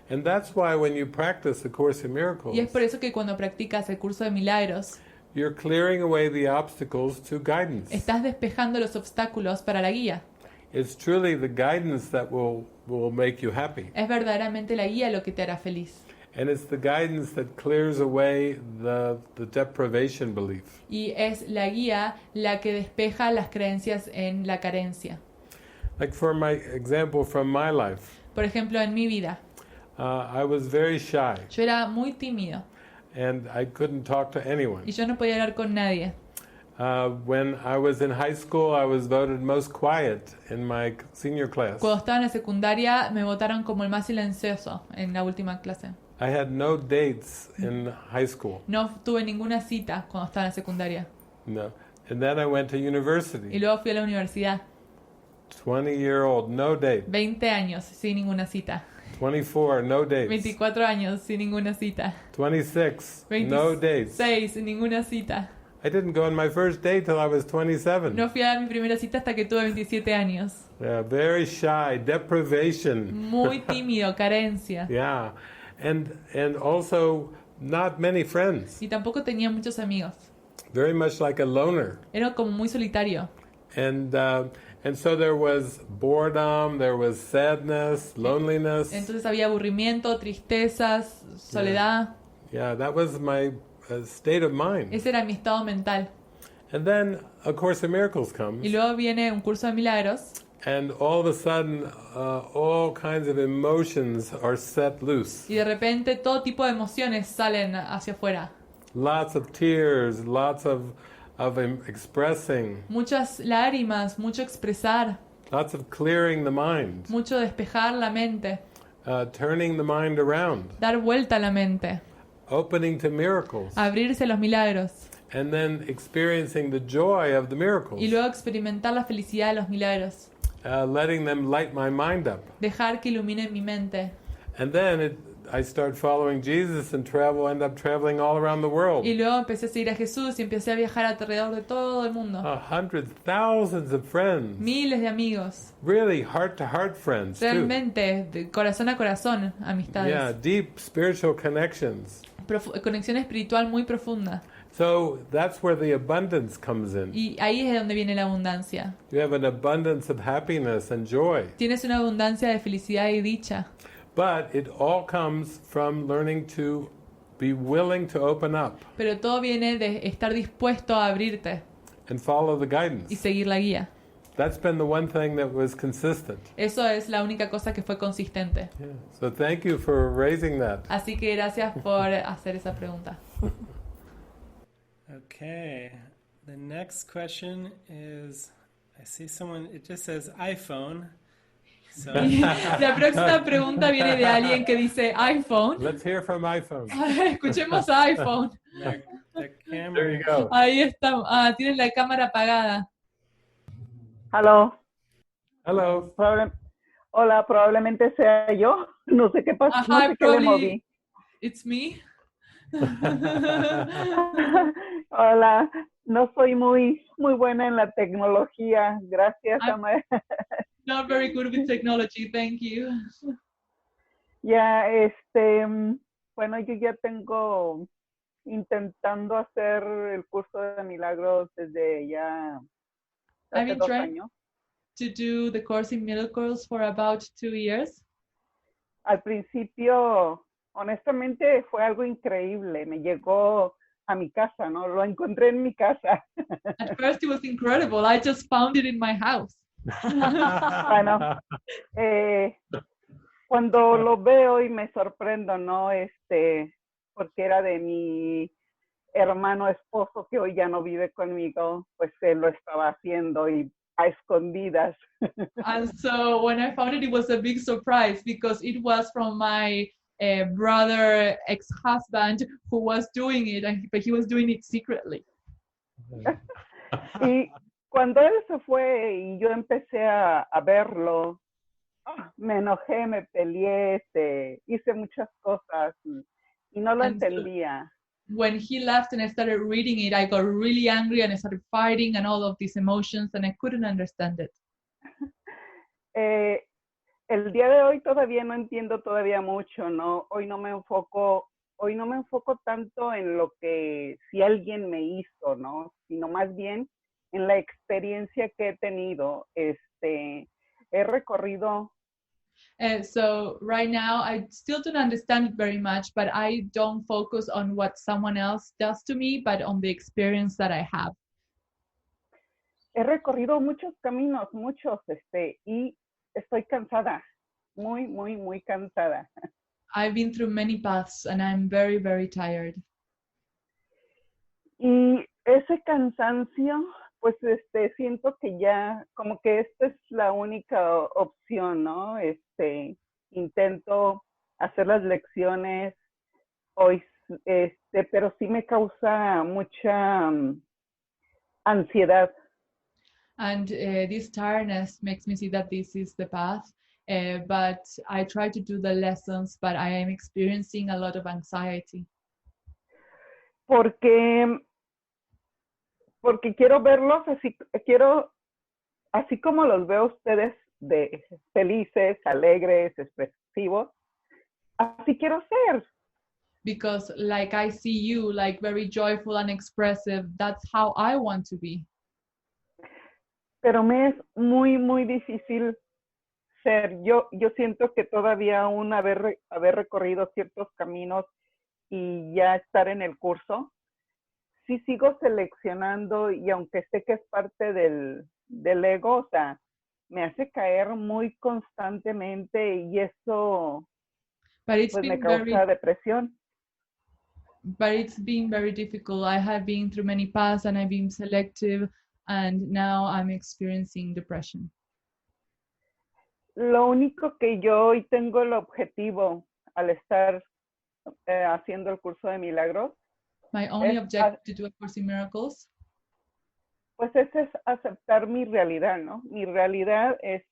And that's why when you practice A Course in Y Miracles, es por eso que cuando practicas el curso de milagros, you're clearing away the obstacles to guidance. estás despejando los obstáculos para la guía. It's truly the guidance that will make you happy. Es verdaderamente la guía lo que te hará feliz. And it's the guidance that clears away the deprivation belief. Y es la guía la que despeja las creencias en la carencia. Like for my example from my life, Por ejemplo, en mi vida, I was very shy yo era muy tímido and I couldn't talk to anyone. y yo no podía hablar con nadie. When I was in high school, I was voted most quiet in my senior class. Cuando estaba en la secundaria me votaron como el más silencioso en la última clase. I had no dates in high school. No tuve ninguna cita cuando estaba en la secundaria. No. And then I went to Y university. luego fui a la universidad. 20-year-old, no date. 20 años sin ninguna cita. 24, no dates. 24 años sin ninguna cita. 26, no dates. 26 sin ninguna cita. I didn't go on my first date till I was 27. No fui a dar mi primera cita hasta que tuve 27 años. Yeah, very shy, deprivation. Muy tímido, carencia. Yeah. And also not many friends. Y tampoco tenía muchos amigos. Very much like a loner. Era como muy solitario. And so there was boredom, there was sadness, loneliness. Entonces había aburrimiento, tristezas, soledad. Yeah, that was my state of mind. Ese era mi estado mental. And then A Course in Miracles Y comes, luego viene un curso de milagros. and all of a sudden, all kinds of emotions are set loose. Y de repente todo tipo de emociones salen hacia afuera. Lots of tears, lots of expressing, Muchas lágrimas, mucho expresar, lots of clearing the mind, mucho despejar la mente, turning the mind around, dar vuelta a la mente, opening to miracles, abrirse a los milagros and then experiencing the joy of the miracles, y luego experimentar la felicidad de los milagros, letting them light my mind up. dejar que ilumine mi mente. And then I start following Jesus and end up traveling all around the world. Y luego empecé a seguir a Jesús y empecé a viajar alrededor de todo el mundo. Hundreds, thousands of friends. Miles de amigos. Really heart-to-heart friends, Realmente, de corazón a corazón, amistades. Yeah, deep spiritual connections. Conexión espiritual muy profunda. So that's where the abundance comes in. Y ahí es donde viene la abundancia. You have an abundance of happiness and joy. Tienes una abundancia de felicidad y dicha. But it all comes from learning to be willing to open up Pero todo viene de estar dispuesto a abrirte and follow the y guidance. seguir la guía. That's been the one thing that was consistent. Eso es la única cosa que fue consistente. Yeah. So thank you for raising that. Así que gracias por hacer esa pregunta. Okay, the next question is, I see someone, it just says iPhone. So, La próxima pregunta viene de alguien que dice iPhone. Let's hear from iPhone. Escuchemos a iPhone. the camera. There you go. Ahí está. Tiene la cámara apagada. Hello. Hello. Hola, probablemente sea yo. No sé qué pasó, no sé qué le moví. It's me. Hola, no soy muy buena en la tecnología. Gracias, Amaya. Not very good with technology, thank you. Ya, bueno, yo ya tengo intentando hacer el curso de milagros desde ya hace 2 años. To do the course in miracles for about 2 years. Al principio, honestamente, fue algo increíble. Me llegó a mi casa, ¿no? Lo encontré en mi casa. At first it was incredible. I just found it in my house. Bueno, cuando lo veo y me sorprendo, ¿no? Porque era de mi hermano esposo que hoy ya no vive conmigo, pues él lo estaba haciendo y a escondidas. And so when I found it, it was a big surprise because it was from my brother, ex-husband, who was doing it, but he was doing it secretly. Y cuando él se fue y yo empecé a verlo, me enojé, me peleé, hice muchas cosas y no lo entendía. When he left and I started reading it, I got really angry and I started fighting and all of these emotions and I couldn't understand it. El día de hoy todavía no entiendo todavía mucho, ¿no? Hoy no me enfoco tanto en lo que si alguien me hizo, ¿no? Sino más bien en la experiencia que he tenido. He recorrido. So right now, I still don't understand it very much, but I don't focus on what someone else does to me, but on the experience that I have. He recorrido muchos caminos, y estoy cansada, muy cansada. I've been through many paths and I'm very, very tired. Y ese cansancio, pues siento que ya, como que esta es la única opción, ¿no? Intento hacer las lecciones hoy, pero sí me causa mucha ansiedad. And this tiredness makes me see that this is the path, but I try to do the lessons, but I am experiencing a lot of anxiety. Porque quiero verlos así como los veo ustedes de felices, alegres, expresivos, así quiero ser. Because like I see you, like very joyful and expressive, that's how I want to be. Pero me es muy difícil ser. Yo siento que todavía aún haber recorrido ciertos caminos y ya estar en el curso, sí sigo seleccionando y aunque sé que es parte del ego, o sea, me hace caer muy constantemente y eso pues me causa depresión. But it's been very difficult. I have been through many paths and I've been selective and now I'm experiencing depression. Lo único que yo hoy tengo el objetivo al estar haciendo el curso de milagros. My only objective to do a course in miracles. Pues ese es aceptar mi realidad, ¿no? Mi realidad es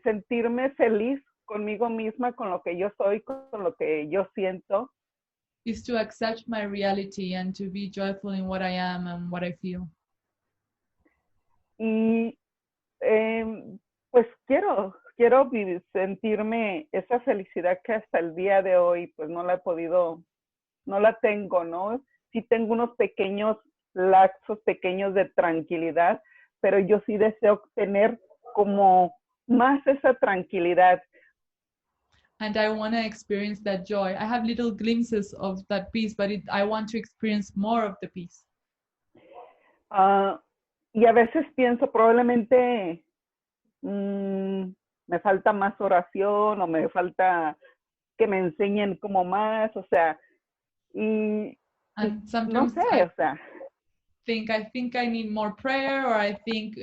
sentirme feliz conmigo misma, con lo que yo soy, con lo que yo siento. is to accept my reality and to be joyful in what I am and what I feel. Y pues quiero sentirme esa felicidad que hasta el día de hoy pues no la tengo, ¿no? Sí tengo unos pequeños lapsos pequeños de tranquilidad, pero yo sí deseo tener como más esa tranquilidad. And I want to experience that joy. I have little glimpses of that peace, but I want to experience more of the peace. Y a veces pienso probablemente me falta más oración o me falta que me enseñen como más, o sea, y no sé, o sea. I think I need more prayer, or I think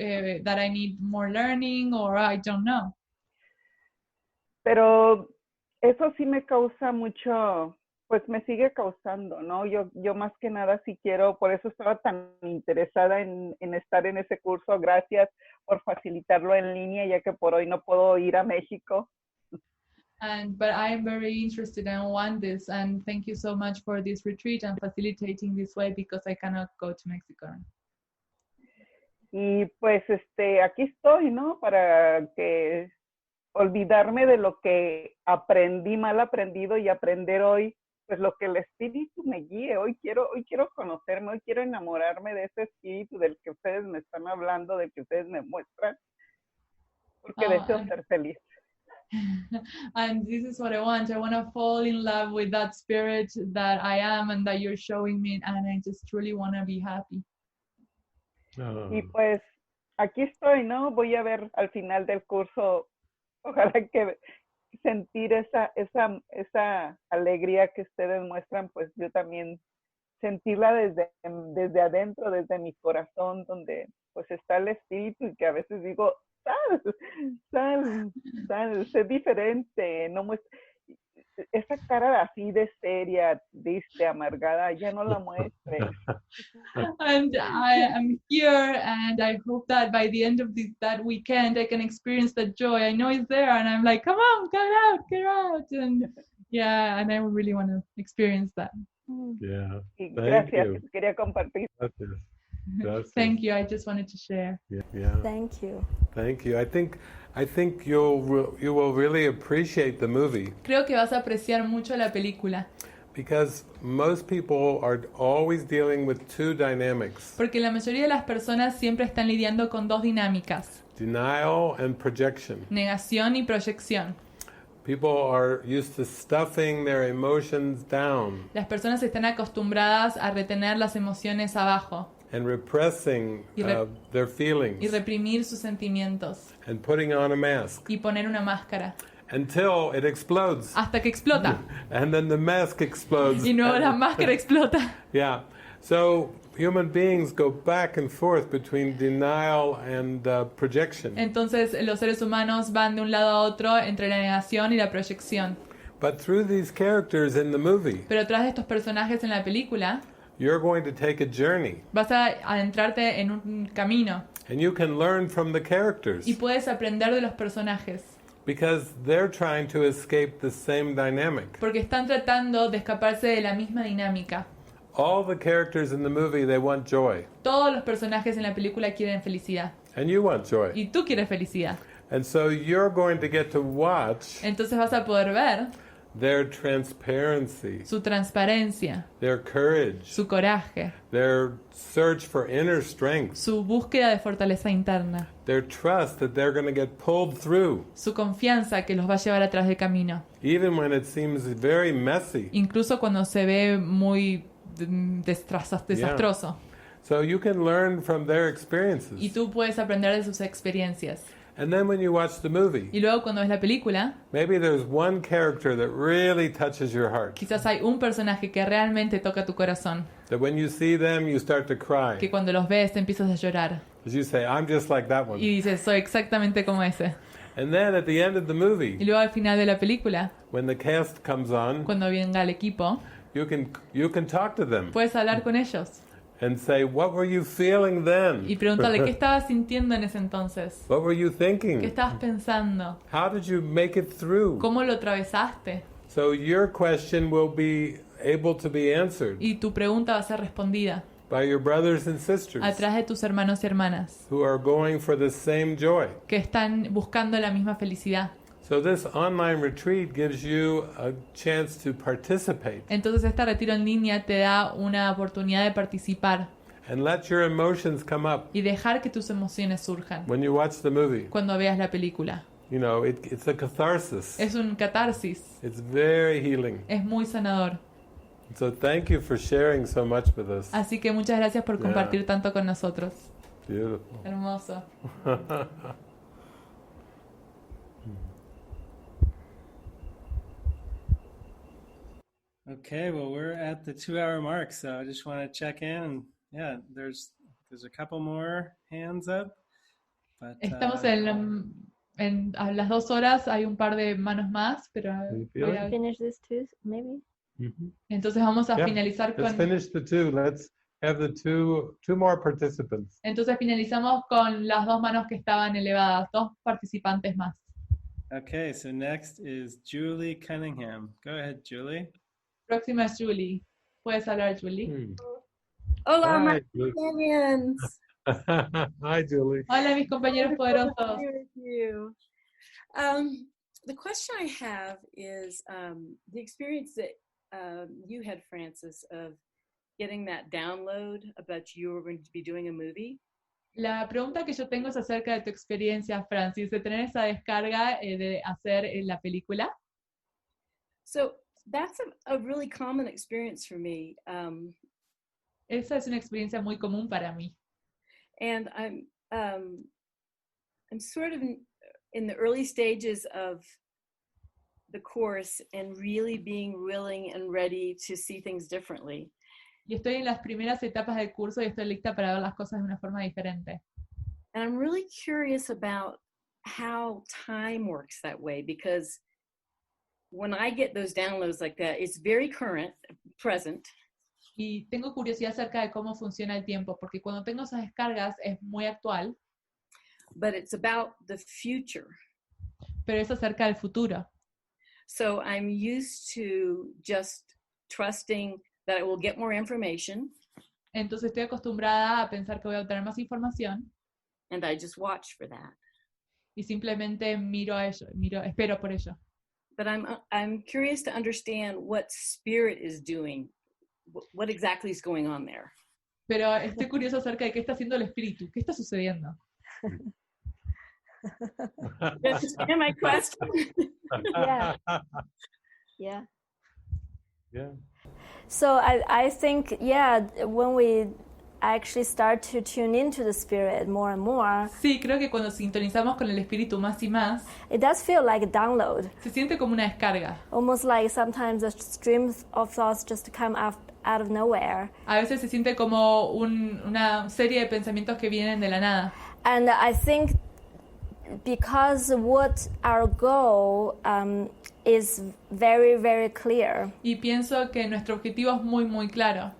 that I need more learning, or I don't know. Pero eso sí me causa mucho, pues me sigue causando, ¿no? Yo más que nada sí quiero, por eso estaba tan interesada en estar en ese curso. Gracias por facilitarlo en línea, ya que por hoy no puedo ir a México. But I am very interested and want this, and thank you so much for this retreat and facilitating this way, because I cannot go to Mexico. Y pues aquí estoy, ¿no? Para que olvidarme de lo que aprendí mal aprendido y aprender hoy pues lo que el espíritu me guíe. Hoy quiero conocerme, hoy quiero enamorarme de ese espíritu del que ustedes me están hablando, del que ustedes me muestran, porque deseo ser feliz. And this is what I want. I want to fall in love with that spirit that I am and that you're showing me, and I just truly want to be happy. Y pues aquí estoy, ¿no? Voy a ver al final del curso, ojalá que sentir esa alegría que ustedes muestran, pues yo también sentirla desde adentro, desde mi corazón, donde pues está el espíritu, y que a veces digo, sal, sé diferente, no muestra esa cara así de seria, triste, amargada, ya no la muestres. And I am here, and I hope that by the end of that weekend I can experience that joy. I know it's there, and I'm like, come on, get out, and yeah, and I really want to experience that. Yeah. Gracias, quería compartir. Gracias. Thank you. I just wanted to share. Yeah. Thank you. Thank you. I think you will really appreciate the movie. Creo que vas a apreciar mucho la película. Because most people are always dealing with two dynamics. Porque la mayoría de las personas siempre están lidiando con dos dinámicas. Denial and projection. Negación y proyección. People are used to stuffing their emotions down. Las personas están acostumbradas a retener las emociones abajo. And repressing their feelings. Y reprimir sus sentimientos. And putting on a mask. Y poner una máscara. Until it explodes. Hasta que explota. And then the mask explodes. Y luego la máscara explota. Yeah. So human beings go back and forth between denial and projection. Entonces los seres humanos van de un lado a otro entre la negación y la proyección. But through these characters in the movie, pero tras de estos personajes en la película, you're going to take a journey. Vas a adentrarte en un camino. And you can learn from the characters. Y puedes aprender de los personajes. Because they're trying to escape the same dynamic. Porque están tratando de escaparse de la misma dinámica. All the characters in the movie, they want joy. Todos los personajes en la película quieren felicidad. And you want joy. Y tú quieres felicidad. And so you're going to get to watch. Entonces vas a poder ver their transparency, su transparencia, their courage, su coraje, their search for inner strength, su búsqueda de fortaleza interna, their trust that they're going to get pulled through, su confianza que los va a llevar a través del camino, even when it seems very messy, incluso cuando se ve muy desastroso. Yeah. So you can learn from their experiences. Y tú puedes aprender de sus experiencias. And then when you watch the movie, y luego cuando ves la película, maybe there's one character that really touches your heart. Quizás hay un personaje que realmente toca tu corazón. That when you see them, you start to cry. Que cuando los ves te empiezas a llorar. As you say, I'm just like that one. Y dices, soy exactamente como ese. And then at the end of the movie, y luego al final de la película, when the cast comes on, cuando venga el equipo, you can talk to them. Puedes hablar con ellos. and say, what were you feeling then? Y preguntarle, ¿qué estabas sintiendo en ese entonces? What were you ¿Qué thinking? estabas pensando? How did you make it through? ¿Cómo lo atravesaste? So your question will be able to be answered Y tu pregunta va a ser respondida by your brothers and sisters atrás de tus hermanos y hermanas who are going for the same joy. que están buscando la misma felicidad. So this online retreat gives you a chance to participate Entonces este retiro en línea te da una oportunidad de participar and let your emotions come up y dejar que tus emociones surjan when you watch the movie. cuando veas la película. You know, it's a catharsis. Es un catarsis, It's very healing. es muy sanador. So thank you for sharing so much with us. Así que muchas gracias por compartir tanto con nosotros. Beautiful. Hermoso. Okay, well, we're at the 2-hour mark, so I just want to check in. And yeah, there's a couple more hands up. But, Estamos a las 2 horas, hay un par de manos más, pero voy a- Finish this too, maybe. entonces vamos a Yeah, finalizar let's con... finish the two. Let's have the two more participants. Entonces finalizamos con las 2 manos que estaban elevadas, 2 participantes más. okay, so next is Julie Cunningham. Go ahead, Julie. Próxima es Julie. ¿Puedes hablar, Julie? Hola, Hi, my Julie. companions. Hi, Julie. Hola, mis compañeros poderosos. Good to be with you. The question I have is the experience that you had, Frances, of getting that download about you were going to be doing a movie. La pregunta que yo tengo es acerca de tu experiencia, Francis, de tener esa descarga de hacer la película. So that's a really common experience for me. Esa es una experiencia muy común para mí. And I'm sort of in the early stages of the course and really being willing and ready to see things differently. Y estoy en las primeras etapas del curso y estoy lista para ver las cosas de una forma diferente. And I'm really curious about how time works that way, because when I get those downloads like that, it's very current, present. Y tengo curiosidad acerca de cómo funciona el tiempo, porque cuando tengo esas descargas es muy actual, But it's about the future. pero es acerca del futuro. So I'm used to just trusting that I will get more information, Entonces estoy acostumbrada a pensar que voy a obtener más información and I just watch for that. y simplemente miro a ello, espero por ello. But I'm curious to understand what spirit is doing, what exactly is going on there. Pero estoy curiosa acerca de qué está haciendo el espíritu, qué está sucediendo. You understand my question? Yeah. Yeah. Yeah. So I think, yeah, when we actually start to tune into the spirit more and more, Sí, creo que cuando sintonizamos con el espíritu más y más, it does feel like a download. se siente como una descarga. Almost like sometimes a stream of thoughts just come out of nowhere. A veces se siente como una serie de pensamientos que vienen de la nada. And I think because what our goal is very, very clear. Y pienso que nuestro objetivo es muy, muy claro.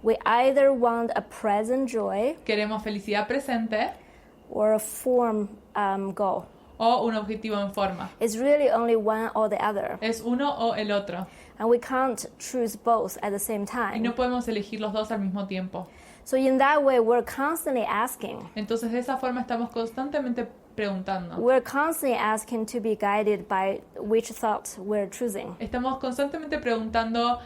We either want a present joy Queremos felicidad presente or a form goal. o un objetivo en forma. It's really only one or the other. Es uno o el otro. And we can't choose both at the same Y time. no podemos elegir los dos al mismo tiempo. So in that way, we're constantly asking. Entonces de esa forma estamos constantemente preguntando. We're constantly asking to be guided by which thought we're choosing. Estamos constantemente preguntando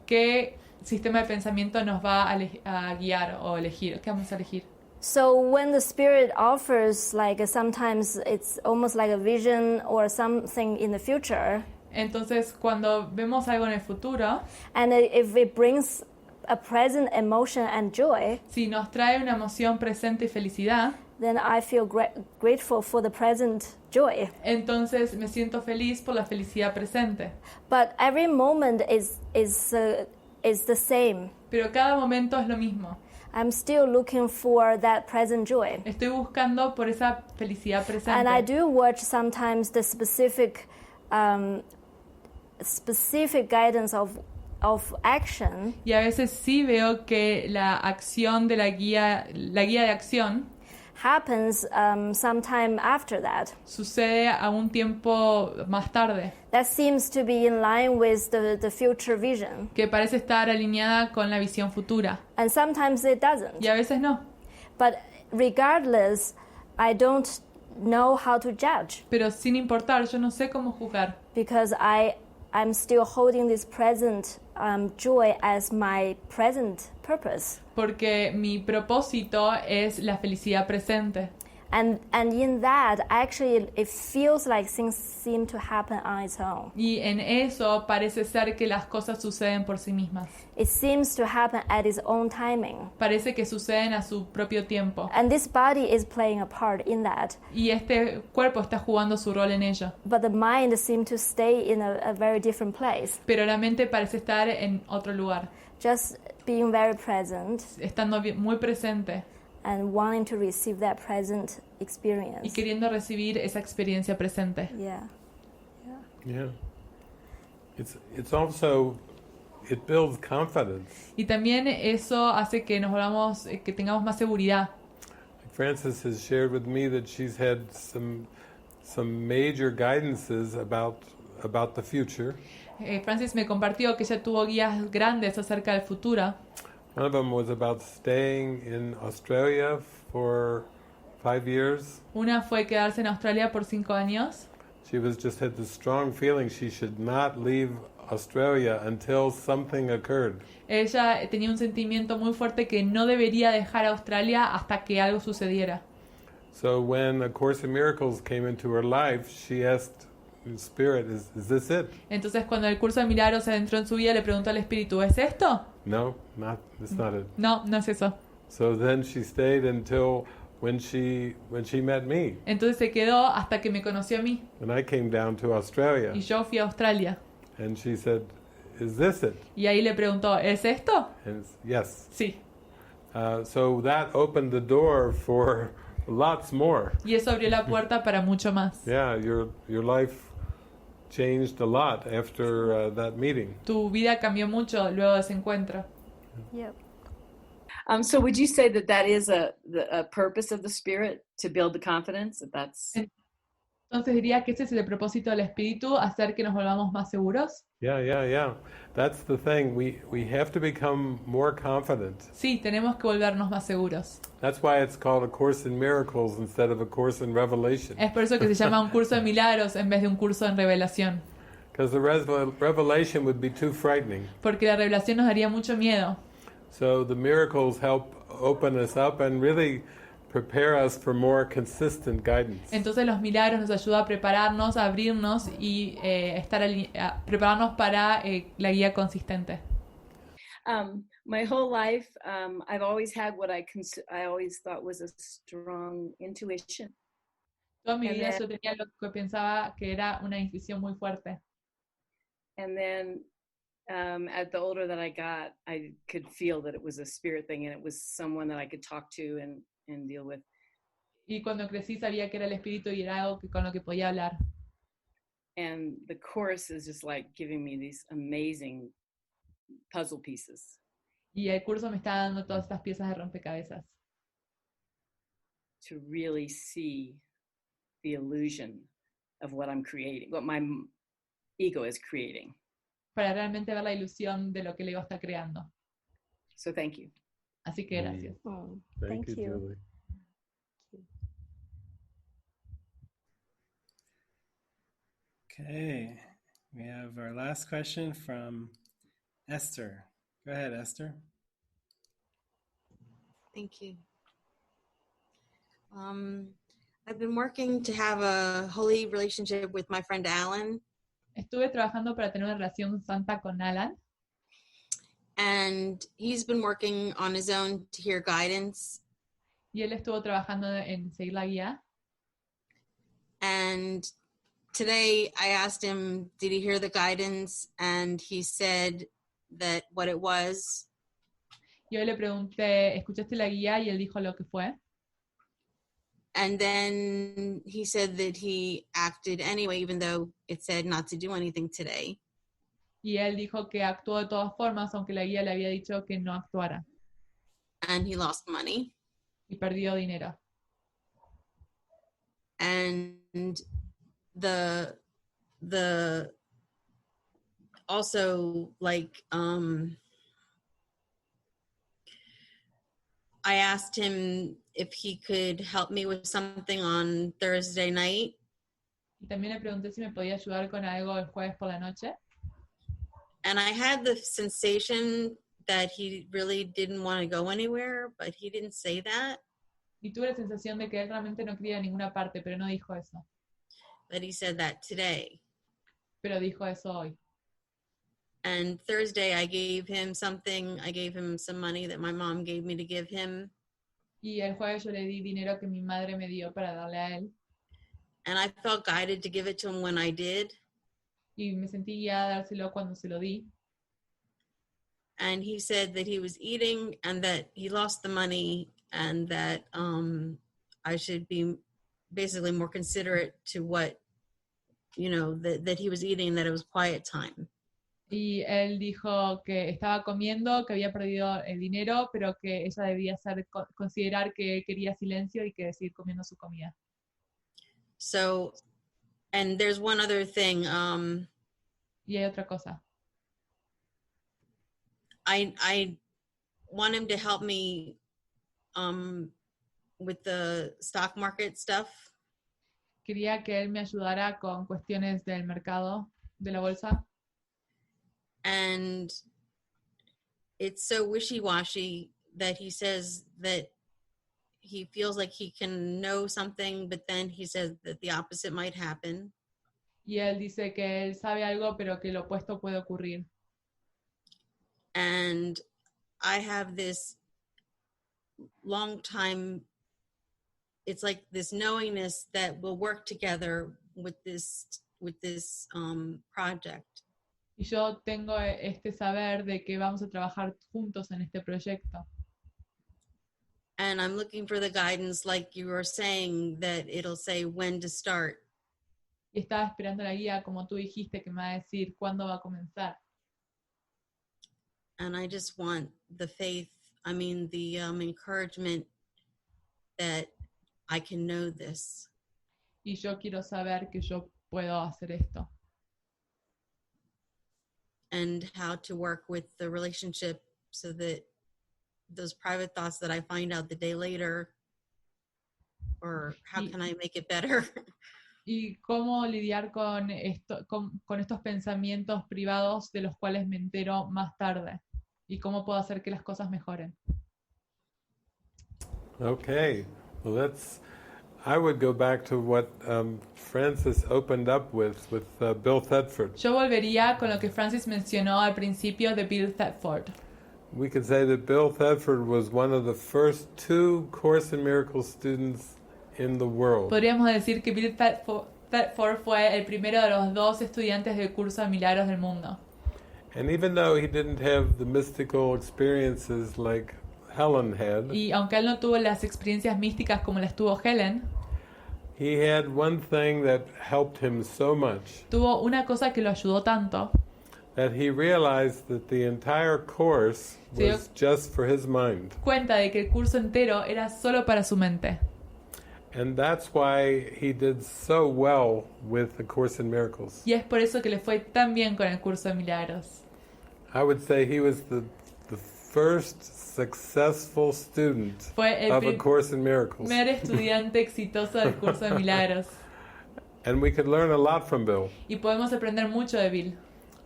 qué sistema de pensamiento nos va a guiar o elegir. ¿Qué vamos a elegir? So when the spirit offers, like sometimes it's almost like a vision or something in the future, Entonces cuando vemos algo en el futuro, and if it brings a present emotion and joy, si nos trae una emoción presente y felicidad, then I feel grateful for the present joy. entonces me siento feliz por la felicidad presente. But every moment is the same. Pero cada momento es lo mismo. I'm still looking for that present joy. Estoy buscando por esa felicidad presente. And I do watch sometimes the specific guidance of of action Y a veces sí veo que la acción de la guía de acción happens sometime after that. sucede a un tiempo más tarde, That seems to be in line with the future vision. que parece estar alineada con la visión futura. And sometimes it doesn't. Y a veces no. But regardless, I don't know how to judge Pero sin importar, yo no sé cómo juzgar. because I'm still holding this present joy as my present purpose. Porque mi propósito es la felicidad presente. And in that, actually, it feels like things seem to happen on its own. Y en eso parece ser que las cosas suceden por sí mismas. It seems to happen at its own timing. Parece que suceden a su propio tiempo. And this body is playing a part in that. Y este cuerpo está jugando su rol en ello. But the mind seems to stay in a very different place. Pero la mente parece estar en otro lugar. Just being very present Estando muy presente and wanting to receive that present y experience. queriendo recibir esa experiencia presente. Yeah. Yeah. It's also, it builds confidence. Y también eso hace que nos volvamos, que tengamos más seguridad. Frances has shared with me that she's had some major guidances about the future. Frances me compartió que ella tuvo guías grandes acerca del futuro. One of them was about staying in Australia for 5 years. Una fue quedarse en Australia por 5 años. She just had this strong feeling she should not leave Australia until something occurred. Ella tenía un sentimiento muy fuerte que no debería dejar Australia hasta que algo sucediera. So when A Course in Miracles came into her life, she asked Spirit, is this it? Entonces cuando el curso de milagros adentró en su vida, le preguntó al espíritu, ¿es esto? No, that's not it. No, no es eso. So then she stayed until when she met me. Entonces se quedó hasta que me conoció a mí. When I came down to Australia. Y yo fui a Australia. And she said, is this it? Y ahí le preguntó, ¿es esto? And yes. Sí. So that opened the door for lots more. Y eso abrió la puerta para mucho más. Yeah, your life changed a lot after that meeting. Tu vida cambió mucho luego de ese encuentro. Yep. So would you say that is a purpose of the Spirit, to build the confidence? That's Entonces diría que ese es el propósito del espíritu, hacer que nos volvamos más seguros. Yeah. That's the thing. We have to become more confident. Sí, tenemos que volvernos más seguros. That's why it's called A Course in Miracles instead of A Course in Revelation. Es por eso que se llama un curso de milagros en vez de un curso en revelación. Because the revelation would be too frightening. Porque la revelación nos daría mucho miedo. So the miracles help open us up and really prepare us for more consistent guidance. Entonces los milagros nos ayudan a prepararnos, a abrirnos y prepararnos para la guía consistente. My whole life, I've always had what I always thought was a strong intuition. Toda mi vida yo tenía lo que pensaba que era una intuición muy fuerte. And then at the older that I got, I could feel that it was a spirit thing and it was someone that I could talk to and deal with. Y cuando crecí sabía que era el espíritu y era algo con lo que podía hablar. And the Course is just like giving me these amazing puzzle pieces. Y el curso me está dando todas estas piezas de rompecabezas. To really see the illusion of what I'm creating, what my ego is creating. Para realmente ver la ilusión de lo que el ego está creando. So thank you. Así que gracias. Oh, Thank you, Julie. Okay, we have our last question from Esther. Go ahead, Esther. Thank you. I've been working to have a holy relationship with my friend Alan. Estuve trabajando para tener una relación santa con Alan. And he's been working on his own to hear guidance. Y él estuvo trabajando en seguir la guía. And today I asked him, did he hear the guidance? And he said that what it was. Yo le pregunté, ¿escuchaste la guía? Y él dijo lo que fue. And then he said that he acted anyway, even though it said not to do anything today. Y él dijo que actuó de todas formas, aunque la guía le había dicho que no actuara. And he lost money. Y perdió dinero. And the also, like, I asked him if he could help me with something on Thursday night. Y también le pregunté si me podía ayudar con algo el jueves por la noche. And I had the sensation that he really didn't want to go anywhere, but he didn't say that. Y tuve la sensación de que él realmente no quería ir a ninguna parte, pero no dijo eso. But he said that today. Pero dijo eso hoy. And Thursday I gave him something. I gave him some money that my mom gave me to give him. Y el jueves yo le di dinero que mi madre me dio para darle a él. And I felt guided to give it to him when I did. Y me sentí guiada a dárselo cuando se lo di. And he said that he was eating and that he lost the money and that I should be basically more considerate to what, you know, that he was eating, that it was quiet time. Y él dijo que estaba comiendo, que había perdido el dinero, pero que ella debía considerar que quería silencio y que seguir comiendo su comida. So, and there's one other thing. Y hay otra cosa. I want him to help me with the stock market stuff. Quería que él me ayudara con cuestiones del mercado, de la bolsa. And it's so wishy-washy that he says that he feels like he can know something, but then he says that the opposite might happen. Y él dice que él sabe algo, pero que lo opuesto puede ocurrir. And I have this long time, it's like this knowingness that we'll work together with this project. Y yo tengo este saber de que vamos a trabajar juntos en este proyecto. And I'm looking for the guidance, like you were saying, that it'll say when to start. Y estaba esperando la guía, como tú dijiste, que me va a decir cuándo va a comenzar. And I just want the faith, the encouragement that I can know this. Y yo quiero saber que yo puedo hacer esto. And how to work with the relationship so that those private thoughts that I find out the day later, or how can I make it better? Y cómo lidiar con estos pensamientos privados de los cuales me entero más tarde. Y cómo puedo hacer que las cosas mejoren. Okay, well I would go back to what Frances opened up with Bill Thetford. Yo volvería con lo que Francis mencionó al principio de Bill Thetford. We could say that Bill Thetford was one of the first 2 Course in Miracles students in the world. Podríamos decir que Bill Thetford fue el primero de los 2 estudiantes del curso de milagros del mundo. And even though he didn't have the mystical experiences like Helen had, y aunque él no tuvo las experiencias místicas como las tuvo Helen, he had one thing that helped him so much. Tuvo una cosa que lo ayudó tanto. That he realized that the entire course was just for his mind. Cuenta de que el curso entero era solo para su mente. And that's why he did so well with the Course in Miracles. Y es por eso que le fue tan bien con el curso de milagros. I would say he was the first successful student of a Course in Miracles. Primer estudiante exitoso del curso de milagros. And we could learn a lot from Bill. Y podemos aprender mucho de Bill.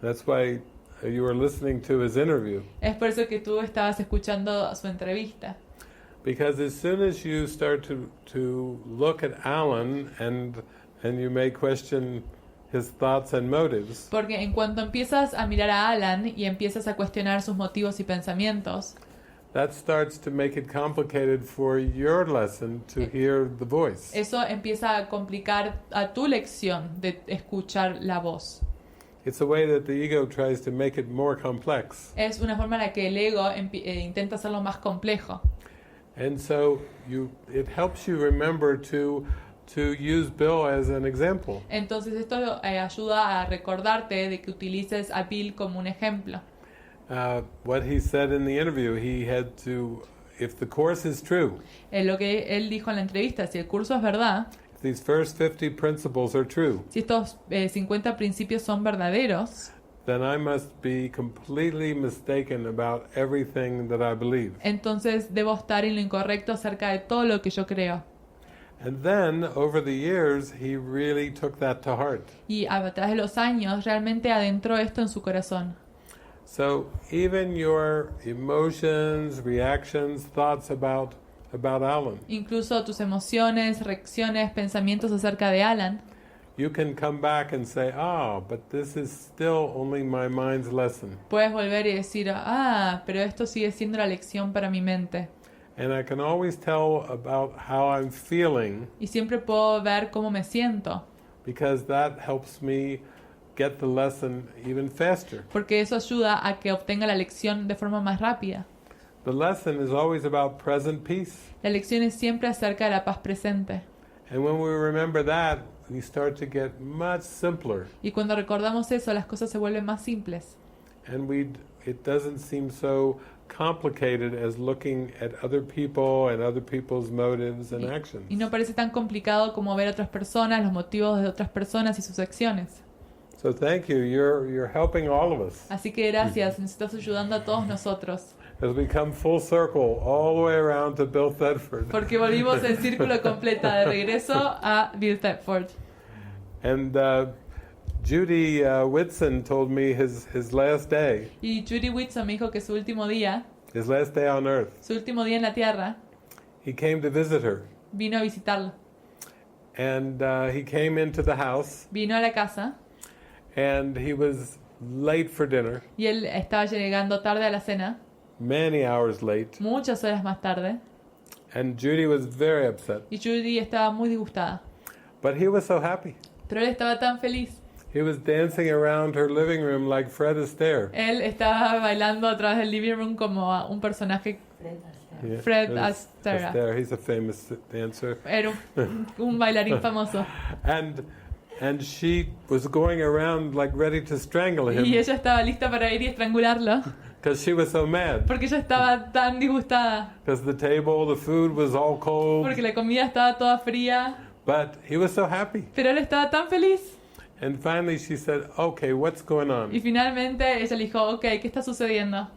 That's why you were listening to his interview. Es por eso que tú estabas escuchando su entrevista. Because as soon as you start to look at Alan and you may question his thoughts and motives. Porque en cuanto empiezas a mirar a Alan y empiezas a cuestionar sus motivos y pensamientos, that starts to make it complicated for your lesson to hear the voice. Eso empieza a complicar a tu lección de escuchar la voz. It's a way that the ego tries to make it more complex. Es una forma en la que el ego intenta hacerlo más complejo. And so it helps you remember to to use Bill as an example. Entonces esto ayuda a recordarte de que utilices a Bill como un ejemplo. What he said in the interview, he had to, if the course is true, Lo que él dijo en la entrevista, si el curso es verdad, if these first 50 principles are true, si estos 50 principios son verdaderos, then I must be completely mistaken about everything that I believe. entonces debo estar en lo incorrecto acerca de todo lo que yo creo. And then, over the years, he really took that to heart. Y a través de los años realmente adentró esto en su corazón. So even your emotions, reactions, thoughts about Alan, Incluso tus emociones, reacciones, pensamientos acerca de Alan, you can come back and say, "Oh, but this is still only my mind's lesson." puedes volver y decir, pero esto sigue siendo la lección para mi mente. And I can always tell about how I'm feeling Y siempre puedo ver cómo me siento, because that helps me get the lesson even faster. porque eso ayuda a que obtenga la lección de forma más rápida. The lesson is always about present peace. La lección es siempre acerca de la paz presente. And when we remember that, we start to get much simpler. Y cuando recordamos eso, las cosas se vuelven más simples. And it doesn't seem so complicated as looking at other people and other people's motives and actions. Y no parece tan complicado como ver a otras personas, los motivos de otras personas y sus acciones. So thank you. You're helping all of us Así que gracias, nos estás ayudando a todos nosotros. as we come full circle all the way around to Bill Thetford. Porque volvimos en círculo completo de regreso a Bill Thetford. And Judy Whitson told me his last day, Y Judy Whitson me dijo que su último día on earth, en la Tierra, he came to visit her. vino a visitarlo. And he came into the house, Vino a la casa and he was late for dinner, y él estaba llegando tarde a la cena, many hours late. muchas horas más tarde, And Judy was very upset. y Judy estaba muy disgustada. But he was so happy. Pero él estaba tan feliz. He was dancing around her living room like Fred Astaire. Él estaba bailando a través del living room como un personaje. Yeah, Fred it was Astaire. He's a famous dancer. Era un bailarín famoso. And she was going around like ready to strangle Y him ella estaba lista para ir y estrangularlo. because she was so mad. Porque ella estaba tan disgustada. Because the table, the food was all cold. Porque la comida estaba toda fría. But he was so happy. Pero él estaba tan feliz. And finally she said, "Okay, what's going on?" Y finalmente ella le dijo, ok, ¿qué está sucediendo?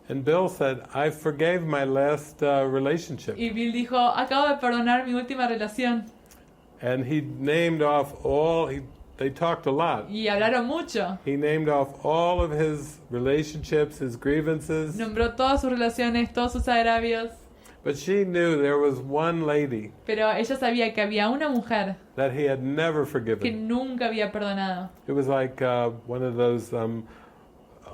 And Bill said, "I forgave my last relationship." Y Bill dijo, acabo de perdonar mi última relación. And he named off they talked a lot. Y hablaron mucho. He named off all of his relationships, his grievances. Nombró todas sus relaciones, todos sus agravios. But she knew there was one lady Pero ella sabía que había una mujer that he had never que forgiven. nunca había perdonado. It was like one of those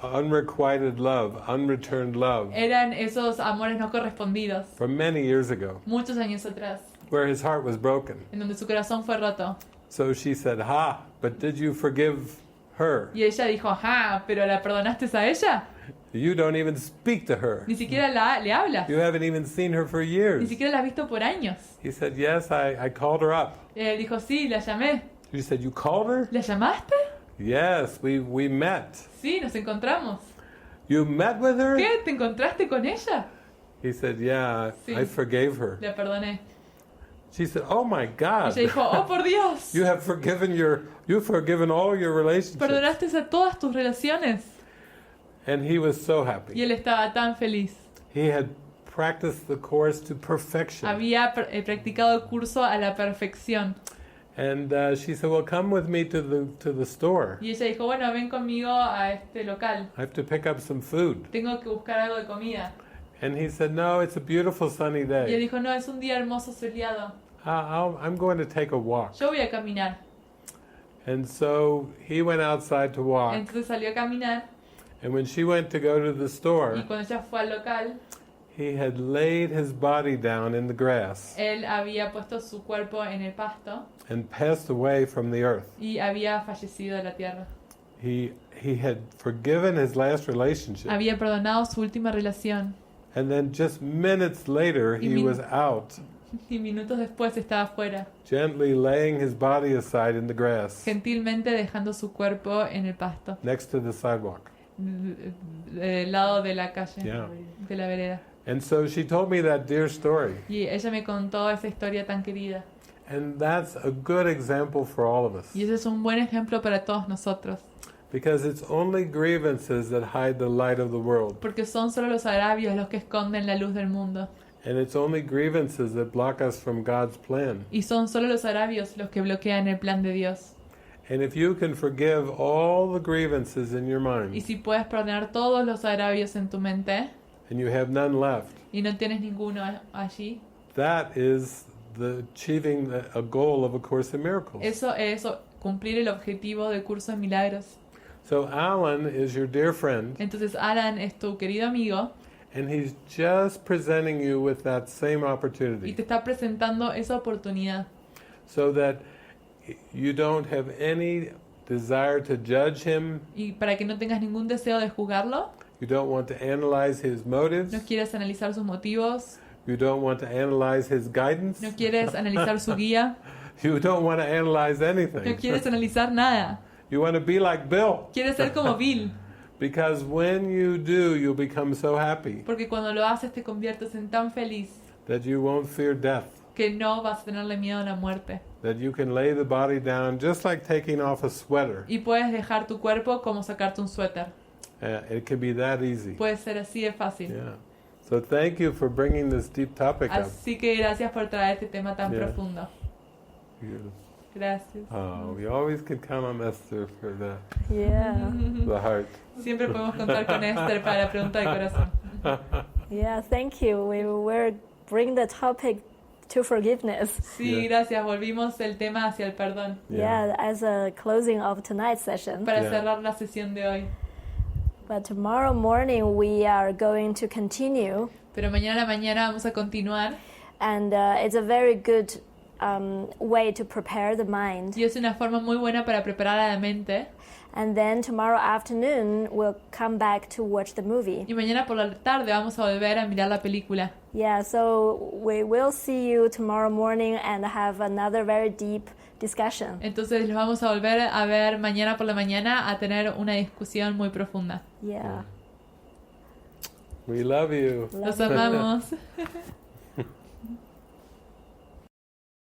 unrequited love, unreturned love Eran esos amores no correspondidos, from many years ago, muchos años atrás, where his heart was broken. en donde su corazón fue roto. So she said, but did you forgive her? Y ella dijo, ajá, ¿pero la perdonaste a ella? You don't even speak to her. Ni siquiera le hablas. You haven't even seen her for Ni years. siquiera la has visto por años. He said, yes, I called her up. Él dijo, sí, la llamé. She said, you called her? ¿La llamaste? Yes, we met. Sí, nos encontramos. You met with her? ¿Qué? ¿Te encontraste con ella? He said, yeah, Sí. I forgave her. La perdoné. She said, oh my Ella God. dijo, oh por Dios, You've forgiven all your relationships. perdonaste a todas tus relaciones. And he was so Y happy. él estaba tan feliz. He had practiced the course to perfection. Había practicado el curso a la perfección. And she said, well, come with me to the store. Y ella dijo, bueno, ven conmigo a este local. I have to pick up some food. Tengo que buscar algo de comida. And he said, no, it's a beautiful sunny Y él day. dijo, no, es un día hermoso soleado. I'm going to take a walk. Yo voy a caminar. And so he went outside to walk. Entonces salió a caminar. And when she went to go to the Y store, cuando ella fue al local, he had laid his body down in the grass él había puesto su cuerpo en el pasto and passed away from the earth. y había fallecido de la tierra. He had forgiven his last relationship. Había perdonado su última relación. And then just minutes later, he was out Y minutos después estaba afuera, gently laying his body aside in the grass gentilmente dejando su cuerpo en el pasto, next to the sidewalk. del lado de la calle, Yeah. de la vereda. And so she told me that dear story. Y ella me contó esa historia tan querida. And that's a good example for all of us. Y ese es un buen ejemplo para todos nosotros. Because it's only grievances that hide the light of the world. Porque son solo los agravios los que esconden la luz del mundo. And it's only grievances that block us from God's plan. Y son solo los agravios los que bloquean el plan de Dios. And if you can forgive all the grievances in your Y mind, si puedes perdonar todos los agravios en tu mente and you have none left, y no tienes ninguno allí, that is achieving a goal of A Course in Miracles. eso es cumplir el objetivo del curso de milagros. So Alan is your dear friend, Entonces Alan es tu querido amigo and he's just presenting you with that same y opportunity, te está presentando esa oportunidad so that you don't have any desire to judge him, y para que no tengas ningún deseo de juzgarlo, you don't want to analyze his motives, no quieres analizar sus motivos, you don't want to analyze his guidance, no quieres analizar su guía, you don't want to analyze no anything. quieres analizar nada, You want to be like Bill, quieres ser como Bill, because when you do, you'll become so happy porque cuando lo haces te conviertes en tan feliz that you won't fear death, que no vas a tenerle miedo a la muerte that you can lay the body down just like taking off a sweater. y puedes dejar tu cuerpo como sacarte un suéter. It can be that easy. Puede ser así de fácil. Yeah. So thank you for bringing this deep topic up. Así que gracias por traer este tema tan Yeah. profundo. Beautiful. Gracias. Oh, we always can count on Esther for Yeah. the heart. Siempre podemos contar con Esther para la pregunta de corazón. Yeah, thank you. We will bring the topic to forgiveness. Sí, Yeah. gracias. Volvimos el tema hacia el perdón Yeah, as a closing of tonight's session. para Yeah. cerrar la sesión de hoy. But tomorrow morning we are going to continue, Pero mañana a la mañana vamos a continuar and it's a very good way to prepare the mind. y es una forma muy buena para preparar a la mente. And then tomorrow afternoon we'll come back to watch the movie. Y mañana por la tarde vamos a volver a mirar la película. Yeah, so we will see you tomorrow morning and have another very deep discussion. Entonces los vamos a volver a ver mañana por la mañana a tener una discusión muy profunda. Yeah. We love you. Los amamos.